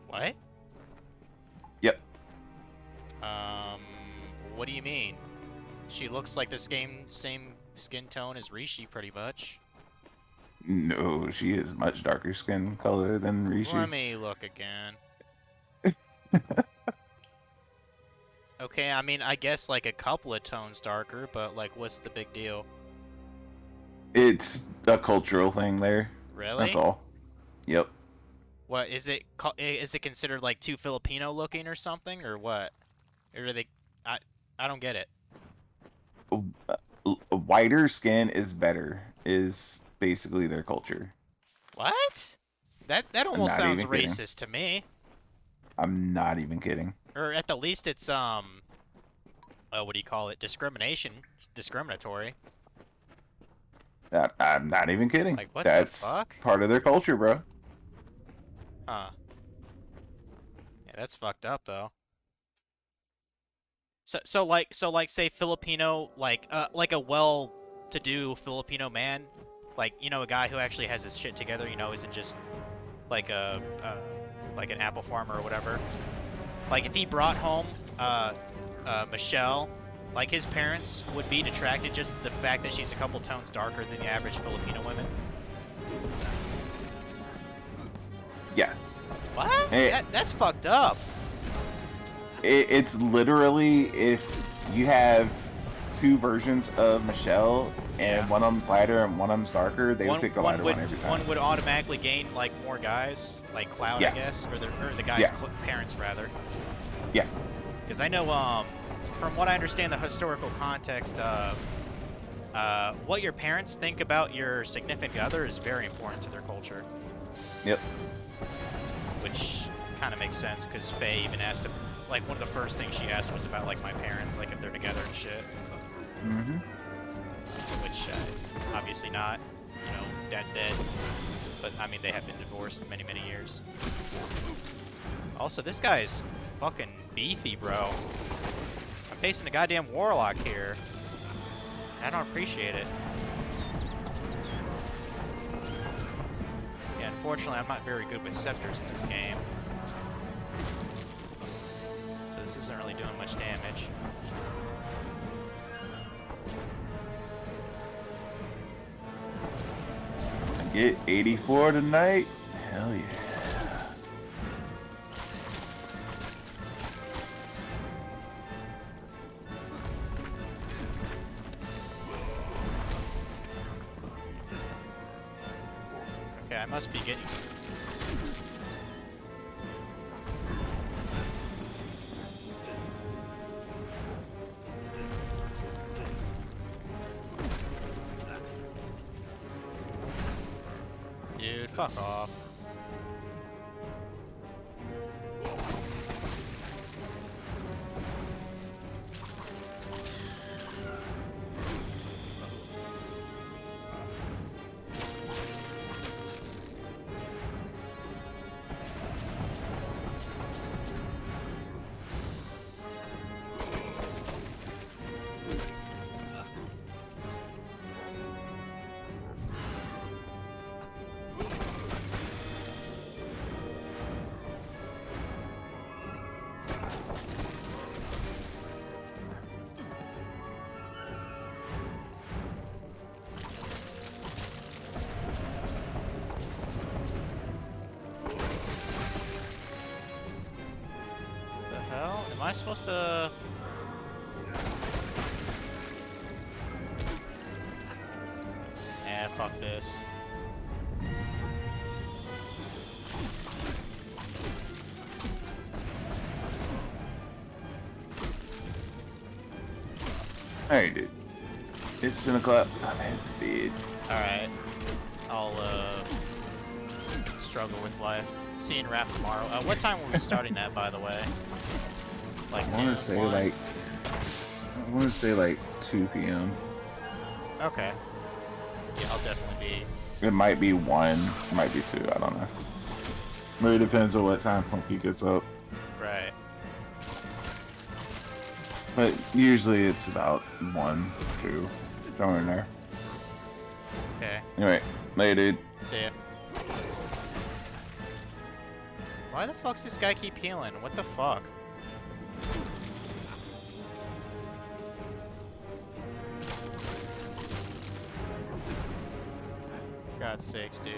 What? Yep. What do you mean? She looks like the same skin tone as Rishi, pretty much. No, she is much darker skin color than Rishi. Let me look again. Okay, I mean, I guess like a couple of tones darker, but like, what's the big deal? It's a cultural thing there. Really? That's all. Yep. What is it? Is it considered like too Filipino looking or something, or what? Or are they? I don't get it. A whiter skin is better. Is basically their culture. What? That almost not sounds even kidding. racist to me. I'm not even kidding. Or at the least, it's what do you call it? Discriminatory. I'm not even kidding. Like, what That's the fuck? part of their culture, bro. Huh. Yeah, that's fucked up though. So like say Filipino, like a well-to-do Filipino man, like, you know, a guy who actually has his shit together, you know, isn't just like like an apple farmer or whatever. Like if he brought home Michelle, like his parents would be attracted just to the fact that she's a couple tones darker than the average Filipino women. Yes. What? Hey. That's fucked up. It's literally if you have two versions of Michelle and one of them's lighter and one of them's darker, they would pick the lighter one every time. One would automatically gain like more guys, like clout, I guess, or the guy's parents rather. Yeah. Because I know, from what I understand, the historical context, what your parents think about your significant other is very important to their culture. Yep. Which kind of makes sense, because Faye even asked him, like, one of the first things she asked was about, like, my parents, like, if they're together and shit. Mm-hmm. Which, obviously not. You know, dad's dead. But, I mean, they have been divorced many, many years. Also, this guy is fucking beefy, bro. I'm facing a goddamn warlock here. I don't appreciate it. Yeah, unfortunately, I'm not very good with scepters in this game. So this isn't really doing much damage. Get 84 tonight? Hell yeah. Okay, I must be getting... Dude, fuck off. I supposed to... Yeah, fuck this. Alright, dude. It's 10 o'clock. I'm heading to bed. Alright. I'll, struggle with life. See you in Raft tomorrow. What time were we starting that, by the way? Like, I want to say 1? like... I want to say like 2 p.m. Okay. Yeah, I'll definitely be... It might be 1, it might be 2, I don't know. Really depends on what time Funky gets up. Right. But usually it's about 1, 2, somewhere in there. Okay. Anyway, later, dude. See ya. Why the fuck's this guy keep healing? What the fuck? God's sakes, dude.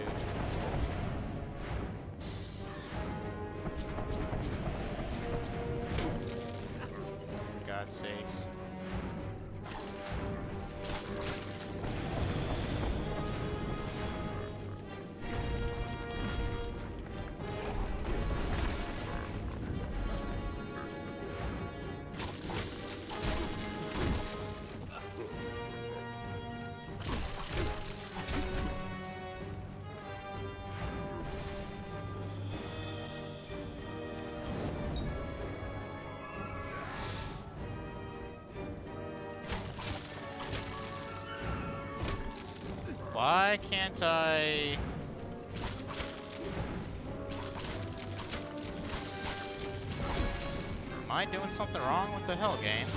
God's sakes. Why can't I... Am I doing something wrong? What the hell, game?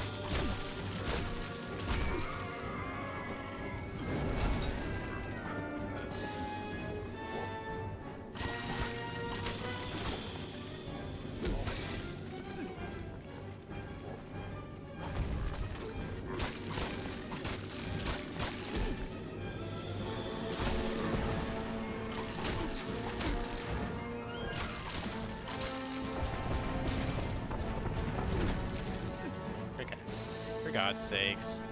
For God's sakes.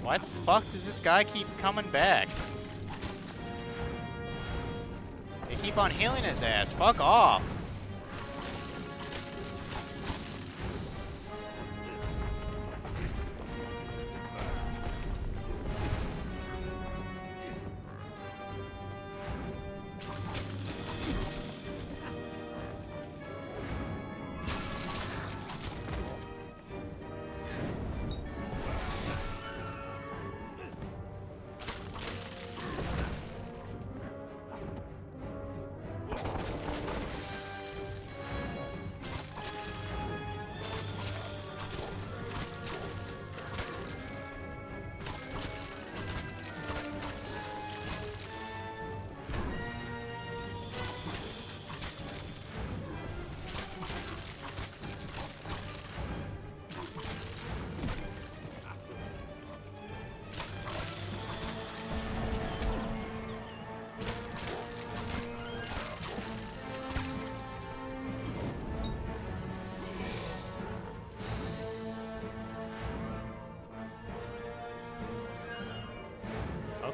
Why the fuck does this guy keep coming back? They keep on healing his ass. Fuck off.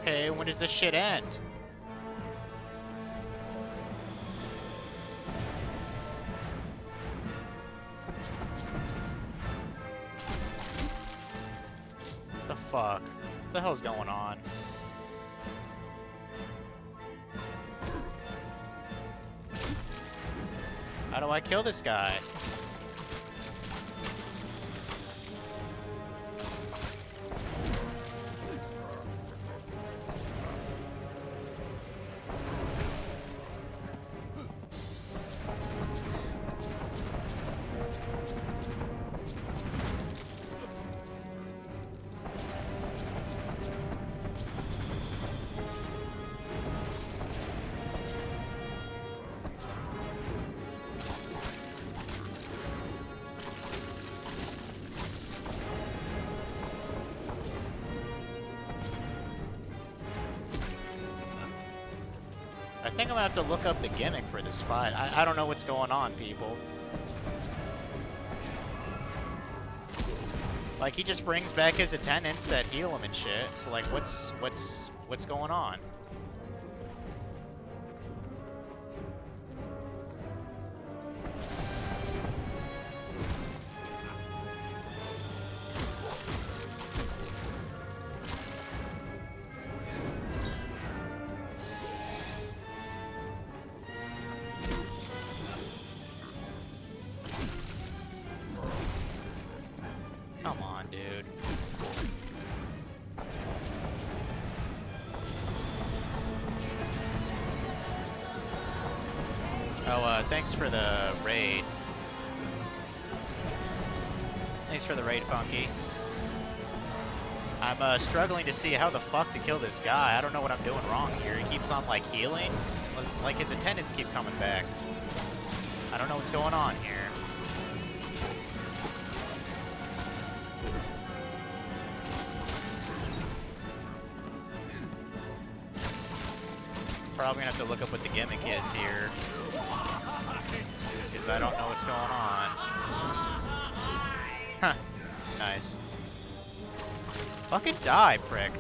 Okay, when does this shit end? The fuck? What the hell's going on? How do I kill this guy? I think I'm gonna have to look up the gimmick for this fight. I don't know what's going on, people. Like, he just brings back his attendants that heal him and shit. So like, what's going on? Come on, dude. Oh, thanks for the raid. Thanks for the raid, Funky. I'm struggling to see how the fuck to kill this guy. I don't know what I'm doing wrong here. He keeps on, like, healing. Like, his attendants keep coming back. I don't know what's going on here. Probably gonna have to look up what the gimmick is here. Because I don't know what's going on. Huh. Nice. Fucking die, prick.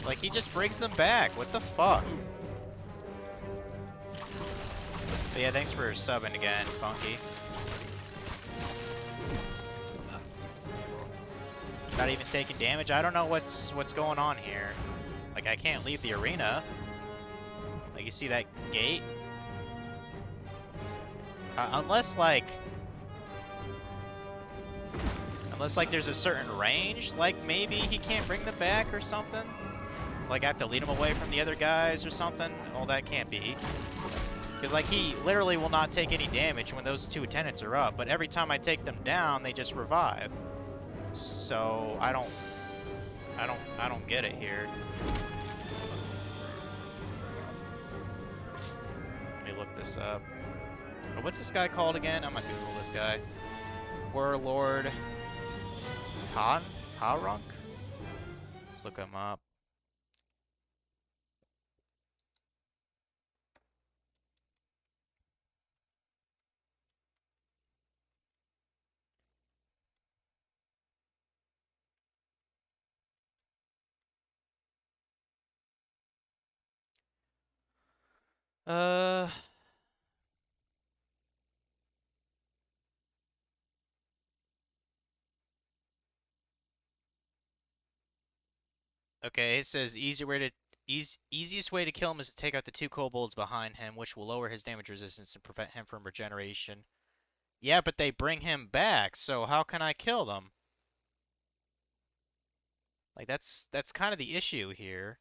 Like, he just brings them back. What the fuck? But yeah, thanks for subbing again, Funky. Not even taking damage. I don't know what's going on here. Like, I can't leave the arena. Like, you see that gate? Unless like there's a certain range, like maybe he can't bring them back or something. Like, I have to lead him away from the other guys or something. Oh, that can't be. Because, like, he literally will not take any damage when those two attendants are up. But every time I take them down, they just revive. So, I don't get it here. Let me look this up. Oh, what's this guy called again? I'm gonna Google this guy. Warlord Harunk? Let's look him up. Okay, it says easiest way to kill him is to take out the two kobolds behind him, which will lower his damage resistance and prevent him from regeneration. Yeah, but they bring him back, so how can I kill them? Like, that's kind of the issue here.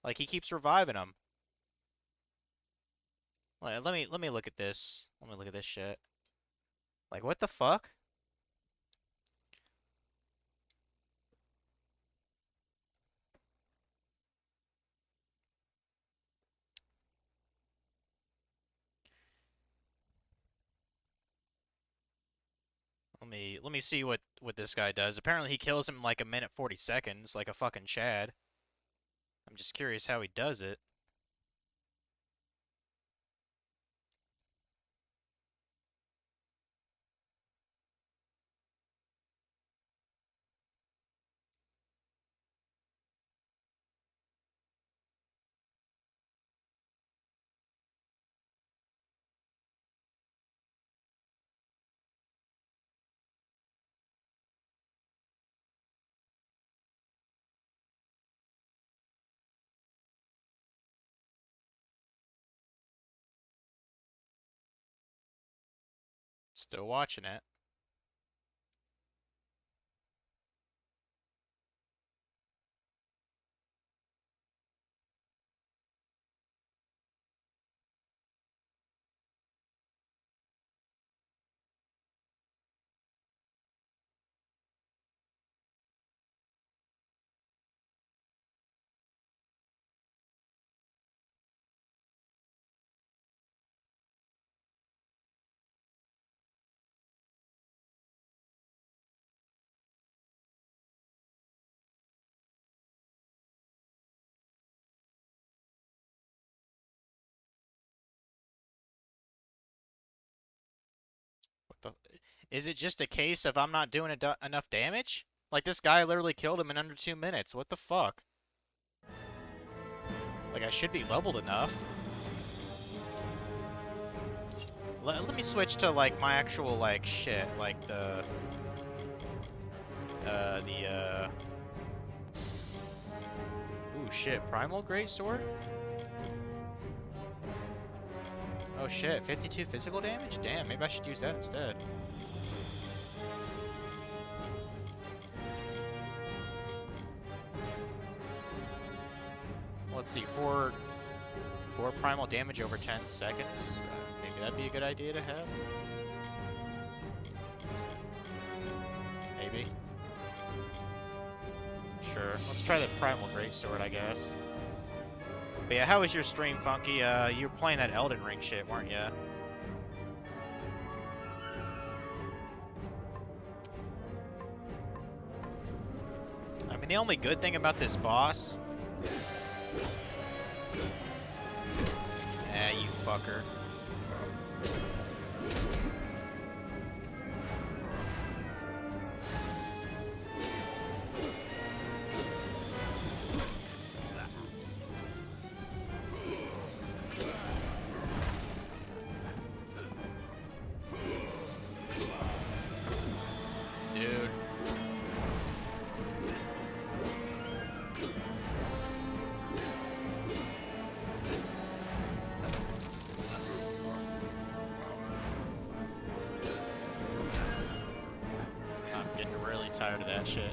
Like, he keeps reviving them. Let me look at this. Let me look at this shit. Like, what the fuck? Let me see what this guy does. Apparently he kills him in like 1 minute 40 seconds, like a fucking Chad. I'm just curious how he does it. Still watching it. What the? Is it just a case of I'm not doing enough damage? Like, this guy literally killed him in under 2 minutes. What the fuck? Like, I should be leveled enough. Let me switch to, like, my actual, like, shit. Like, Ooh, shit. Primal Greatsword? Oh, shit. 52 physical damage? Damn, maybe I should use that instead. Let's see, 4 primal damage over 10 seconds. Maybe that'd be a good idea to have. Maybe. Sure. Let's try the Primal Greatsword, I guess. But yeah, how was your stream, Funky? You were playing that Elden Ring shit, weren't you? I mean, the only good thing about this boss... you fucker. Dude. I'm getting really tired of that shit.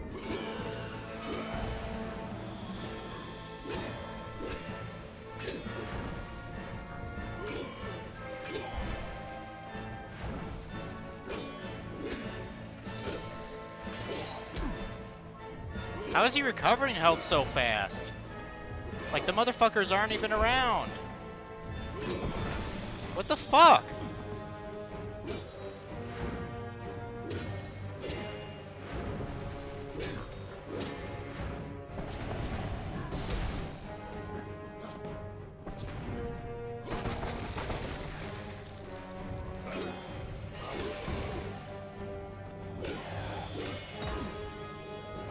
How is he recovering health so fast? Like, the motherfuckers aren't even around. What the fuck?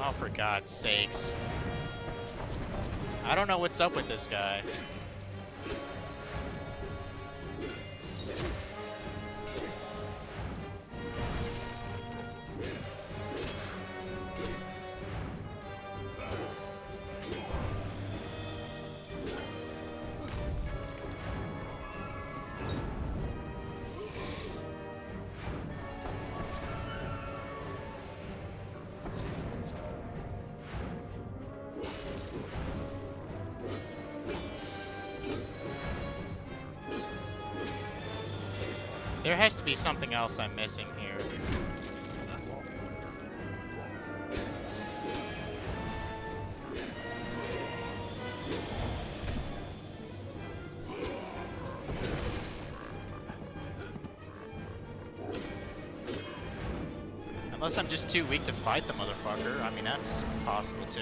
Oh, for God's sakes. I don't know what's up with this guy. There has to be something else I'm missing here. Unless I'm just too weak to fight the motherfucker. I mean, that's possible too.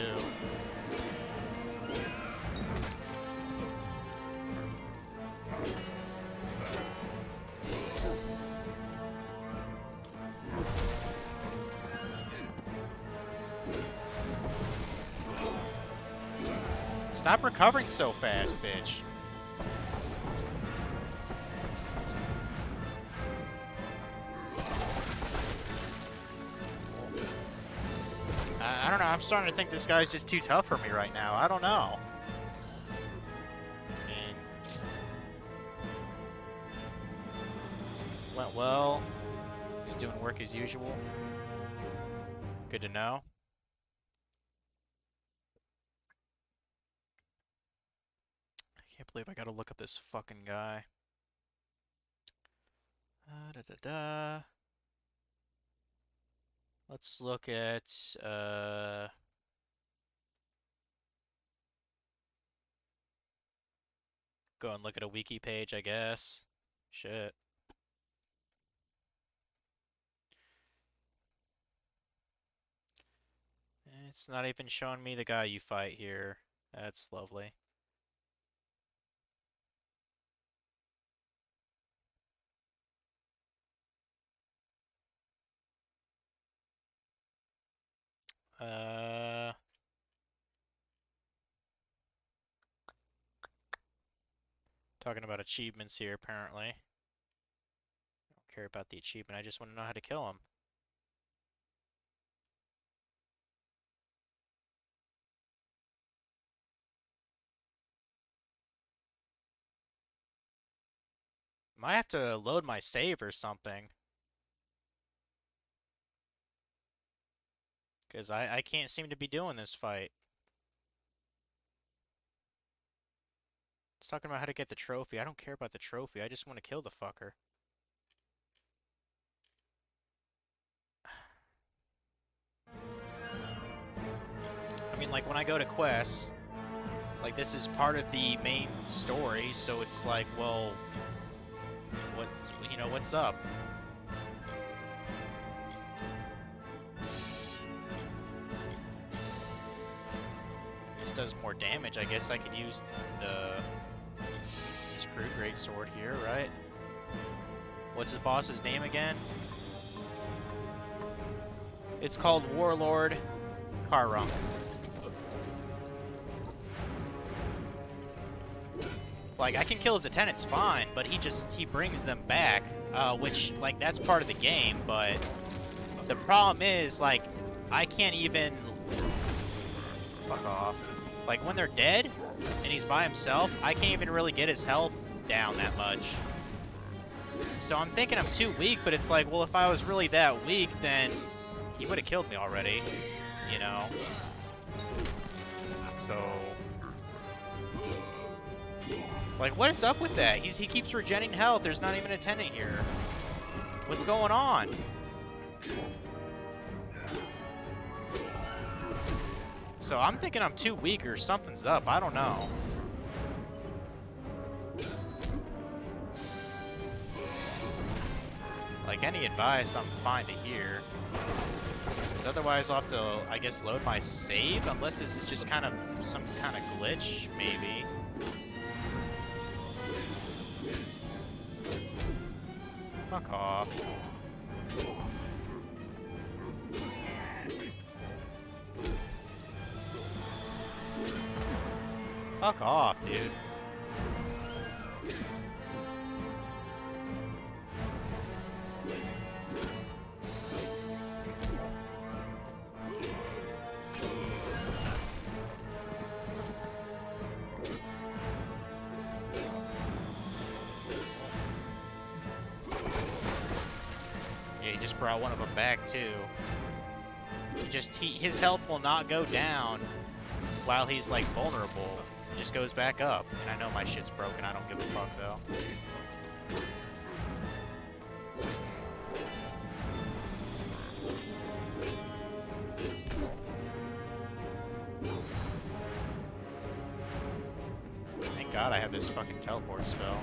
Stop recovering so fast, bitch. I don't know, I'm starting to think this guy's just too tough for me right now. I don't know. I mean... Went well. He's doing work as usual. Good to know. I can't believe I gotta look up this fucking guy. Da da da. Let's look at go and look at a wiki page, I guess. Shit. It's not even showing me the guy you fight here. That's lovely. Talking about achievements here, apparently. I don't care about the achievement, I just want to know how to kill him. Might have to load my save or something. Because I can't seem to be doing this fight. It's talking about how to get the trophy. I don't care about the trophy. I just want to kill the fucker. I mean, like, when I go to quests, like, this is part of the main story, so it's like, well, what's up? This does more damage. I guess I could use this crude great sword here, right? What's his boss's name again? It's called Warlord Karrum. Like, I can kill his attendants fine, but he brings them back, which, like, that's part of the game, but the problem is, like, I can't even... Fuck off. Like, when they're dead, and he's by himself, I can't even really get his health down that much. So I'm thinking I'm too weak, but it's like, well, if I was really that weak, then he would have killed me already, you know? So... Like, what is up with that? He keeps regenerating health. There's not even a tenant here. What's going on? So I'm thinking I'm too weak or something's up. I don't know. Like, any advice, I'm fine to hear. Because otherwise I'll have to, I guess, load my save? Unless this is just kind of some kind of glitch, maybe. Fuck off. Fuck off, dude. Yeah, he just brought one of them back too. His health will not go down while he's like vulnerable. It just goes back up. And I know my shit's broken. I don't give a fuck though. Thank God I have this fucking teleport spell.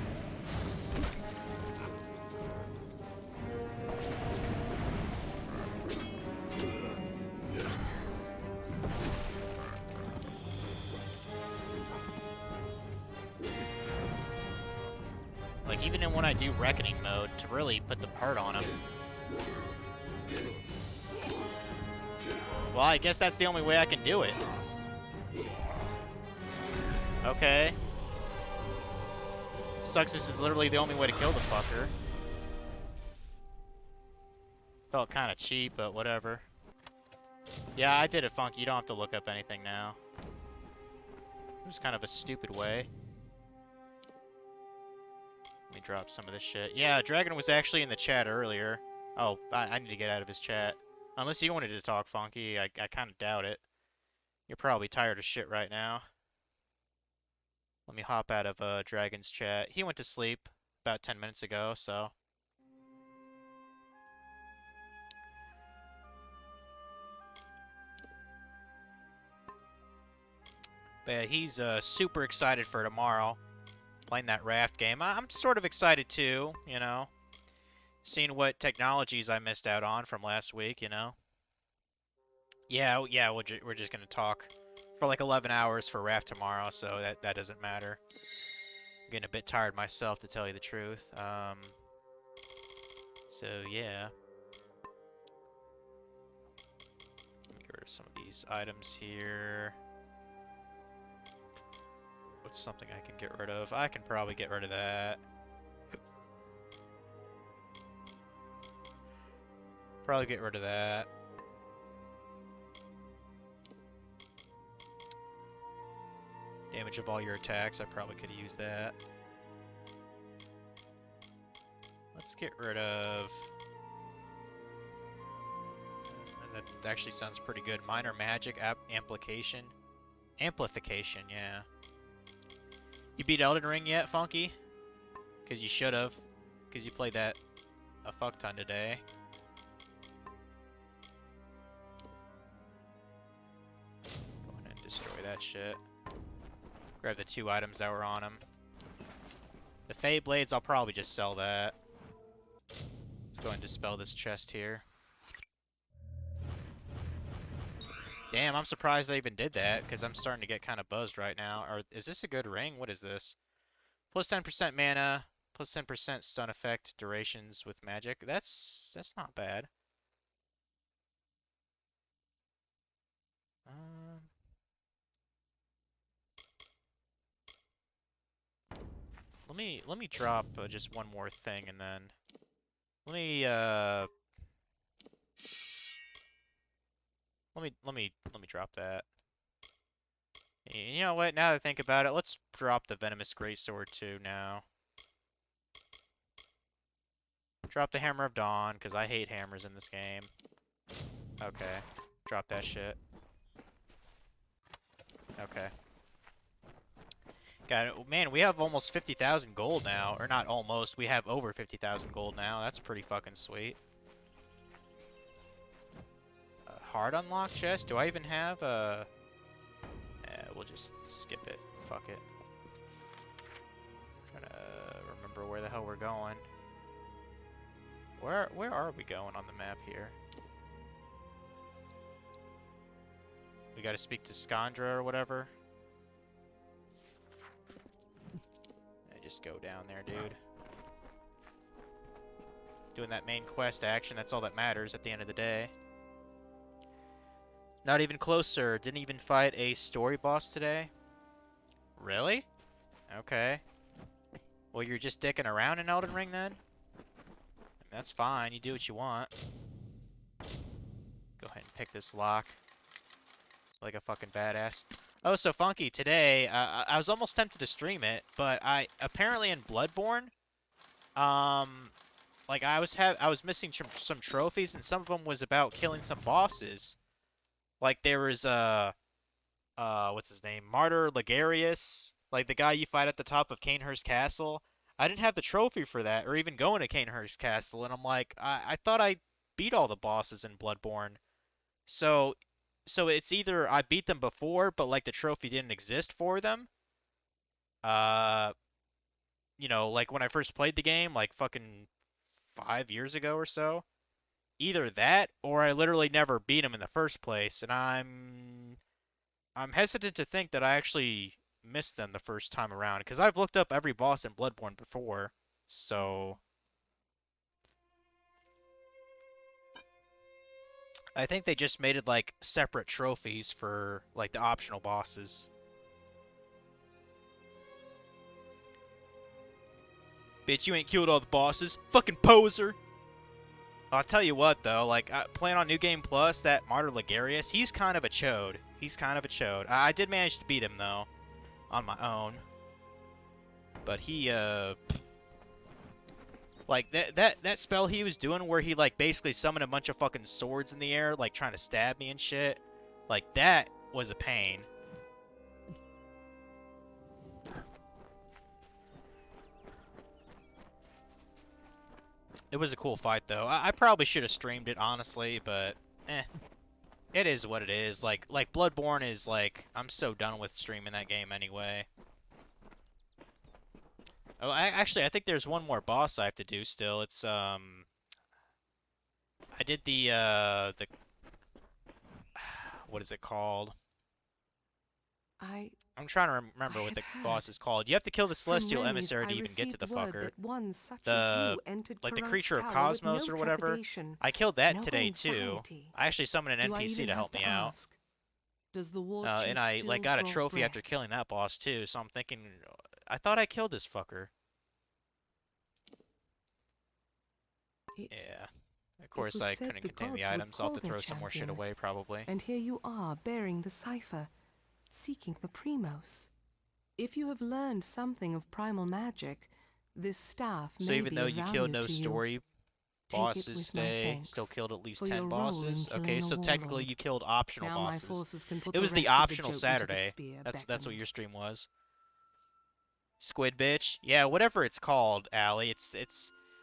Like, even when I do Reckoning mode, to really put the part on him. Well, I guess that's the only way I can do it. Okay. Sucks this is literally the only way to kill the fucker. Felt kind of cheap, but whatever. Yeah, I did it funky. You don't have to look up anything now. It was kind of a stupid way. Let me drop some of this shit. Yeah, Dragon was actually in the chat earlier. Oh, I need to get out of his chat. Unless you wanted to talk, Funky. I kind of doubt it. You're probably tired of shit right now. Let me hop out of Dragon's chat. He went to sleep about 10 minutes ago, so... But yeah, he's super excited for tomorrow. Playing that raft game. I'm sort of excited too, you know. Seeing what technologies I missed out on from last week, you know. Yeah, we're just gonna talk for like 11 hours for raft tomorrow, so that doesn't matter. I'm getting a bit tired myself, to tell you the truth. So yeah. Let me get rid of some of these items here. What's something I can get rid of? I can probably get rid of that. Probably get rid of that. Damage of all your attacks, I probably could have used that. Let's get rid of... that actually sounds pretty good. Minor magic amplification. Amplification, yeah. You beat Elden Ring yet, Funky? Because you should have. Because you played that a fuck ton today. Go ahead and destroy that shit. Grab the 2 items that were on him. The Fade Blades, I'll probably just sell that. Let's go ahead and dispel this chest here. Damn, I'm surprised they even did that, because I'm starting to get kind of buzzed right now. Or is this a good ring? What is this? Plus 10% mana, plus 10% stun effect durations with magic. That's not bad. Let me drop just one more thing, and then let me drop that. You know what? Now that I think about it, let's drop the Venomous Greatsword too now. Drop the Hammer of Dawn, because I hate hammers in this game. Okay. Drop that shit. Okay. Got it. Man, we have almost 50,000 gold now. Or not almost. We have over 50,000 gold now. That's pretty fucking sweet. Hard unlock chest? Do I even have a... we'll just skip it. Fuck it. Trying to remember where the hell we're going. Where are we going on the map here? We gotta speak to Skandra or whatever. Just go down there, dude. Doing that main quest action, that's all that matters at the end of the day. Not even closer. Didn't even fight a story boss today. Really? Okay. Well, you're just dicking around in Elden Ring then? That's fine. You do what you want. Go ahead and pick this lock. Like a fucking badass. Oh, so Funky, today, I was almost tempted to stream it, but apparently in Bloodborne, like I was missing some trophies, and some of them was about killing some bosses. Like there was what's his name, Martyr Ligarius, like the guy you fight at the top of Cainhurst Castle. I didn't have the trophy for that, or even going to Cainhurst Castle, and I'm like, I thought I beat all the bosses in Bloodborne, so it's either I beat them before, but like the trophy didn't exist for them. You know, like when I first played the game, like fucking 5 years ago or so. Either that, or I literally never beat them in the first place, and I'm hesitant to think that I actually missed them the first time around, because I've looked up every boss in Bloodborne before, so... I think they just made it like separate trophies for like the optional bosses. Bitch, you ain't killed all the bosses. Fucking poser. I'll tell you what though, like playing on New Game Plus, that Martyr Ligarius, he's kind of a chode. He's kind of a chode. I did manage to beat him though, on my own. But he Like that spell he was doing where he like basically summoned a bunch of fucking swords in the air, like trying to stab me and shit. Like that was a pain. It was a cool fight though. I probably should have streamed it honestly, but it is what it is. Like Bloodborne is like I'm so done with streaming that game anyway. Oh, actually I think there's one more boss I have to do still. It's I did the what is it called? I'm trying to remember what the boss is called. You have to kill the celestial emissary to even get to the fucker. Like the creature of cosmos or whatever. I killed that today too. I actually summoned an NPC to help me out. And I like got a trophy after killing that boss too. So I'm thinking, I thought I killed this fucker. Yeah. Of course I couldn't contain the items. I'll have to throw some more shit away probably. And here you are, bearing the cipher, seeking the Primos. If you have learned something of primal magic, this staff may be So even though you killed no to story bosses today, still killed at least 10 bosses? Okay, so technically you killed optional bosses. It was the optional Saturday. That's what your stream was. Squid bitch? Yeah, whatever it's called, Allie. It's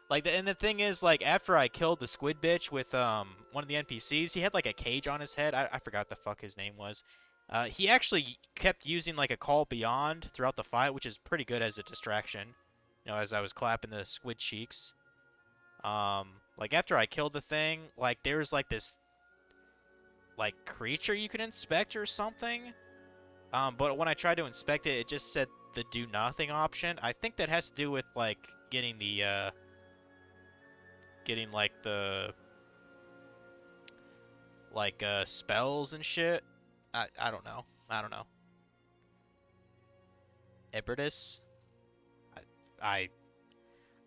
like and the thing is, like, after I killed the squid bitch with one of the NPCs, he had like a cage on his head. I forgot the fuck his name was. He actually kept using like a call beyond throughout the fight, which is pretty good as a distraction. You know, as I was clapping the squid cheeks. Like after I killed the thing, like there's like this like creature you can inspect or something. But when I tried to inspect it, it just said the do nothing option. I think that has to do with like getting the spells and shit. I don't know. I don't know. Ibridus? I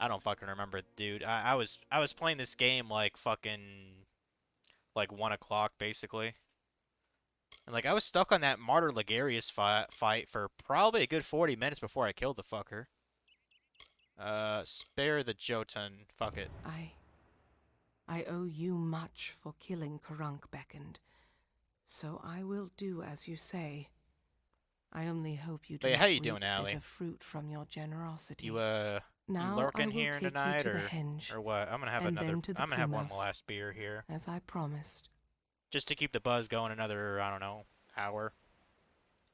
don't fucking remember, dude. I was playing this game like fucking like 1 o'clock basically. And like I was stuck on that Martyr Ligarius fight for probably a good 40 minutes before I killed the fucker. Spare the Jotun. Fuck it. I owe you much for killing Karunk Beckoned. So I will do as you say. I only hope you do how you doing, Allie? Bitter fruit from your generosity. You now lurking I will here take tonight you to or the henge, or what? I'm gonna have and another. then to the I'm gonna have one Primos, last beer here, as I promised. just to keep the buzz going another, I don't know, hour.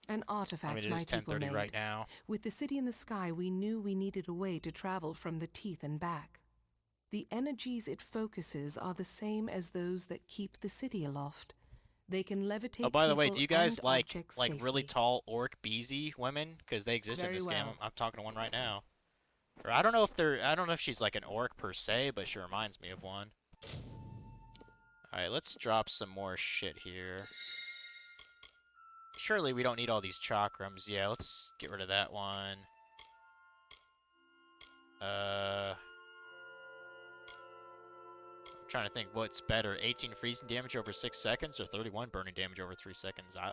An artifact I mean, it my is people 10:30 made. right now. With the city in the sky, we knew we needed a way to travel from the teeth and back. The energies it focuses are the same as those that keep the city aloft. They can levitate. Oh, by the way, people do you guys and like objects really safely. tall orc beezy women? Because they exist in Very this game. well. I'm talking to one right now. Or I don't know if she's like an orc per se, but she reminds me of one. All right, let's drop some more shit here. Surely we don't need all these chakrams. Yeah, let's get rid of that one. I'm trying to think what's better. 18 freezing damage over 6 seconds or 31 burning damage over 3 seconds. I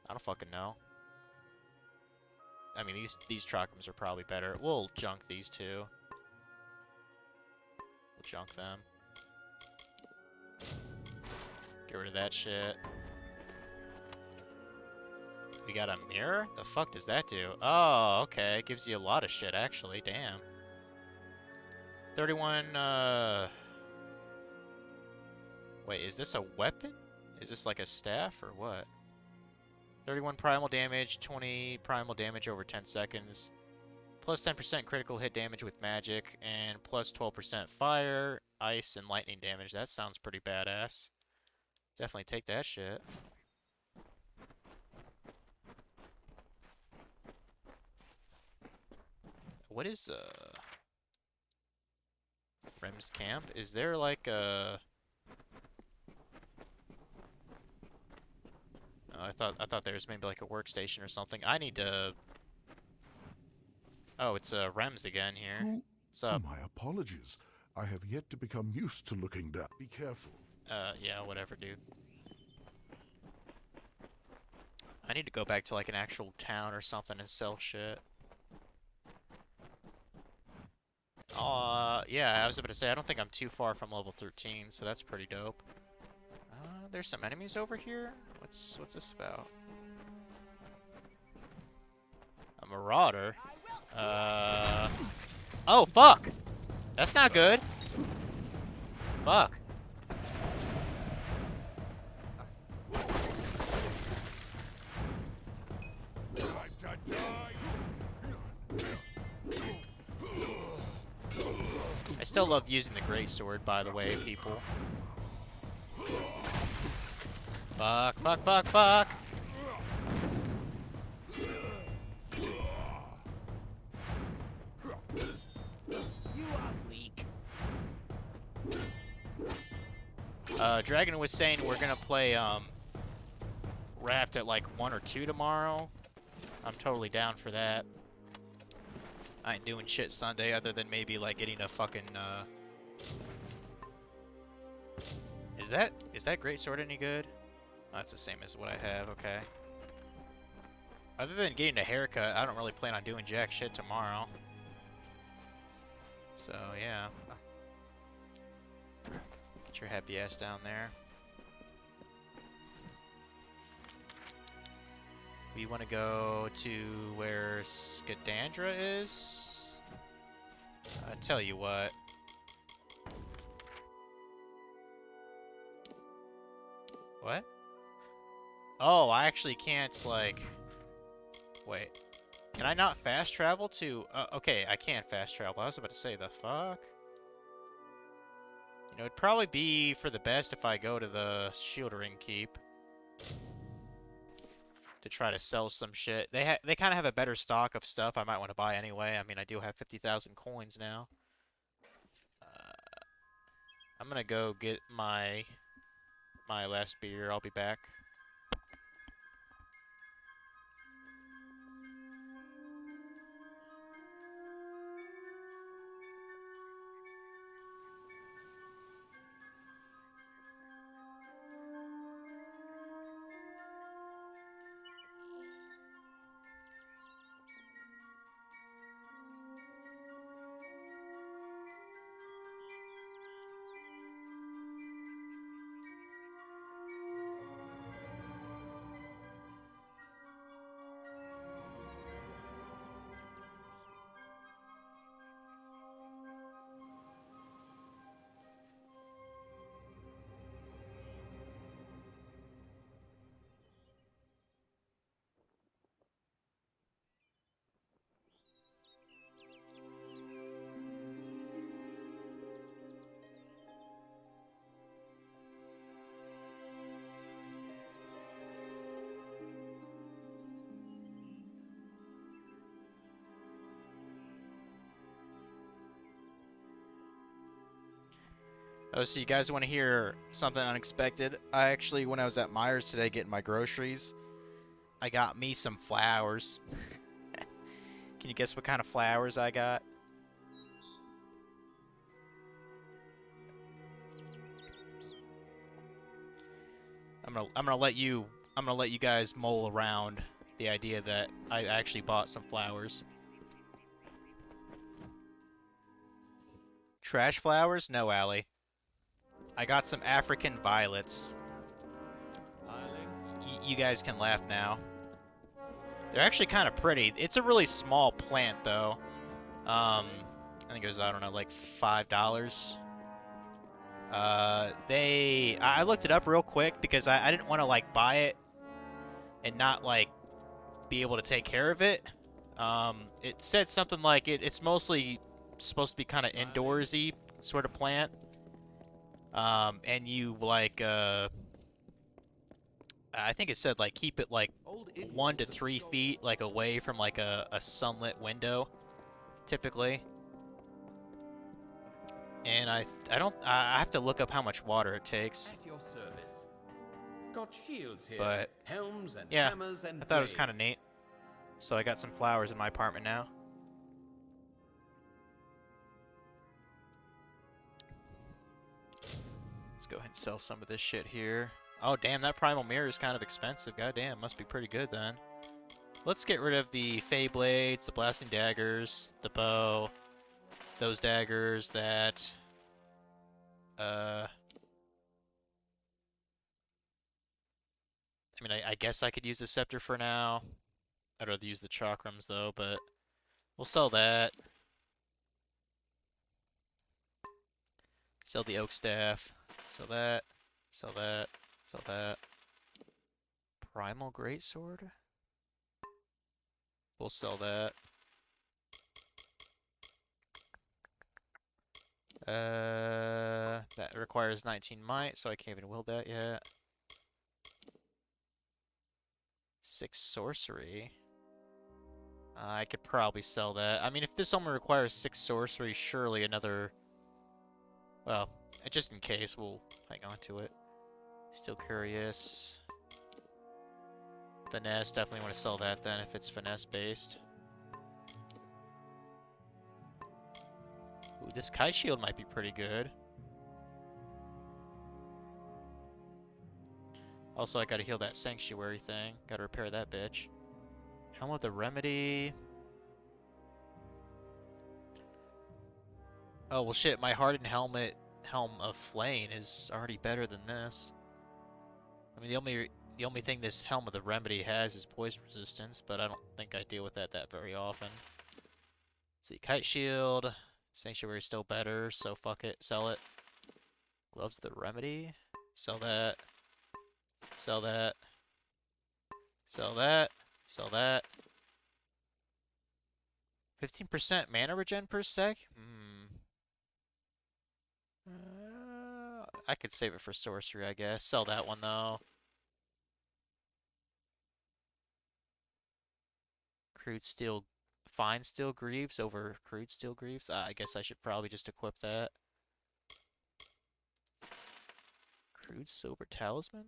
don't fucking know. I mean, these chakrams are probably better. We'll junk these two. We'll junk them. Get rid of that shit. We got a mirror? The fuck does that do? Oh, okay. It gives you a lot of shit, actually. Damn. 31, Wait, is this a weapon? Is this like a staff or what? 31 primal damage, 20 primal damage over 10 seconds. Plus 10% critical hit damage with magic, and plus 12% fire, ice, and lightning damage. That sounds pretty badass. Definitely take that shit. What is, Rem's camp? Is there like a... I thought there was maybe like a workstation or something. I need to... Oh, it's Rems again here. What's up? My apologies. I have yet to become used to looking down. Be careful. Yeah, whatever, dude. I need to go back to like an actual town or something and sell shit. Yeah, I was about to say, I don't think I'm too far from level 13, so that's pretty dope. There's some enemies over here? What's this about? A marauder? Oh, fuck! That's not good! Fuck. I still love using the greatsword, by the way, people. Fuck, fuck, fuck, fuck! You are weak. Dragon was saying we're gonna play, Raft at like 1 or 2 tomorrow. I'm totally down for that. I ain't doing shit Sunday other than maybe like getting a fucking, Is that greatsword any good? Oh, that's the same as what I have, okay. Other than getting a haircut, I don't really plan on doing jack shit tomorrow. So, yeah. Get your happy ass down there. We want to go to where Skadandra is. I tell you what. What? Oh, I actually can't, like... Wait. Can I not fast travel to... okay, I can fast travel. I was about to say, the fuck? You know, it'd probably be for the best if I go to the Shield Ring Keep. To try to sell some shit. They kind of have a better stock of stuff I might want to buy anyway. I mean, I do have 50,000 coins now. I'm gonna go get my last beer. I'll be back. Oh, so you guys want to hear something unexpected? I actually, when I was at Myers today getting my groceries, I got me some flowers. Can you guess what kind of flowers I got? I'm gonna let you guys mull around the idea that I actually bought some flowers. Trash flowers? No, Allie. I got some African violets. You guys can laugh now. They're actually kind of pretty. It's a really small plant, though. I think it was, I don't know, like $5. I looked it up real quick because I didn't want to, like, buy it and not, like, be able to take care of it. It said something like it's mostly supposed to be kind of indoorsy sort of plant. And you, like, I think it said, like, keep it, like, 1 to 3 feet, like, away from, like, a sunlit window, typically. And I have to look up how much water it takes. At your service. Got shields here, But, helms and yeah, hammers and I thought it was kind of blades. neat. So I got some flowers in my apartment now. Let's go ahead and sell some of this shit here. Oh, damn, that Primal Mirror is kind of expensive. Goddamn, must be pretty good then. Let's get rid of the Fey Blades, the Blasting Daggers, the bow. those daggers that I mean, I guess I could use the scepter for now. I'd rather use the chakrams though, but we'll sell that. Sell the oak staff. Sell that. Sell that. Sell that. Primal greatsword. We'll sell that. That requires 19 might, so I can't even wield that yet. 6 sorcery. I could probably sell that. I mean, if this only requires 6 sorcery, surely another... Well, just in case, we'll hang on to it. Still curious. Finesse, definitely want to sell that then if it's finesse based. Ooh, this kite shield might be pretty good. Also, I gotta heal that sanctuary thing. Gotta repair that bitch. Helm of the Remedy. Oh, well shit, my hardened Helm of Flame is already better than this. I mean, the only thing this Helm of the Remedy has is poison resistance, but I don't think I deal with that very often. Let's see, Kite Shield. Sanctuary is still better, so fuck it, sell it. Gloves of the Remedy. Sell that. Sell that. Sell that. Sell that. 15% mana regen per sec? I could save it for sorcery, I guess. Sell that one, though. Crude steel... Fine steel greaves over crude steel greaves? I guess I should probably just equip that. Crude silver talisman?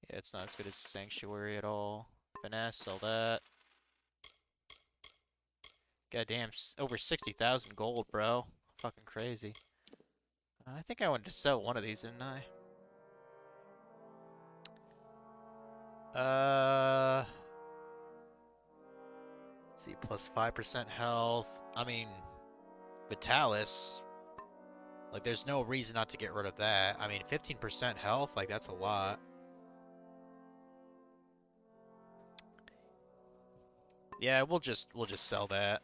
Yeah, it's not as good as Sanctuary at all. Finesse, sell that. Goddamn, over 60,000 gold, bro. Fucking crazy. I think I wanted to sell one of these, didn't I? Let's see, plus 5% health. I mean, Vitalis. Like, there's no reason not to get rid of that. I mean, 15% health, like, that's a lot. Yeah, we'll just sell that.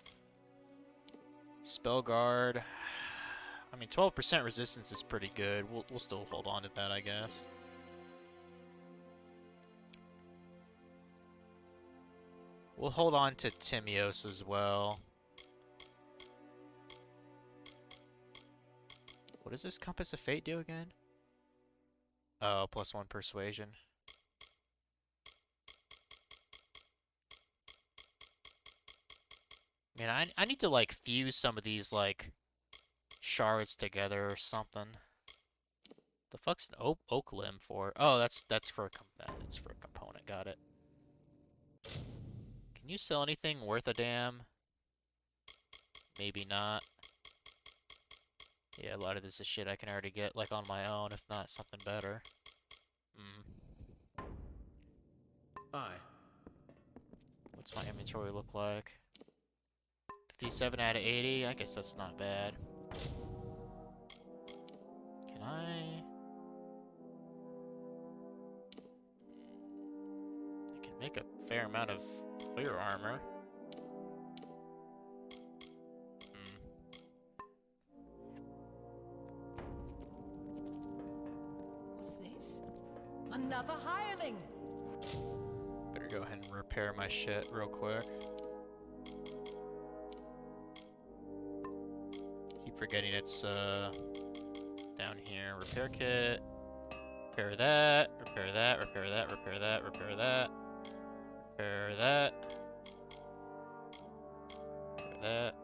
Spellguard. I mean, 12% resistance is pretty good. We'll still hold on to that, I guess. We'll hold on to Timios as well. What does this Compass of Fate do again? Oh, +1 persuasion. Man, I need to, like, fuse some of these, like, shards together or something. The fuck's an oak limb for? Oh, that's for a component. Got it. Can you sell anything worth a damn? Maybe not. Yeah, a lot of this is shit I can already get, like, on my own, if not something better. Aye. What's my inventory look like? 57 out of 80? I guess that's not bad. Can I can make a fair amount of clear armor. What's this? Another hireling! Better go ahead and repair my shit real quick. Keep forgetting it's down here. Repair kit. Repair that. Repair that. Repair that. Repair that. Repair that. Repair that. Repair that.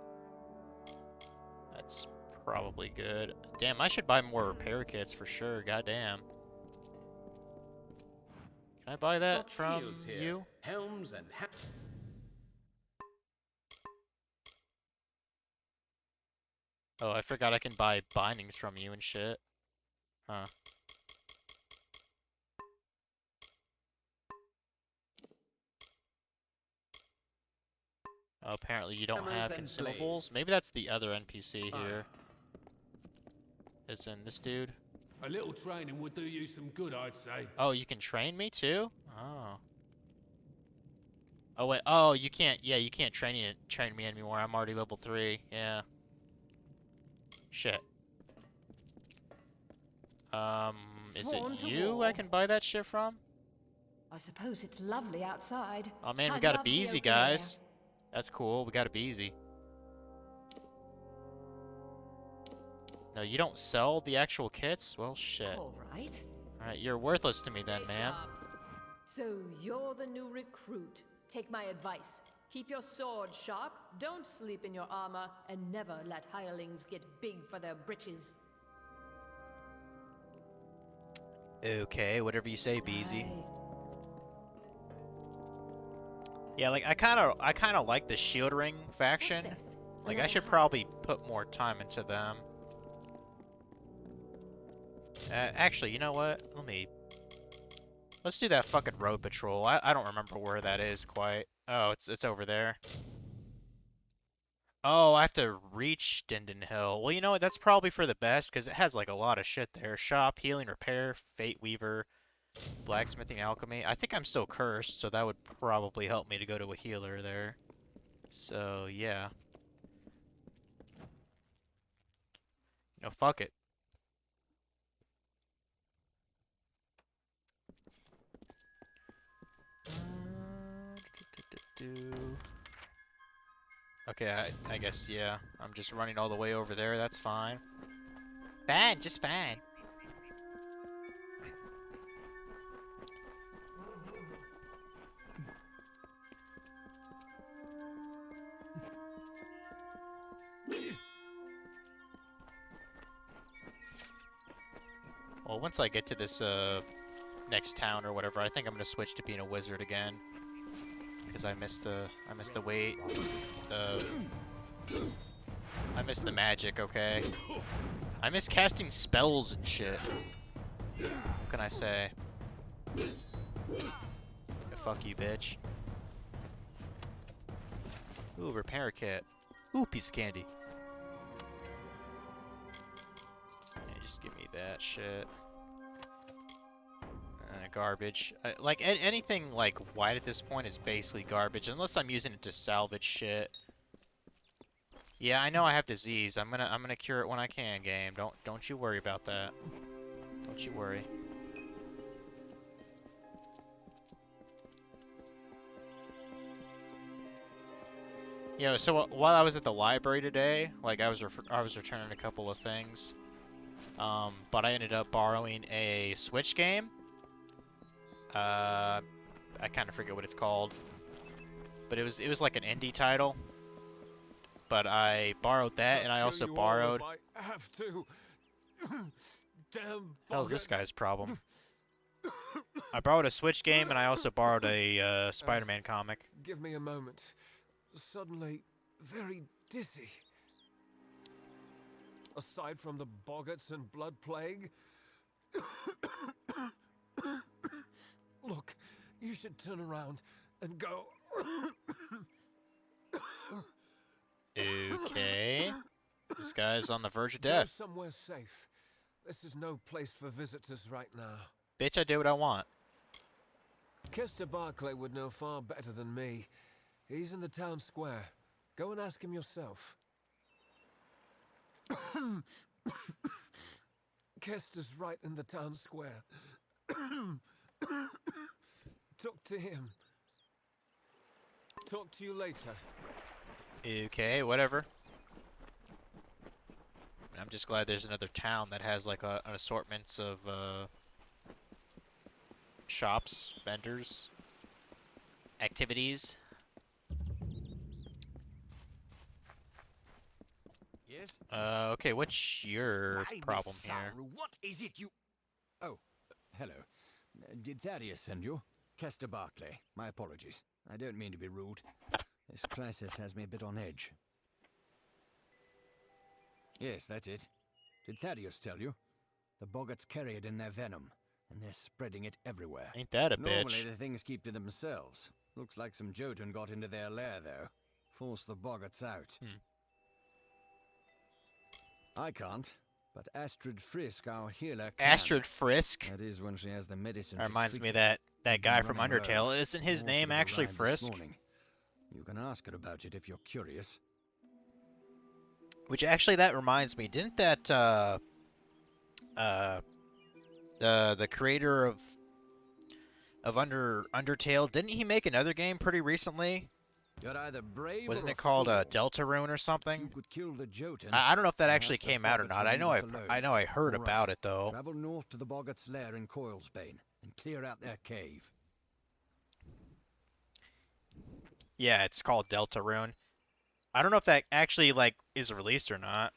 That's probably good. Damn, I should buy more repair kits for sure. Goddamn. Can I buy that Got from shields here. you? Helms and Oh, I forgot I can buy bindings from you and shit. Huh. Oh, apparently you don't Hammers have and consumables. blades. Maybe that's the other NPC Aye. here. Is in this dude. A little training would do you some good, I'd say. Oh, you can train me too? Oh. Oh wait. Oh, you can't. Yeah, you can't train me anymore. I'm already level 3. Yeah. Shit. Is it Sworn to you war. I can buy that shit from? I suppose it's lovely outside. Oh man, we I got a love the Beezy, open air. guys. That's cool. We got a Beezy. No, you don't sell the actual kits? Well, shit. All right. Alright, you're worthless to me then, Stay man. sharp. So you're the new recruit. Take my advice. Keep your sword sharp, don't sleep in your armor, and never let hirelings get big for their britches. Okay, whatever you say, Beezy. Yeah, like I kind of like the Shield Ring faction. Like I should probably put more time into them. Actually, you know what? Let's do that fucking road patrol. I don't remember where that is quite. Oh, it's over there. Oh, I have to reach Dindon Hill. Well, you know what? That's probably for the best because it has like a lot of shit there. Shop, healing, repair, Fate Weaver, blacksmithing, alchemy. I think I'm still cursed, so that would probably help me to go to a healer there. So, yeah. No, fuck it. Okay, I guess, yeah. I'm just running all the way over there. That's fine. Fine, just fine. Well, once I get to this next town or whatever, I think I'm gonna switch to being a wizard again. Because I missed the weight. I missed the magic, okay? I miss casting spells and shit. What can I say? Yeah, fuck you, bitch. Ooh, repair kit. Ooh, piece of candy. Yeah, just give me that shit. Garbage. Like anything like white at this point is basically garbage, unless I'm using it to salvage shit. Yeah, I know I have disease. I'm gonna cure it when I can, game. Don't you worry about that. Don't you worry. Yeah. So while I was at the library today, like I was returning a couple of things, but I ended up borrowing a Switch game. I kind of forget what it's called, but it was like an indie title. But I borrowed that, and I also borrowed. I have to. Damn. How's this guy's problem? I borrowed a Switch game, and I also borrowed a Spider-Man comic. Give me a moment. Suddenly, very dizzy. Aside from the boggarts and blood plague. Look, you should turn around and go. Okay. This guy's on the verge of Go death. somewhere safe. This is no place for visitors right now. Bitch, I did what I want. Kester Barclay would know far better than me. He's in the town square. Go and ask him yourself. Kester's right in the town square. Talk to him. Talk to you later. Okay, whatever. I'm just glad there's another town that has like an assortment of shops, vendors, activities. Yes? Okay, what's your problem here? Mitharu, what is it you... Oh, hello. Did Thaddeus send you? Kester Barclay. My apologies. I don't mean to be rude. This crisis has me a bit on edge. Yes, that's it. Did Thaddeus tell you? The boggarts carry it in their venom, and they're spreading it everywhere. Ain't that a bitch? Normally the things keep to themselves. Looks like some Jotun got into their lair, though. Force the boggarts out. I can't, but Astrid Frisk, our healer, can. Astrid Frisk? That is when she has the medicine. That reminds me of that that guy from Undertale. Isn't his name actually Frisk? You can ask her about it if you're curious. Which actually, that reminds me. Didn't that the creator of Undertale, didn't he make another game pretty recently? You're either brave Wasn't or it called a fool. Deltarune or something? You could kill the Jotun. I don't know if that and actually ask the came out or boggarts not. to I leave know us alone. I heard All right, about it though. Travel north to the boggarts' lair in Coilsbane and clear out their cave. Yeah, it's called Deltarune. I don't know if that actually is released or not.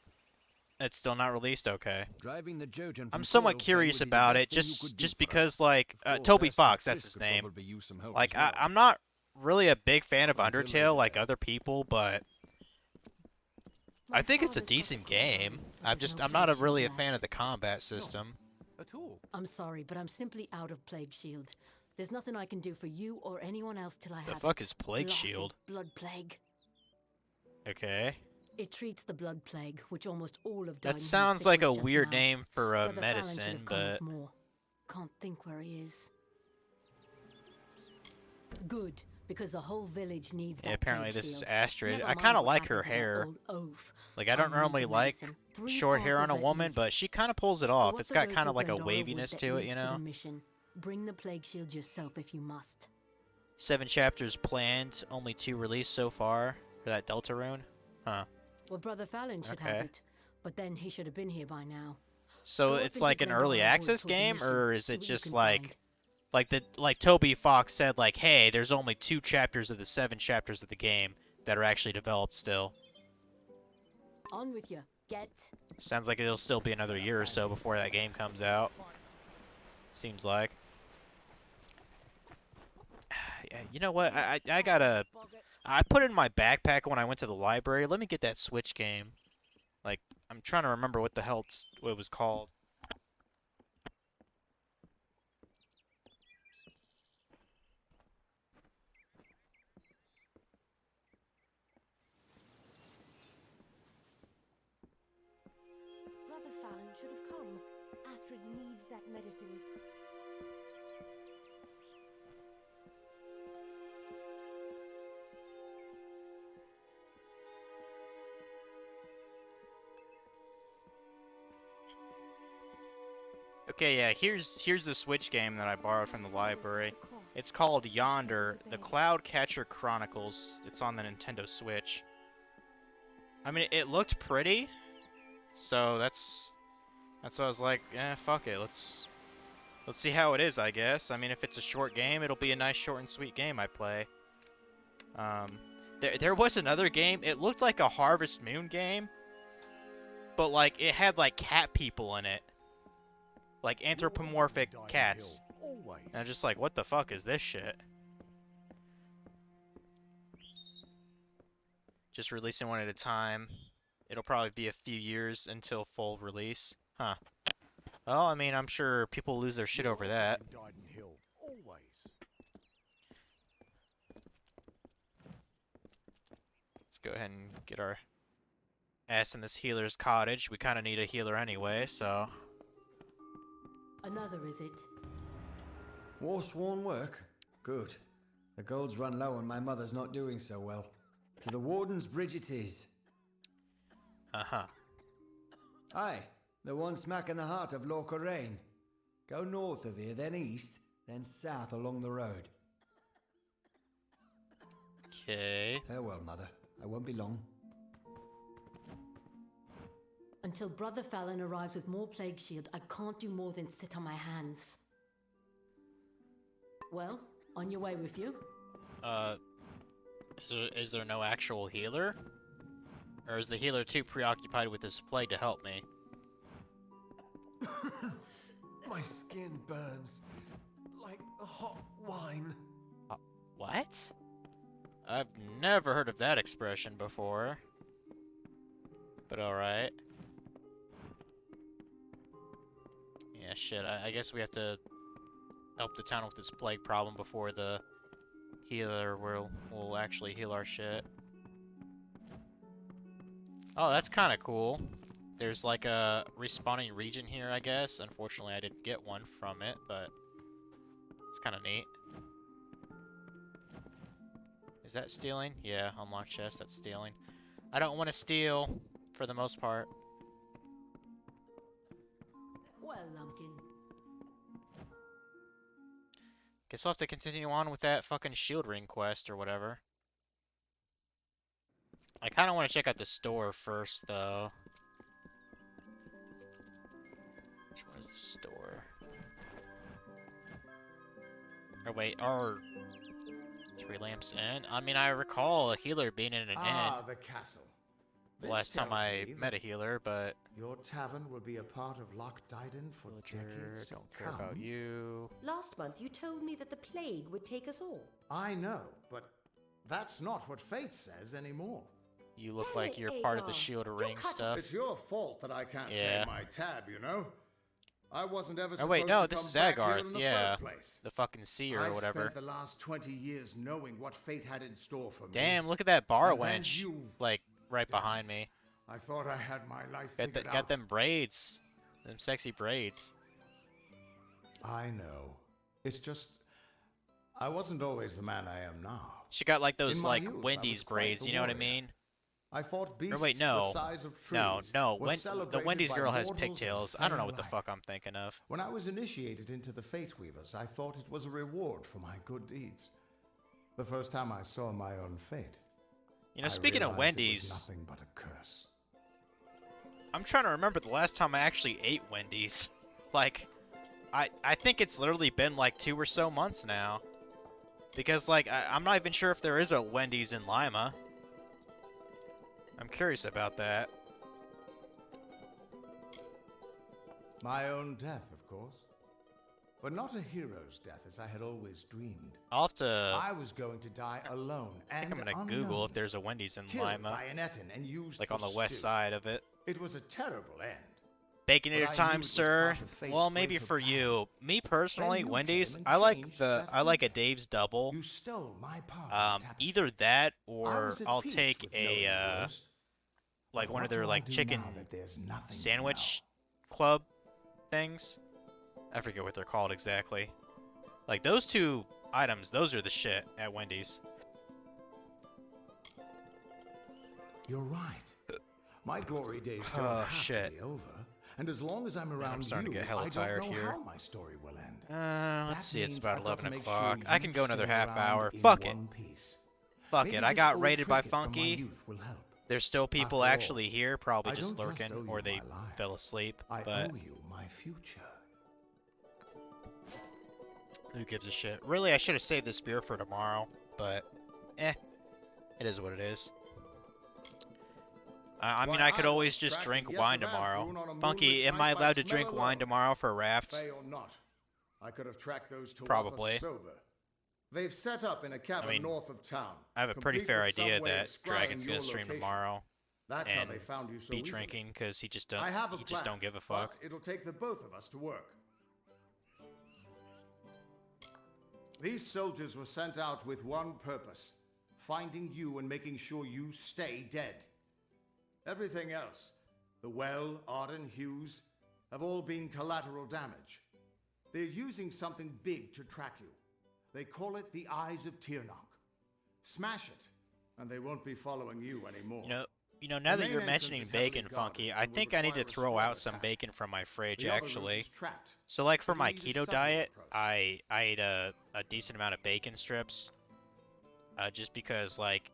It's still not released. Okay. Driving the Jotun I'm from somewhat Coilsbane curious would be the about best it, thing you could do just for us. because Of course, Toby Astrid Fox, that's Frisk his could name. probably use some help Like as well. I'm not really a big fan of Until Undertale like later. other people, but I think it's a decent game. I'm not really a fan of the combat system. At all. I'm sorry, but I'm simply out of Plague Shield. There's nothing I can do for you or anyone else till I The have fuck it. is Plague Blasted Shield? Blood Plague. Okay. It treats the blood plague, which almost all of That Diamond sounds sick like with a just weird now. name for a Brother Fallon should medicine, have come with but more. Can't think where he is. Good, because the whole village needs yeah, that apparently plague this is shield. Astrid. Never I mind kind of what like her happened to that hair. old oaf. Like I don't need normally the like medicine. 3 short hair on a passes at woman, least. but she kind of pulls it Go off. up It's the got road kind to of like a Glendarwood waviness that to it, leads you the know. mission. Bring the plague shield yourself if you must. 7 chapters planned, only 2 released so far for that Deltarune. Huh. Well, Brother Fallon should Okay. have it, but then he should have been here by now. So Go up it's into like an early Glendarwood access toward the game, mission, or is see it what you just can like find. like Toby Fox said, like, hey, there's only 2 chapters of the 7 chapters of the game that are actually developed still. On with you. Get. Sounds like it'll still be another year or so before that game comes out. Seems like. Yeah, you know what? I gotta. I put it in my backpack when I went to the library. Let me get that Switch game. Like, I'm trying to remember what the hell what it was called. Brother Fallon should have come. Astrid needs that medicine. Okay, yeah, here's the Switch game that I borrowed from the library. It's called Yonder, The Cloud Catcher Chronicles. It's on the Nintendo Switch. I mean, it looked pretty, so that's what I was like, fuck it, let's see how it is, I guess. I mean, if it's a short game, it'll be a nice short and sweet game I play. There was another game. It looked like a Harvest Moon game, but like it had like cat people in it. Like anthropomorphic cats. And I'm just like, what the fuck is this shit? Just releasing one at a time. It'll probably be a few years until full release. Huh. Well, I mean, I'm sure people lose their shit over that. Let's go ahead and get our ass in this healer's cottage. We kind of need a healer anyway, so... Another, is it? War-sworn work? Good. The gold's run low and my mother's not doing so well. To the Warden's bridge it is. Uh-huh. Aye, the one smack in the heart of Lorca-Rain. Go north of here, then east, then south along the road. Okay. Farewell, Mother. I won't be long. Until Brother Fallon arrives with more Plague Shield, I can't do more than sit on my hands. Well, on your way with you? Is there no actual healer? Or is the healer too preoccupied with this plague to help me? My skin burns like hot wine. What? I've never heard of that expression before. But alright. Yeah, shit. I guess we have to help the town with this plague problem before the healer will actually heal our shit. Oh, that's kind of cool. There's like a respawning region here, I guess. Unfortunately, I didn't get one from it, but it's kind of neat. Is that stealing? Yeah, unlock chest, that's stealing. I don't want to steal, for the most part. Well, Lumpkin. Guess I'll have to continue on with that fucking shield ring quest or whatever. I kind of want to check out the store first, though. Which one is the store? Or wait, are 3 lamps in? I mean, I recall a healer being in an inn the castle. the This last time tells I me met a that healer, but your tavern will be a part of Loch Dyden for decades to don't care about come. you. Last month, you told me that the plague would take us all. I know, but that's not what fate says anymore. You look Damn like it, you're part of the Aegon. shield You ring cut- stuff. It's your fault that I can't Yeah. pay my tab, you know? I wasn't ever Oh supposed wait, no, to this come is back here Zagarth, in the yeah. first place. The fucking seer or I've whatever. spent the last 20 years knowing what fate had in store for me. Damn, look at that bar And then wench, you like, right behind me. I thought I had my life Got, figured got out. them braids. Them sexy braids. I know. It's just I wasn't always the man I am now. She got like those In my like youth, I Wendy's was quite braids, the you know what I warrior. mean? I fought beasts Or wait, the no. size of trees. No, were the celebrated Wendy's by girl has mortals and pigtails. I don't know fair what the alike. fuck I'm thinking of. When I was initiated into the Fate Weavers, I thought it was a reward for my good deeds. The first time I saw my own fate. You know, I speaking of realized it was Wendy's, nothing but a curse. I'm trying to remember the last time I actually ate Wendy's. Like, I think it's literally been like 2 or so months now. Because, like, I'm not even sure if there is a Wendy's in Lima. I'm curious about that. My own death, of course. But not a hero's death as I had always dreamed. I'll have to... I was going to die alone I think and I'm gonna unknown, Google if there's a Wendy's in killed Lima. by an Etin and used Like on for the west stew. side of it. It was a terrible end. Baconator But I knew it time, was sir. part of fate's Well, maybe greater for plan. you. Me personally, Then you Wendy's, came and I like changed the that I like a future. Dave's double. You stole my part of the tapestry. Either that I or was at I'll peace take with knowing a the worst. like But one of what their do I like do chicken now that there's nothing to sandwich club things. I forget what they're called exactly. Like those two items, those are the shit at Wendy's. You're right. My glory days don't Oh, have shit. to be over. And as long as I'm around starting to you, get hella I tired don't know here. how my story will end. Let's see, it's means about I've got to 11 make o'clock. sure I can you go another stay half around hour. in Fuck it. one piece. Fuck Maybe it. I this got old raided by trinket from my Funky. youth will help. There's still people After all, actually here, probably I just don't just lurking, owe or you they my life. fell asleep. I But owe you my future. who gives a shit? Really, I should have saved this beer for tomorrow, but it is what it is. I mean, Why, I could I always was just trapped drink yet the wine vat tomorrow. grown on a Funky, moonlit am I night by allowed to smell drink alone. wine tomorrow for a raft? Fey or not, I could have tracked those two Probably. off sober. They've set up in a cabin mean, north of town. I have a pretty complete fair with some idea way of that scrying Dragon's gonna your stream location. tomorrow That's how and they found you so be easily. drinking because he just I have a he just plan, don't give a fuck. But it'll take the both of us to work. These soldiers were sent out with one purpose: finding you and making sure you stay dead. Everything else, the Well, Arden, Hughes, have all been collateral damage. They're using something big to track you. They call it the Eyes of Tirnoch. Smash it, and they won't be following you anymore. You know, now The that main you're entrance mentioning is heavily bacon, guarded Funky, and I will think I need to require a throw strong out some attack. bacon from my fridge, The other route actually. is trapped. So, like, for But my you need a keto subtle diet, approach. I ate a decent amount of bacon strips. Just because, like,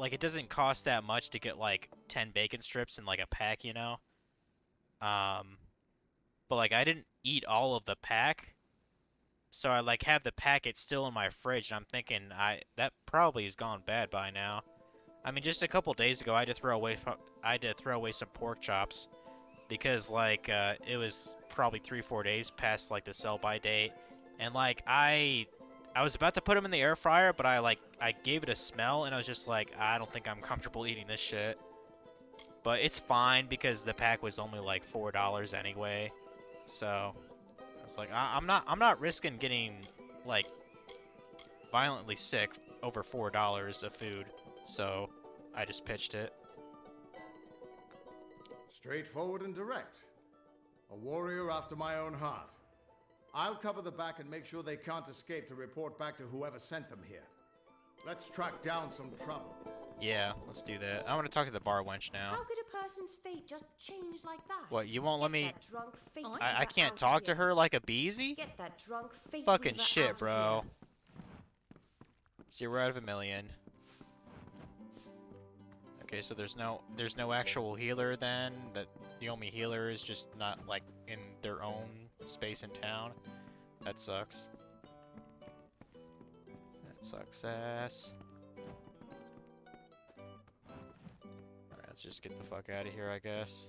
it doesn't cost that much to get, like, 10 bacon strips in, like, a pack, you know? But, like, I didn't eat all of the pack. So I, like, have the packet still in my fridge, and I'm thinking, that probably has gone bad by now. I mean, just a couple days ago, I had to throw away some pork chops. Because, like, it was probably 3-4 days past, like, the sell-by date. And, like, I was about to put them in the air fryer, but I gave it a smell, and I was just like, I don't think I'm comfortable eating this shit. But it's fine, because the pack was only, like, $4 anyway. So, I was like, I'm not risking getting, like, violently sick over $4 of food. So, I just pitched it. Straightforward and direct. A warrior after my own heart. I'll cover the back and make sure they can't escape to report back to whoever sent them here. Let's track down some trouble. Yeah, let's do that. I want to talk to the bar wench now. How could a person's fate just change like that? What, you won't let me... That drunk fate I weaver can't out talk of to here. her like a beezy? Get that drunk fate Fucking weaver shit, out of bro. here. 0 out of a million. Okay, so there's no actual healer then? That the only healer is just not like in their own space in town? That sucks. That sucks ass. Alright, let's just get the fuck out of here, I guess.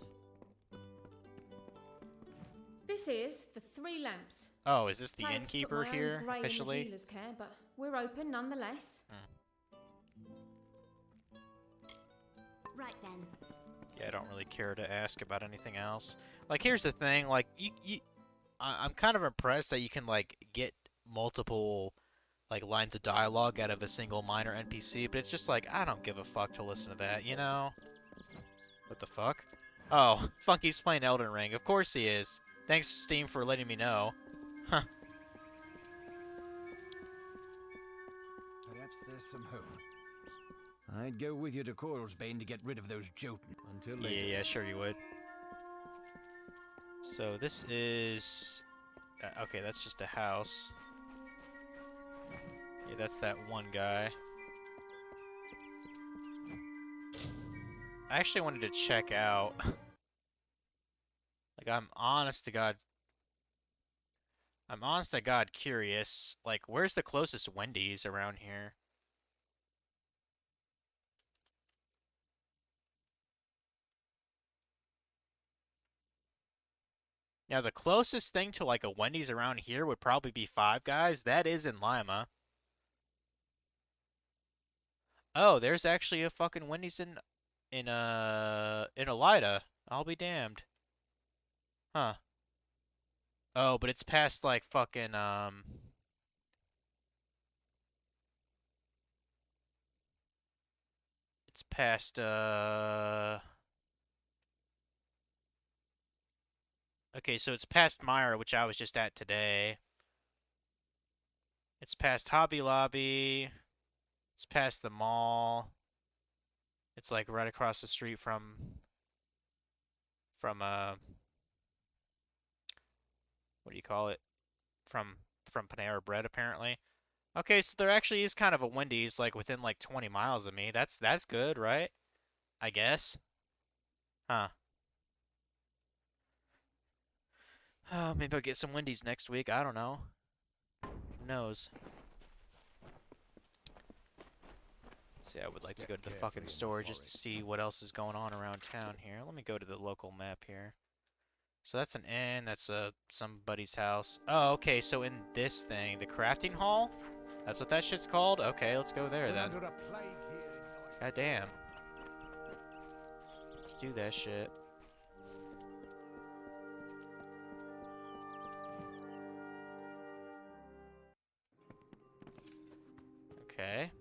This is the Three Lamps. Oh, is this the Plans to put innkeeper my own here, grain in the officially? healer's care, but we're open nonetheless. Right then. Yeah, I don't really care to ask about anything else. Like, here's the thing, like, I'm kind of impressed that you can, like, get multiple, like, lines of dialogue out of a single minor NPC, but it's just like, I don't give a fuck to listen to that, you know? What the fuck? Oh, Funky's playing Elden Ring. Of course he is. Thanks, Steam, for letting me know. Huh. Perhaps there's some hope. I'd go with you to Coilsbane to get rid of those Jotun. Until later. Yeah, sure you would. So this is... okay, that's just a house. Yeah, that's that one guy. I actually wanted to check out... like, I'm honest to God curious. Like, where's the closest Wendy's around here? Now, the closest thing to, like, a Wendy's around here would probably be Five Guys. That is in Lima. Oh, there's actually a fucking Wendy's in Elida. I'll be damned. Huh. Oh, but it's past, like, fucking, it's past, okay, so it's past Myra, which I was just at today. It's past Hobby Lobby. It's past the mall. It's like right across the street from what do you call it? From Panera Bread, apparently. Okay, so there actually is kind of a Wendy's like within like 20 miles of me. That's good, right? I guess. Huh. Maybe I'll get some Wendy's next week. I don't know. Who knows? See, I would like to go to the fucking store just to see what else is going on around town here. Let me go to the local map here. So that's an inn. That's somebody's house. Oh, okay. So in this thing, the crafting hall? That's what that shit's called? Okay, let's go there then. God damn. Let's do that shit. Okay.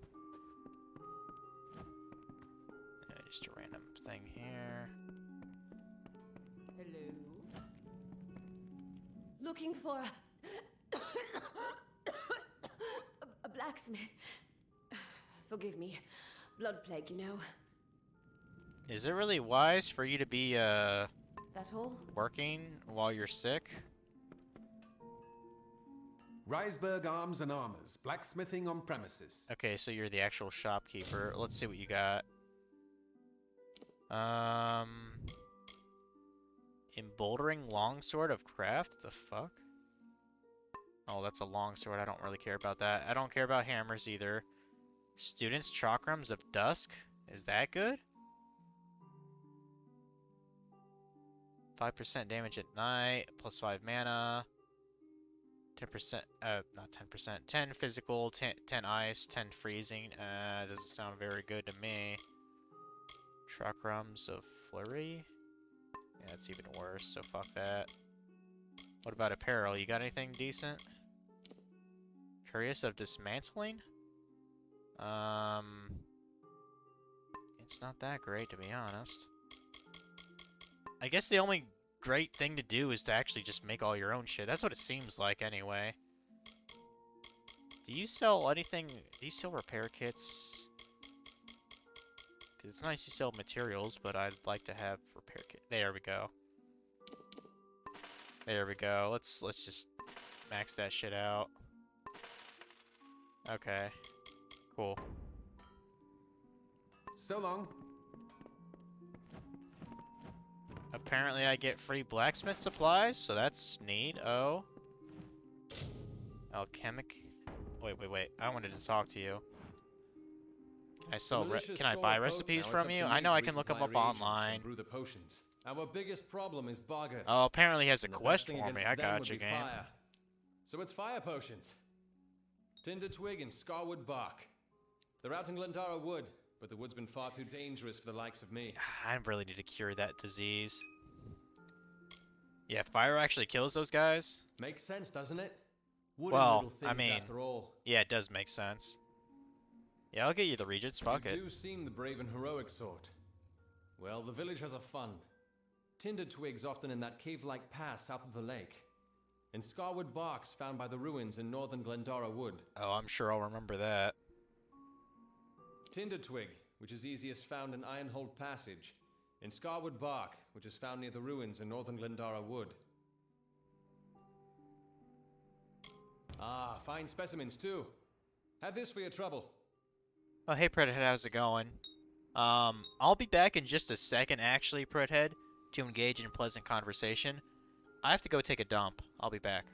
Just a random thing here. Hello? Looking for a blacksmith. Forgive me. Blood plague, you know. Is it really wise for you to be, That all? working while you're sick? Reisberg Arms and Armors, blacksmithing on premises. Okay, so you're the actual shopkeeper. Let's see what you got. Embouldering longsword of craft? The fuck? Oh, that's a longsword. I don't really care about that. I don't care about hammers either. Students' chakrams of dusk? Is that good? 5% damage at night, plus 5 mana. 10%, not 10%, 10 physical, 10 ice, 10 freezing. Doesn't sound very good to me. Chakrams of Flurry? Yeah, that's even worse, so fuck that. What about apparel? You got anything decent? Curious of Dismantling? It's not that great, to be honest. I guess the only great thing to do is to actually just make all your own shit. That's what it seems like anyway. Do you sell anything? Do you sell repair kits? Because it's nice you sell materials, but I'd like to have repair kit. There we go. There we go. Let's just max that shit out. Okay. Cool. So long. Apparently I get free blacksmith supplies, so that's neat. Oh. Alchemic. Wait. I wanted to talk to you. Can I sell? Can I buy recipes from you? I know I can look them up online. Brew the potions. Our biggest problem is Bogger. Oh, apparently he has a quest for me. I got you, game. Fire. So it's fire potions. Tinder twig and scarwood bark. They're out in Glendara Wood, but the wood's been far too dangerous for the likes of me. I really need to cure that disease. Yeah, fire actually kills those guys? Makes sense, doesn't it? Well, I mean, after all. Yeah, it does make sense. Yeah, I'll get you the Regents. Fuck it. You do seem the brave and heroic sort. Well, the village has a fund. Tinder twigs often in that cave-like pass south of the lake. And scarwood barks found by the ruins in northern Glendara Wood. Oh, I'm sure I'll remember that. Tinder twig, which is easiest found in Ironhold Passage. And scarwood bark, which is found near the ruins in northern Glendara Wood. Ah, fine specimens too. Have this for your trouble. Oh, hey, Predhead, how's it going? I'll be back in just a second, actually, Predhead, to engage in pleasant conversation. I have to go take a dump. I'll be back.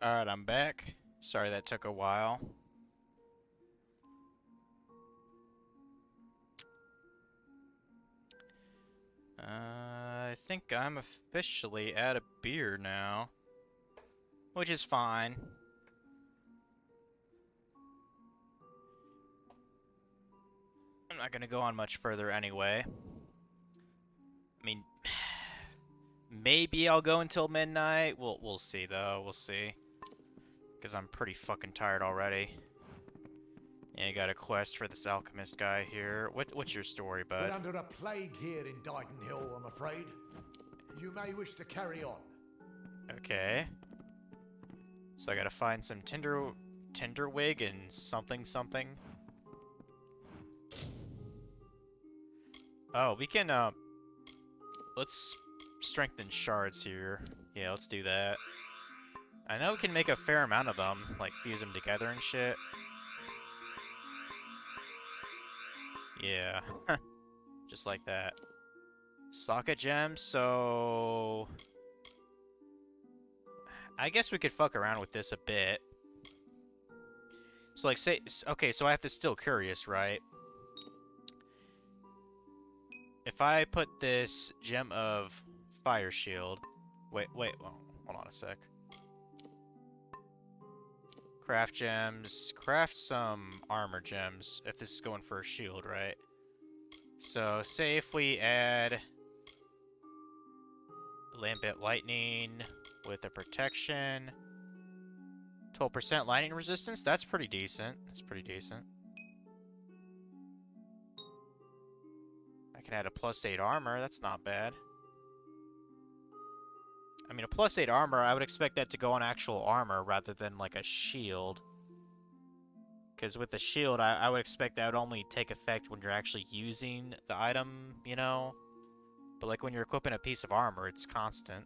Alright, I'm back. Sorry that took a while. I think I'm officially out of beer now. Which is fine. I'm not gonna go on much further anyway. I mean, maybe I'll go until midnight. We'll see though. We'll see. Because I'm pretty fucking tired already. Yeah, you got a quest for this alchemist guy here. What's your story, bud? We're under a plague here in Dyden Hill, I'm afraid. You may wish to carry on. Okay. So I gotta find some Tinderwig and something. Oh, we can, let's strengthen shards here. Yeah, let's do that. I know we can make a fair amount of them, like fuse them together and shit. Yeah. Just like that. Socket gems, so... I guess we could fuck around with this a bit. So, like, say... Okay, so I have to still curious, right? If I put this gem of fire shield... Wait, well, hold on a sec. Craft gems. Craft some armor gems, if this is going for a shield, right? So, say if we add... Lambent Lightning with a protection. 12% lightning resistance? That's pretty decent. That's pretty decent. I can add a +8 armor. That's not bad. I mean, a +8 armor, I would expect that to go on actual armor rather than, like, a shield. Because with the shield, I would expect that would only take effect when you're actually using the item, you know? But, like, when you're equipping a piece of armor, it's constant.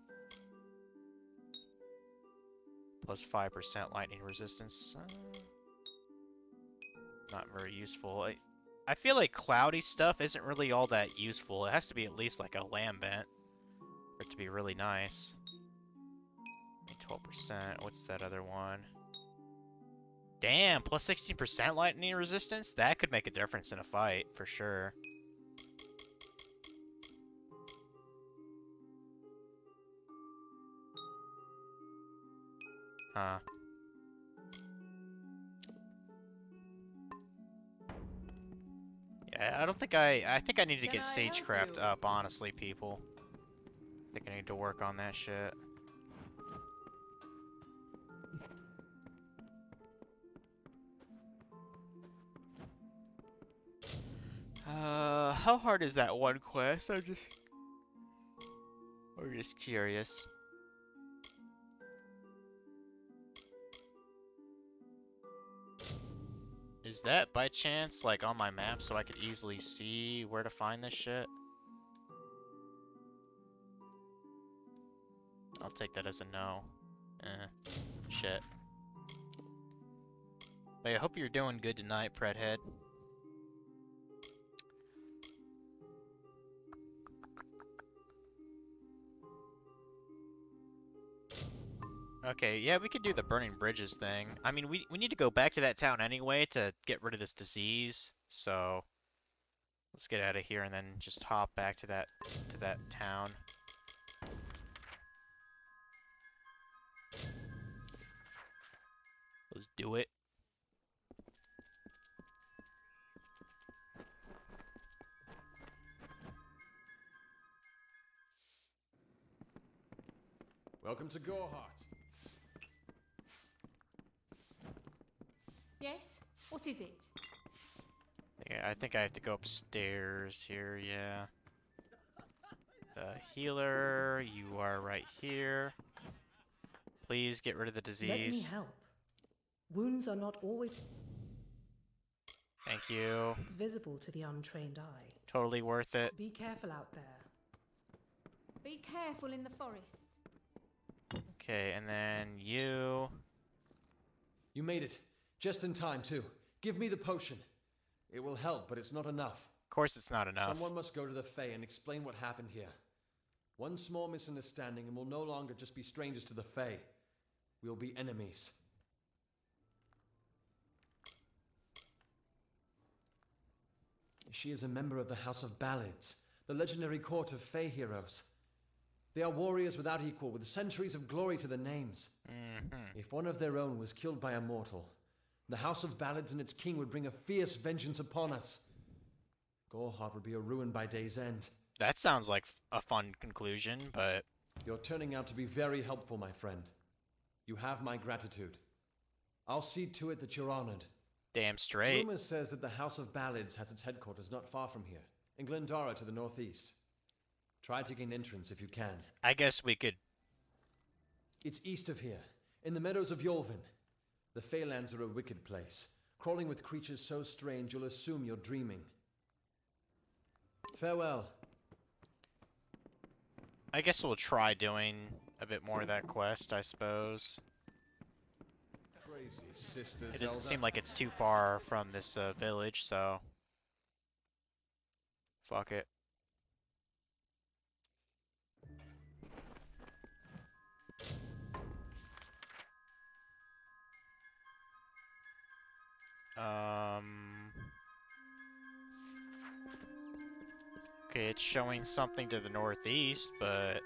+5% lightning resistance. Not very useful. I feel like cloudy stuff isn't really all that useful. It has to be at least, like, a lambent for it to be really nice. 12%. What's that other one? Damn, +16% lightning resistance? That could make a difference in a fight, for sure. Huh. Yeah, I don't think I think I need to get Sagecraft up, honestly, people. I think I need to work on that shit. How hard is that one quest? I'm just curious. Is that by chance like on my map so I could easily see where to find this shit? I'll take that as a no. Shit. But I hope you're doing good tonight, Predhead. Okay, yeah, we could do the burning bridges thing. I mean, we need to go back to that town anyway to get rid of this disease. So let's get out of here and then just hop back to that town. Let's do it. Welcome to Goreheart. Yes? What is it? Yeah, I think I have to go upstairs here, yeah. The healer, you are right here. Please get rid of the disease. Let me help. Wounds are not always Thank you. visible to the untrained eye. Totally worth it. Be careful out there. Be careful in the forest. Okay, and then you... You made it. Just in time, too. Give me the potion. It will help, but it's not enough. Of course it's not enough. Someone must go to the Fae and explain what happened here. One small misunderstanding and we'll no longer just be strangers to the Fae. we'll be enemies. She is a member of the House of Ballads, the legendary court of Fey heroes. They are warriors without equal, with centuries of glory to their names. If one of their own was killed by a mortal, the House of Ballads and its king would bring a fierce vengeance upon us. Gorehart would be a ruin by day's end. That sounds like a fun conclusion, but... You're turning out to be very helpful, my friend. You have my gratitude. I'll see to it that you're honored. Damn straight. Rumor says that the House of Ballads has its headquarters not far from here, in Glendara to the northeast. Try to gain entrance if you can. I guess we could... It's east of here, in the meadows of Yolvin. The Feylands are a wicked place, crawling with creatures so strange you'll assume you're dreaming. Farewell. I guess we'll try doing a bit more of that quest, I suppose. Crazy sisters. It doesn't seem like it's too far from this village, so... Fuck it. Okay, it's showing something to the northeast, but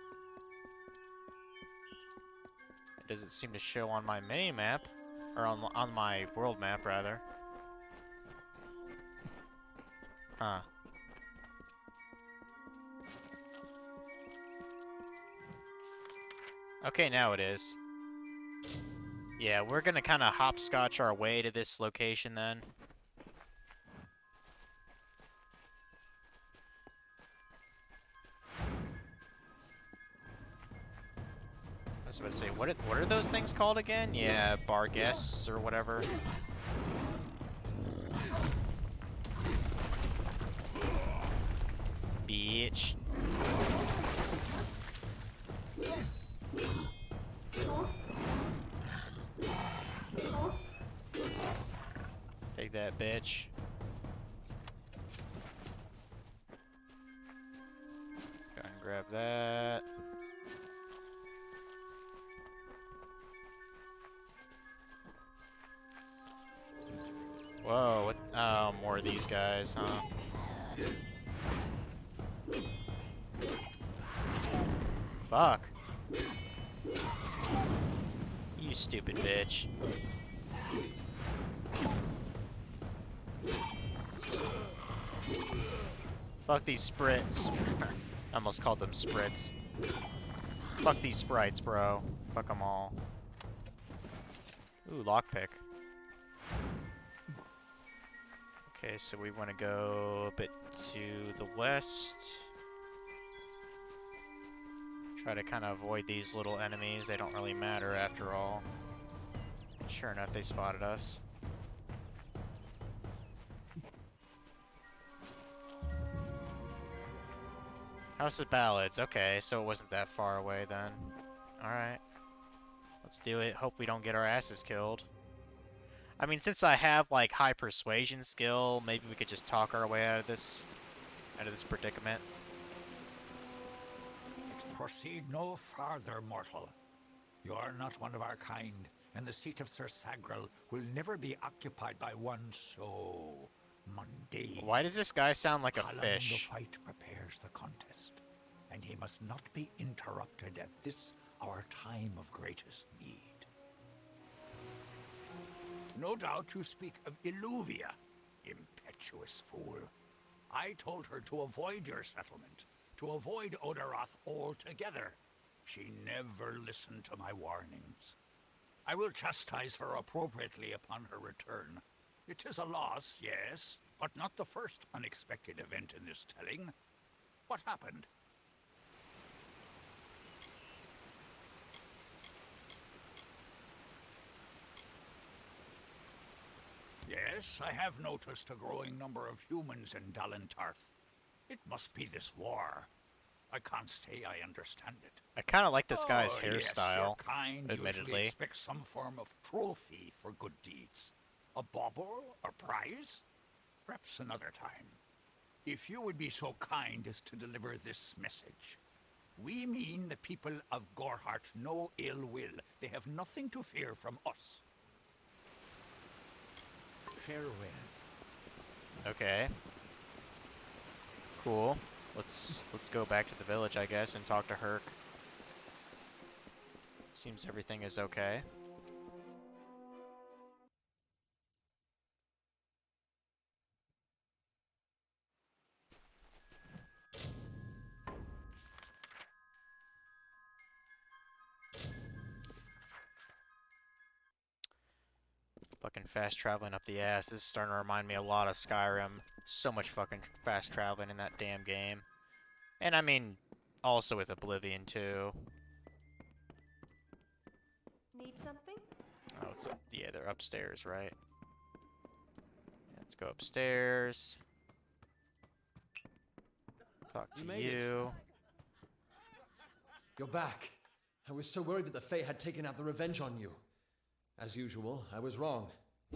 it doesn't seem to show on my mini map, or on my world map rather. Huh. Okay, now it is. Yeah, we're gonna kind of hopscotch our way to this location then. I was about to say, what are those things called again? Yeah, bar guests or whatever. Bitch. Take that, bitch. Go and grab that. Whoa, what? Oh, more of these guys, huh? Fuck. You stupid bitch. Fuck these sprits. I almost called them sprits. Fuck these sprites, bro. Fuck them all. Ooh, lockpick. Okay, so we want to go a bit to the west. Try to kind of avoid these little enemies. They don't really matter after all. Sure enough, they spotted us. House of Ballads. Okay, so it wasn't that far away then. Alright. Let's do it. Hope we don't get our asses killed. I mean, since I have, like, high persuasion skill, maybe we could just talk our way out of this predicament. Proceed no farther, mortal. You are not one of our kind, and the seat of Sir Sagrel will never be occupied by one so mundane. Why does this guy sound like a Callum fish? the White prepares the contest, and he must not be interrupted at this our time of greatest need. No doubt you speak of Illuvia, impetuous fool. I told her to avoid your settlement, to avoid Odaroth altogether. She never listened to my warnings. I will chastise her appropriately upon her return. It is a loss, yes, but not the first unexpected event in this telling. What happened? Yes, I have noticed a growing number of humans in Dalentarth. It must be this war. I can't say I understand it. I kind of like this guy's Yes, hairstyle, your kind usually admittedly. expect some form of trophy for good deeds. A bauble, a prize? Perhaps another time. If you would be so kind as to deliver this message. We mean the people of Gorhart no ill will. They have nothing to fear from us. Farewell. Okay. Cool. Let's go back to the village, I guess, and talk to Herc. Seems everything is okay. Fucking fast traveling up the ass. This is starting to remind me a lot of Skyrim. So much fucking fast traveling in that damn game. And I mean, also with Oblivion too. Need something? Oh, it's up. Yeah, they're upstairs, right? Let's go upstairs. Talk to you. You're back. I was so worried that the Fae had taken out the revenge on you. As usual, I was wrong.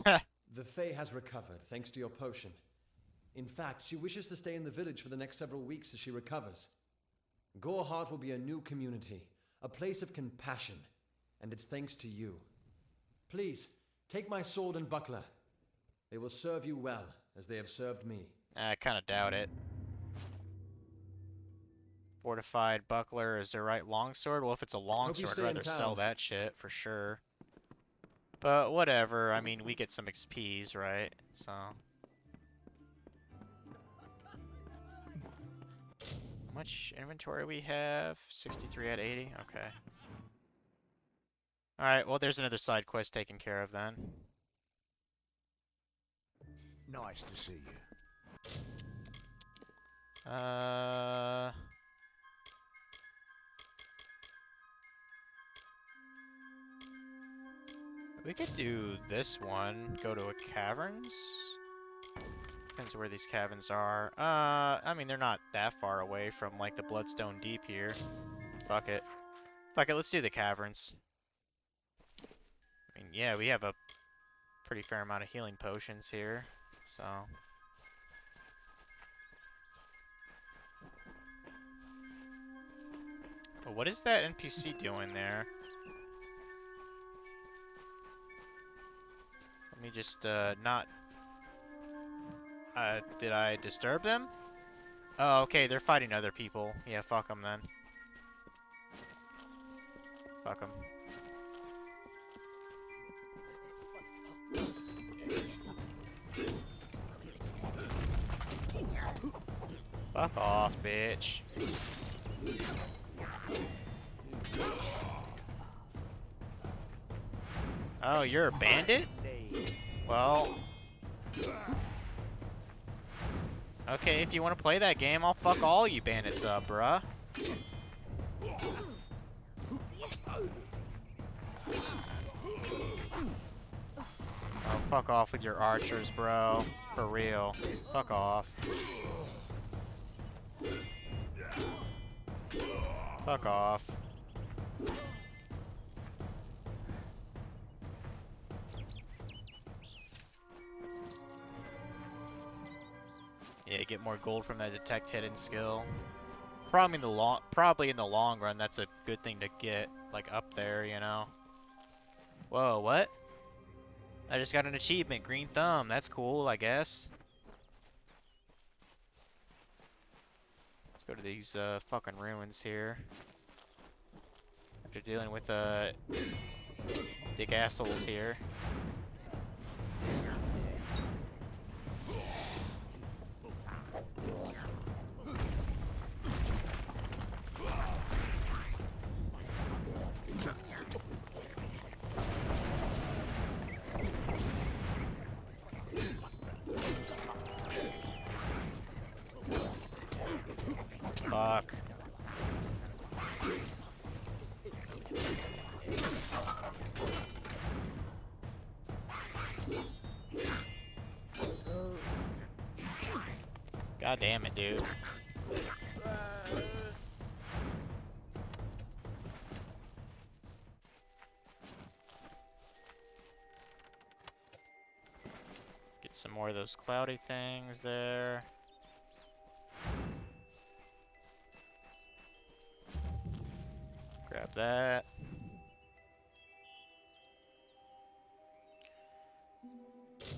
The Fae has recovered, thanks to your potion. In fact, she wishes to stay in the village for the next several weeks as she recovers. Gorhart will be a new community, a place of compassion, and it's thanks to you. Please, take my sword and buckler. They will serve you well, as they have served me. I kind of doubt it. Fortified buckler is the right longsword? Well, if it's a longsword, I'd rather sell that shit for sure. But whatever, I mean, we get some XPs, right? So. How much inventory we have? 63 out of 80? Okay. Alright, well, there's another side quest taken care of then. Nice to see you. We could do this one. Go to a caverns? Depends where these caverns are. I mean, they're not that far away from, like, the Bloodstone Deep here. Fuck it. Fuck it, let's do the caverns. I mean, yeah, we have a pretty fair amount of healing potions here, so... But what is that NPC doing there? Let me just, not... did I disturb them? Oh, okay, they're fighting other people. Yeah, fuck them then. Fuck them. Fuck off, bitch. Oh, you're a bandit? Well... Okay, if you want to play that game, I'll fuck all you bandits up, bruh. Oh, fuck off with your archers, bro. For real. Fuck off. Fuck off. Yeah, get more gold from that detect hidden skill. Probably in the long run, that's a good thing to get, like, up there, you know. Whoa, what? I just got an achievement, green thumb. That's cool, I guess. Let's go to these fucking ruins here. After dealing with dick assholes here. Fuck. God damn it, dude. Get some more of those cloudy things there. Grab that.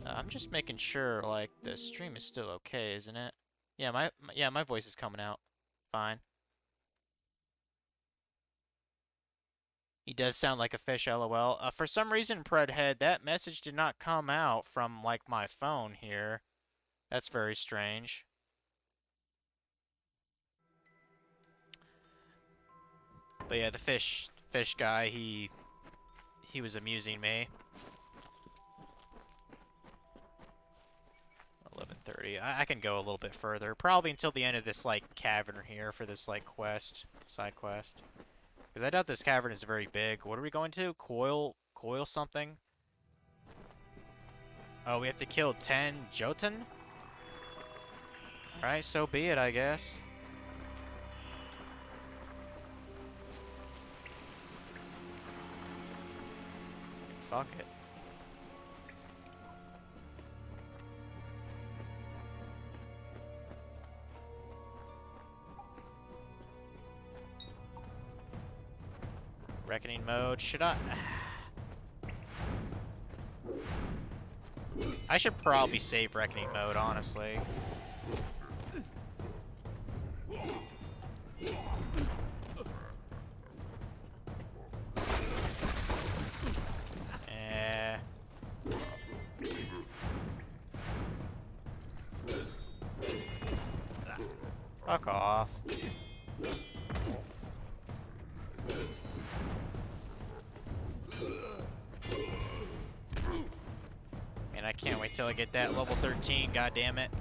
I'm just making sure, like, the stream is still okay, isn't it? Yeah, my voice is coming out fine. He does sound like a fish, lol. For some reason, Predhead, that message did not come out from, like, my phone here. That's very strange. But yeah, the fish guy, he was amusing me. 11:30. I can go a little bit further, probably until the end of this like cavern here for this like side quest. Because I doubt this cavern is very big. What are we going to? Coil something? Oh, we have to kill 10 Jotun? Alright, so be it, I guess. Fuck it. Reckoning mode. Should I? I should probably save Reckoning mode, honestly. Fuck off. Man, I can't wait till I get that level 13, god damn it.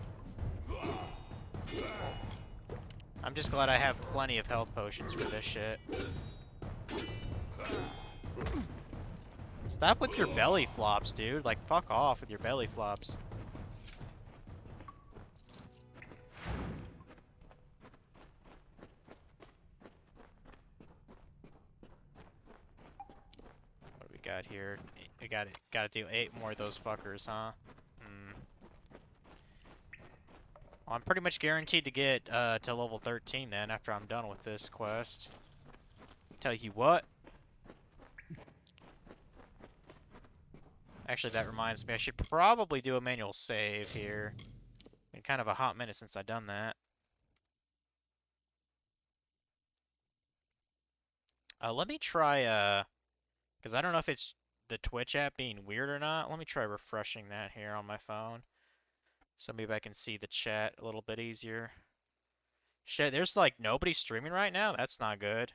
I'm just glad I have plenty of health potions for this shit. Stop with your belly flops, dude. Like, fuck off with your belly flops. What do we got here? We gotta do 8 more of those fuckers, huh? Well, I'm pretty much guaranteed to get to level 13 then after I'm done with this quest. Tell you what. Actually, that reminds me, I should probably do a manual save here. Been kind of a hot minute since I've done that. Let me try, because I don't know if it's the Twitch app being weird or not. Let me try refreshing that here on my phone. So maybe I can see the chat a little bit easier. Shit, there's like nobody streaming right now? That's not good.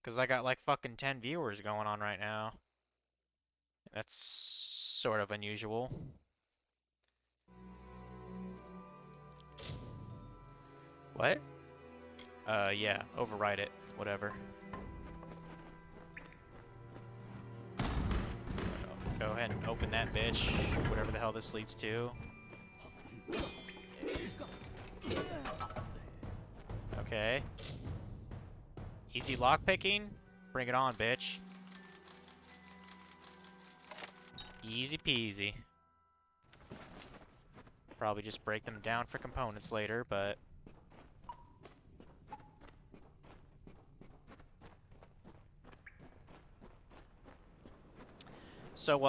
Because I got like fucking 10 viewers going on right now. That's sort of unusual. What? Yeah, override it. Whatever. Go ahead and open that bitch. Whatever the hell this leads to. Okay. Easy lockpicking? Bring it on, bitch. Easy peasy. Probably just break them down for components later, but... So,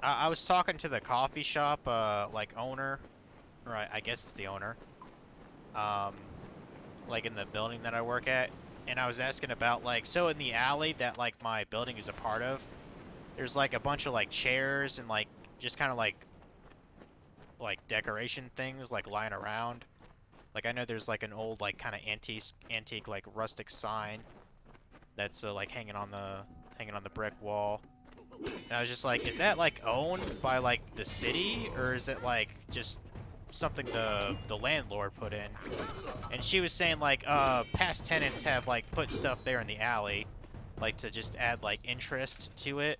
I was talking to the coffee shop, like, owner. Or I guess it's the owner. Like, in the building that I work at. And I was asking about, like, so in the alley that, like, my building is a part of, there's, like, a bunch of, like, chairs and, like, just kind of, like, decoration things, like, lying around. Like, I know there's, like, an old, like, kind of antique, like, rustic sign that's, like, hanging on the brick wall. And I was just like, is that, like, owned by, like, the city? Or is it, like, just something the landlord put in? And she was saying, like, past tenants have, like, put stuff there in the alley, like, to just add, like, interest to it.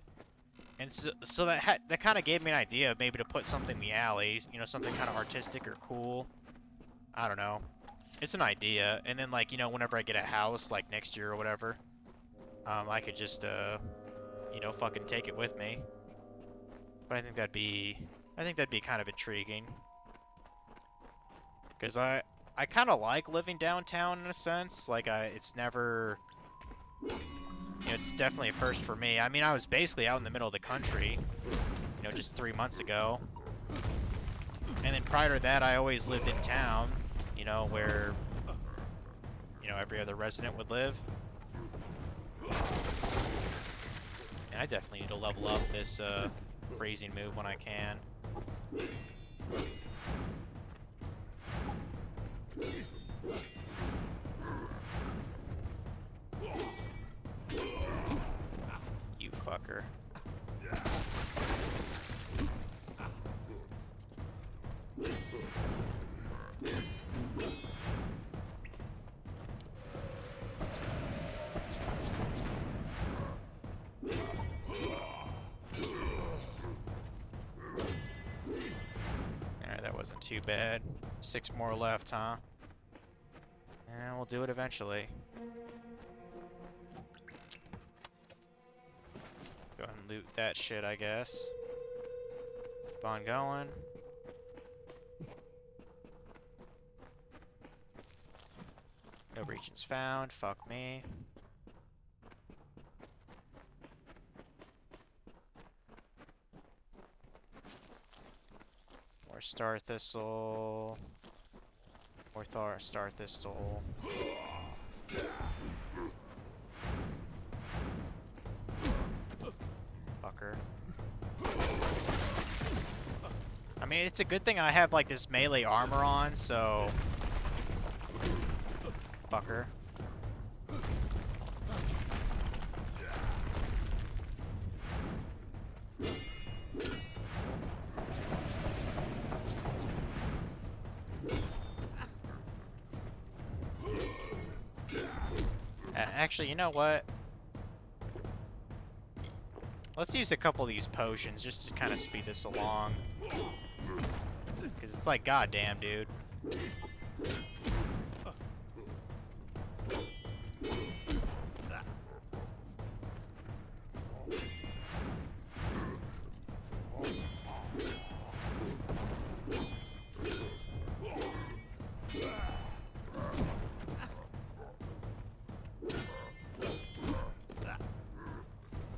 And so that kind of gave me an idea of maybe to put something in the alley, you know, something kind of artistic or cool. I don't know. It's an idea. And then, like, you know, whenever I get a house, like, next year or whatever, I could just, you know, fucking take it with me. But I think that'd be kind of intriguing. Because I kind of like living downtown in a sense. Like, it's never You know, it's definitely a first for me. I mean, I was basically out in the middle of the country, you know, just 3 months ago. And then prior to that, I always lived in town, you know, where, you know, every other resident would live. And I definitely need to level up this phrasing move when I can. You fucker. Alright, that wasn't too bad. 6 more left, huh? And we'll do it eventually. Go ahead and loot that shit, I guess. Keep on going. No regions found. Fuck me. More star thistle. More star thistle. Fucker. I mean, it's a good thing I have like this melee armor on, so. Fucker. Actually, you know what? Let's use a couple of these potions just to kind of speed this along. Because it's like, goddamn, dude.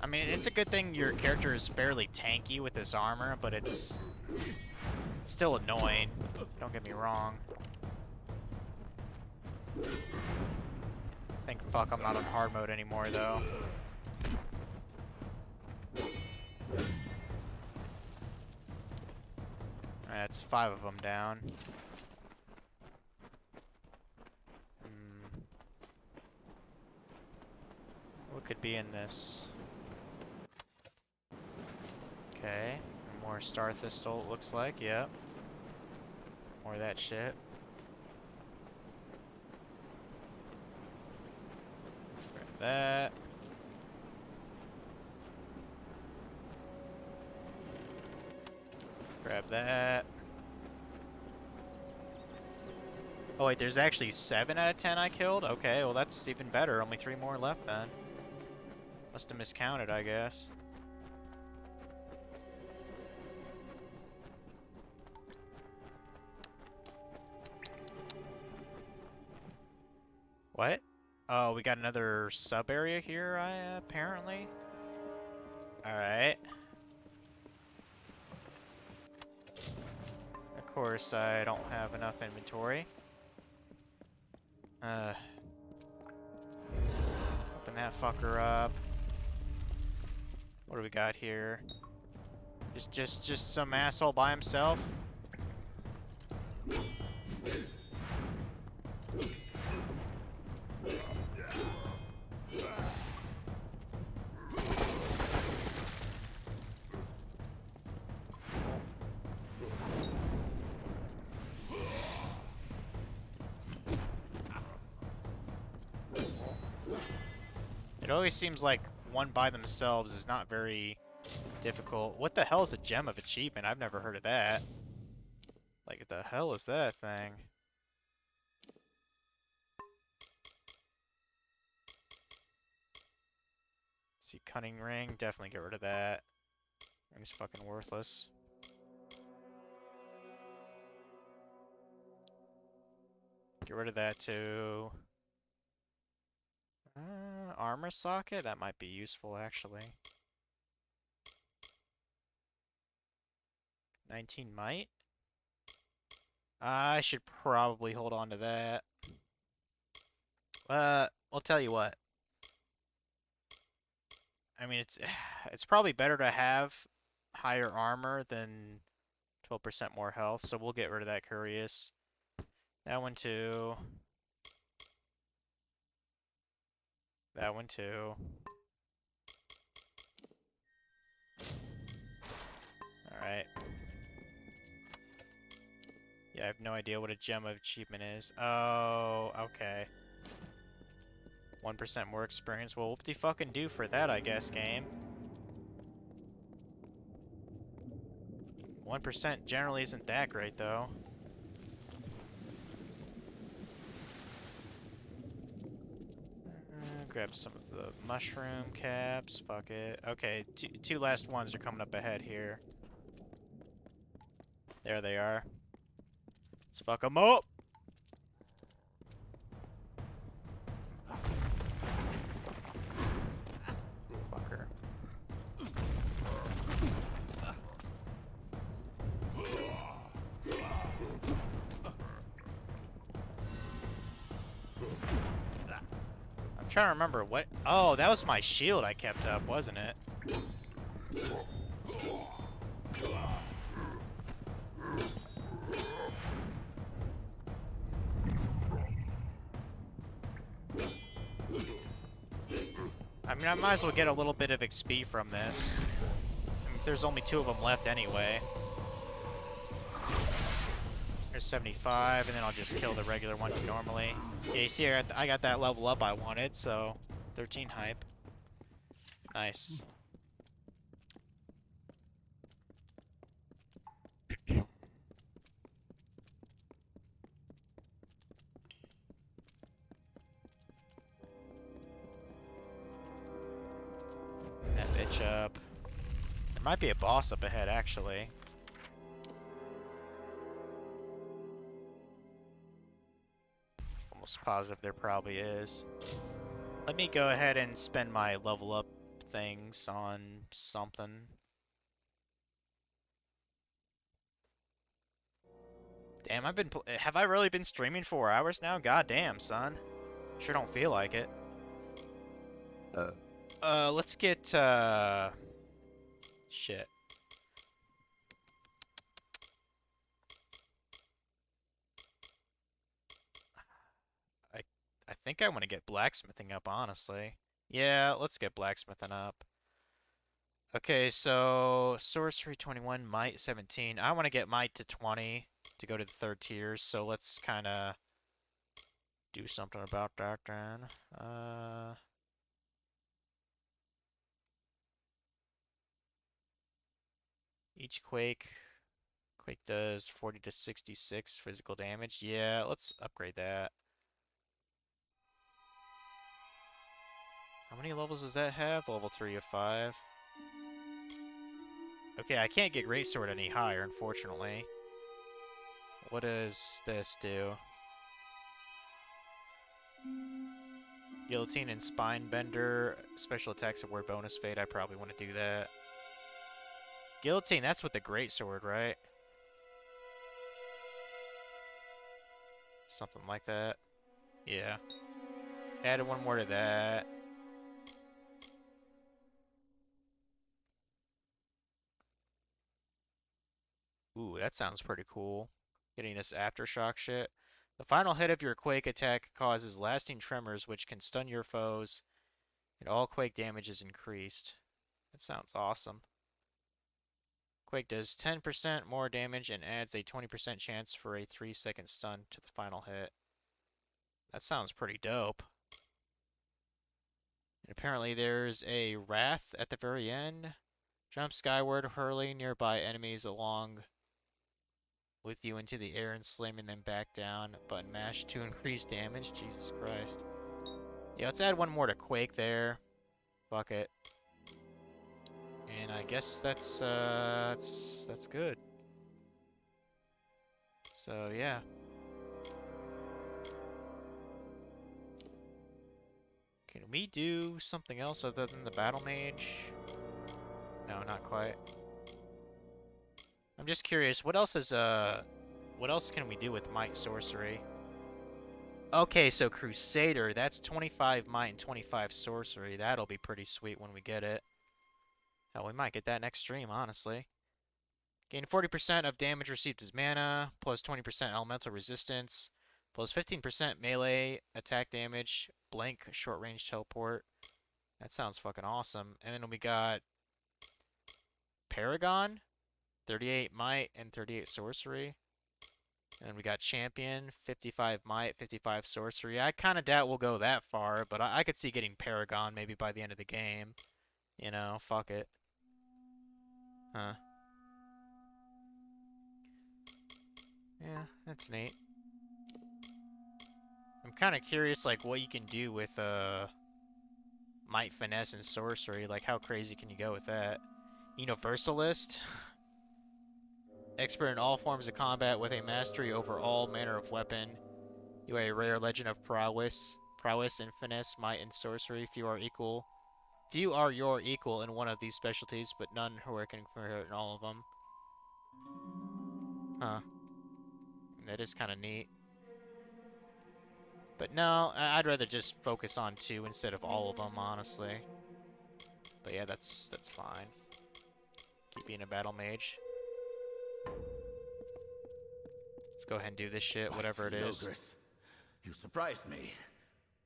I mean, it's a good thing your character is fairly tanky with this armor, but it's still annoying. Don't get me wrong. Thank fuck I'm not on hard mode anymore, though. That's 5 of them down. What could be in this? Okay, more star thistle, it looks like, yep. More of that shit. Grab that. Grab that. Oh wait, there's actually 7 out of 10 I killed? Okay, well that's even better. Only 3 more left then. Must have miscounted, I guess. What? Oh, we got another sub area here, apparently. Alright. Of course, I don't have enough inventory. Open that fucker up. What do we got here? Just some asshole by himself? It always seems like one by themselves is not very difficult. What the hell is a gem of achievement? I've never heard of that. Like, what the hell is that thing? See, cunning ring, definitely get rid of that. Ring's fucking worthless. Get rid of that too. armor socket? That might be useful, actually. 19 might? I should probably hold on to that. I'll tell you what. I mean, it's probably better to have higher armor than 12% more health, so we'll get rid of that Curious. That one too. That one too. Alright. Yeah, I have no idea what a gem of achievement is. Oh, okay. 1% more experience. Well, whoop-de-fucking do for that, I guess, game. 1% generally isn't that great, though. Grab some of the mushroom caps. Fuck it. Okay, two last ones are coming up ahead here. There they are. Let's fuck them up! Fucker. I'm trying to remember what... Oh, that was my shield I kept up, wasn't it? I mean, I might as well get a little bit of XP from this. I mean, there's only 2 of them left anyway. There's 75, and then I'll just kill the regular one normally. Yeah, you see, I got that level up I wanted, so 13 hype. Nice. That bitch up. There might be a boss up ahead, actually. Almost positive there probably is. Let me go ahead and spend my level up things on something. Damn, have I really been streaming 4 hours now? God damn, son. Sure don't feel like it. Let's get, shit. I think I want to get blacksmithing up, honestly. Yeah, let's get blacksmithing up. Okay, so sorcery 21, might 17. I want to get might to 20 to go to the 3rd tiers, so let's kind of do something about that then. Each Quake does 40 to 66 physical damage. Yeah, let's upgrade that. How many levels does that have? Level 3 of 5. Okay, I can't get Greatsword any higher, unfortunately. What does this do? Guillotine and Spine Bender. Special attacks award bonus fade. I probably want to do that. Guillotine, that's with the Greatsword, right? Something like that. Yeah. Added one more to that. Ooh, that sounds pretty cool. Getting this Aftershock shit. The final hit of your Quake attack causes lasting tremors, which can stun your foes, and all Quake damage is increased. That sounds awesome. Quake does 10% more damage and adds a 20% chance for a 3-second stun to the final hit. That sounds pretty dope. And apparently there's a Wrath at the very end. Jump skyward, hurling nearby enemies along with you into the air and slamming them back down. Button mash to increase damage. Jesus Christ. Yeah, let's add one more to Quake there. Fuck it. And I guess that's good. So yeah. Can we do something else other than the battle mage? No, not quite. I'm just curious, what else can we do with might sorcery? Okay, so Crusader, that's 25 might and 25 sorcery. That'll be pretty sweet when we get it. Hell, we might get that next stream, honestly. Gain 40% of damage received as mana, plus 20% elemental resistance, plus 15% melee attack damage, blank short-range teleport. That sounds fucking awesome. And then we got Paragon, 38 might and 38 sorcery. And then we got Champion, 55 might, 55 sorcery. I kind of doubt we'll go that far, but I could see getting Paragon maybe by the end of the game. You know, fuck it. Huh. Yeah, that's neat. I'm kind of curious, like, what you can do with, might, finesse, and sorcery. Like, how crazy can you go with that? Universalist. Expert in all forms of combat with a mastery over all manner of weapon. You are a rare legend of prowess in finesse, might, and sorcery. Few are your equal in one of these specialties, but none who are confident in all of them. Huh. That is kind of neat. But no, I'd rather just focus on 2 instead of all of them, honestly. But yeah, that's fine. Keep being a battle mage. Let's go ahead and do this shit, whatever it is. Logris, you surprised me.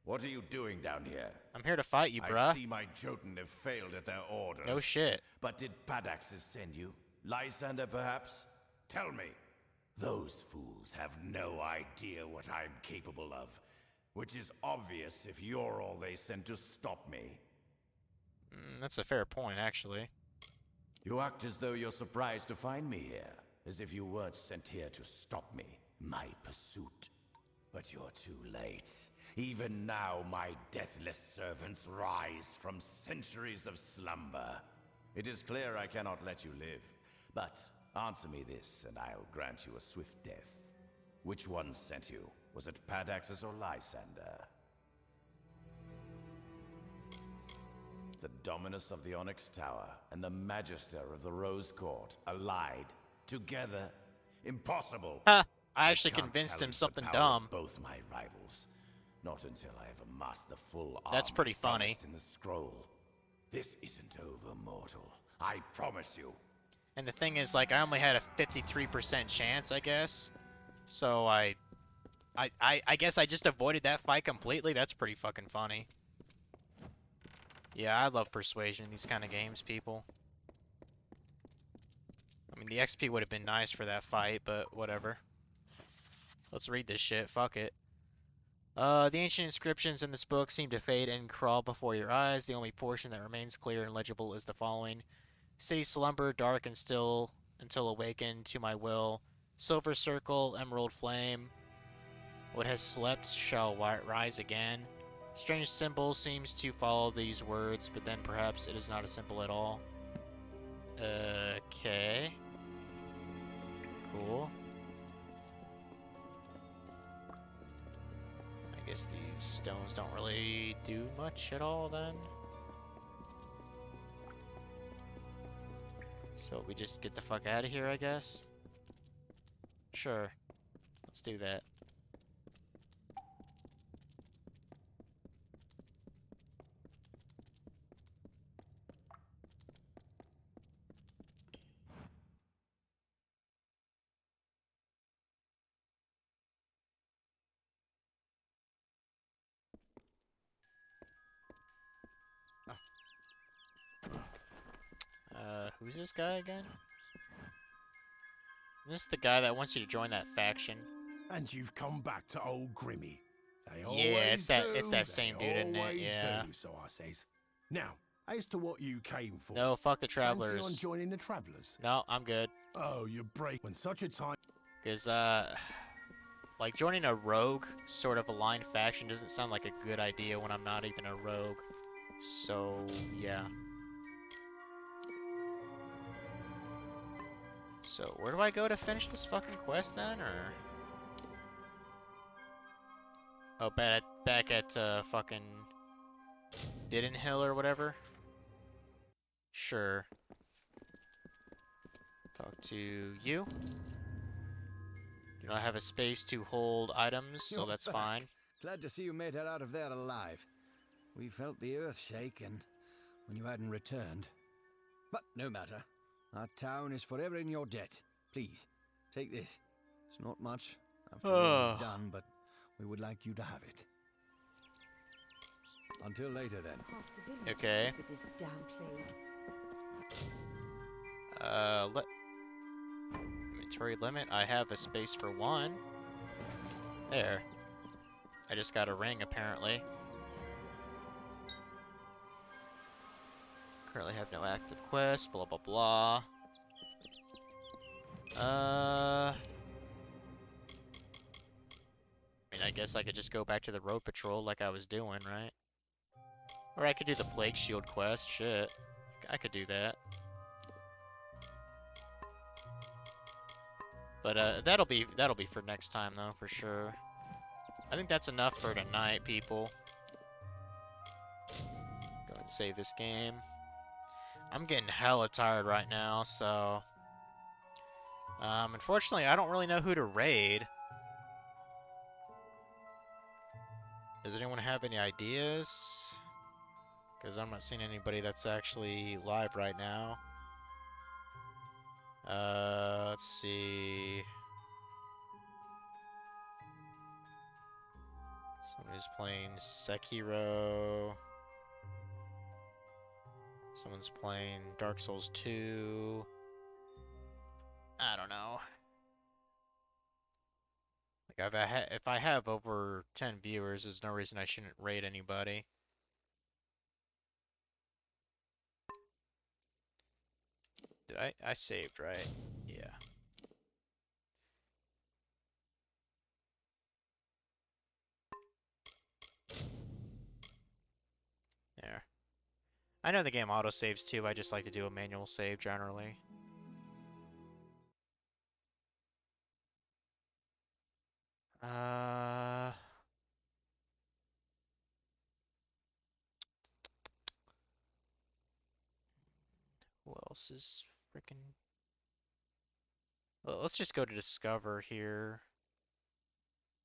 What are you doing down here? I'm here to fight you, bruh. I see my Jotun have failed at their orders. No shit. But did Padaxes send you? Lysander, perhaps? Tell me. Those fools have no idea what I'm capable of, which is obvious if you're all they sent to stop me. That's a fair point, actually. You act as though you're surprised to find me here, as if you weren't sent here to stop me, my pursuit. But you're too late. Even now, my deathless servants rise from centuries of slumber. It is clear I cannot let you live, but answer me this, and I'll grant you a swift death. Which one sent you? Was it Padaxes or Lysander? The Dominus of the Onyx Tower and the Magister of the Rose Court allied together. Impossible. Ha! I actually can't convinced him challenge something the power of dumb. Both my rivals. Not until I have amassed the full That's armor pretty funny. promised in the scroll. This isn't over, mortal. I promise you. And the thing is, like, I only had a 53% chance, I guess. So I guess I just avoided that fight completely. That's pretty fucking funny. Yeah, I love persuasion in these kind of games, people. I mean, the XP would have been nice for that fight, but whatever. Let's read this shit. Fuck it. The ancient inscriptions in this book seem to fade and crawl before your eyes. The only portion that remains clear and legible is the following. City slumber, dark and still, until awakened to my will. Silver circle, emerald flame. What has slept shall rise again. Strange symbol seems to follow these words, but then perhaps it is not a symbol at all. Okay. Cool. I guess these stones don't really do much at all then. So we just get the fuck out of here, I guess? Sure. Let's do that. Who's this guy again? This is the guy that wants you to join that faction. And you've come back to old Grimmy. They Yeah, it's that always same do, dude, isn't it? always Yeah. do, so I says. Now, as to what you came for. No, fuck the Fancy Travelers. on joining the Travelers? No, I'm good. Oh, you break when such a time. Because, like, joining a rogue sort of aligned faction doesn't sound like a good idea when I'm not even a rogue. So, yeah. So, where do I go to finish this fucking quest then, or? Oh, back at fucking Diddenhill or whatever. Sure. Talk to you. You don't have a space to hold items, so You're that's back. fine. Glad to see you made it out of there alive. We felt the earth shake and when you hadn't returned. But no matter. Our town is forever in your debt. Please, take this. It's not much after all we've done, but we would like you to have it. Until later, then. Half the village Okay. sick with this damn plague. Inventory limit. I have a space for one. There. I just got a ring, apparently. Currently have no active quests, blah blah blah. I mean, I guess I could just go back to the road patrol like I was doing, right? Or I could do the Plague Shield quest, shit. I could do that. But that'll be for next time though, for sure. I think that's enough for tonight, people. Go and save this game. I'm getting hella tired right now, so unfortunately I don't really know who to raid. Does anyone have any ideas? Because I'm not seeing anybody that's actually live right now. Let's see. Somebody's playing Sekiro. Someone's playing Dark Souls 2. I don't know. Like if I have over 10 viewers, there's no reason I shouldn't raid anybody. Did I saved, right? Yeah. There. I know the game autosaves too, I just like to do a manual save generally. Who else is freaking... Well, let's just go to Discover here.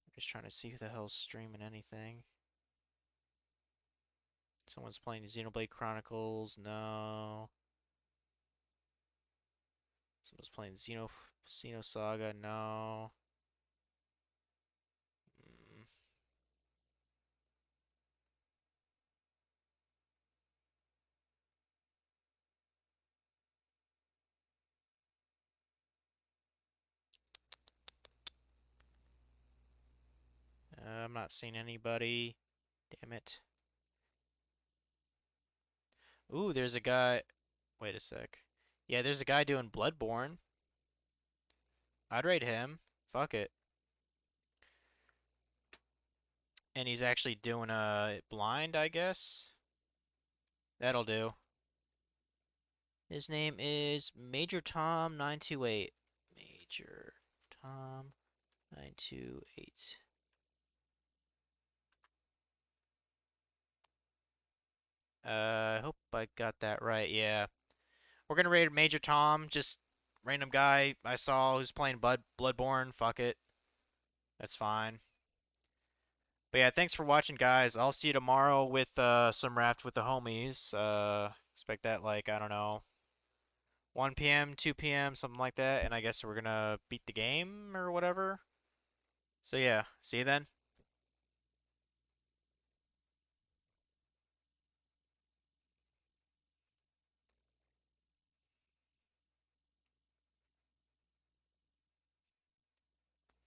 I'm just trying to see who the hell's streaming anything. Someone's playing Xenoblade Chronicles. No. Someone's playing Xenosaga. No. I'm not seeing anybody. Damn it. Ooh, there's a guy. Wait a sec. Yeah, there's a guy doing Bloodborne. I'd raid him. Fuck it. And he's actually doing blind, I guess. That'll do. His name is Major Tom 928. Major Tom 928. I hope I got that right. Yeah. We're gonna raid Major Tom, just random guy I saw who's playing Bloodborne. Fuck it. That's fine. But yeah, thanks for watching, guys. I'll see you tomorrow with some Raft with the homies. Expect that like, I don't know, 1 p.m., 2 p.m., something like that. And I guess we're gonna beat the game or whatever. So yeah, see you then.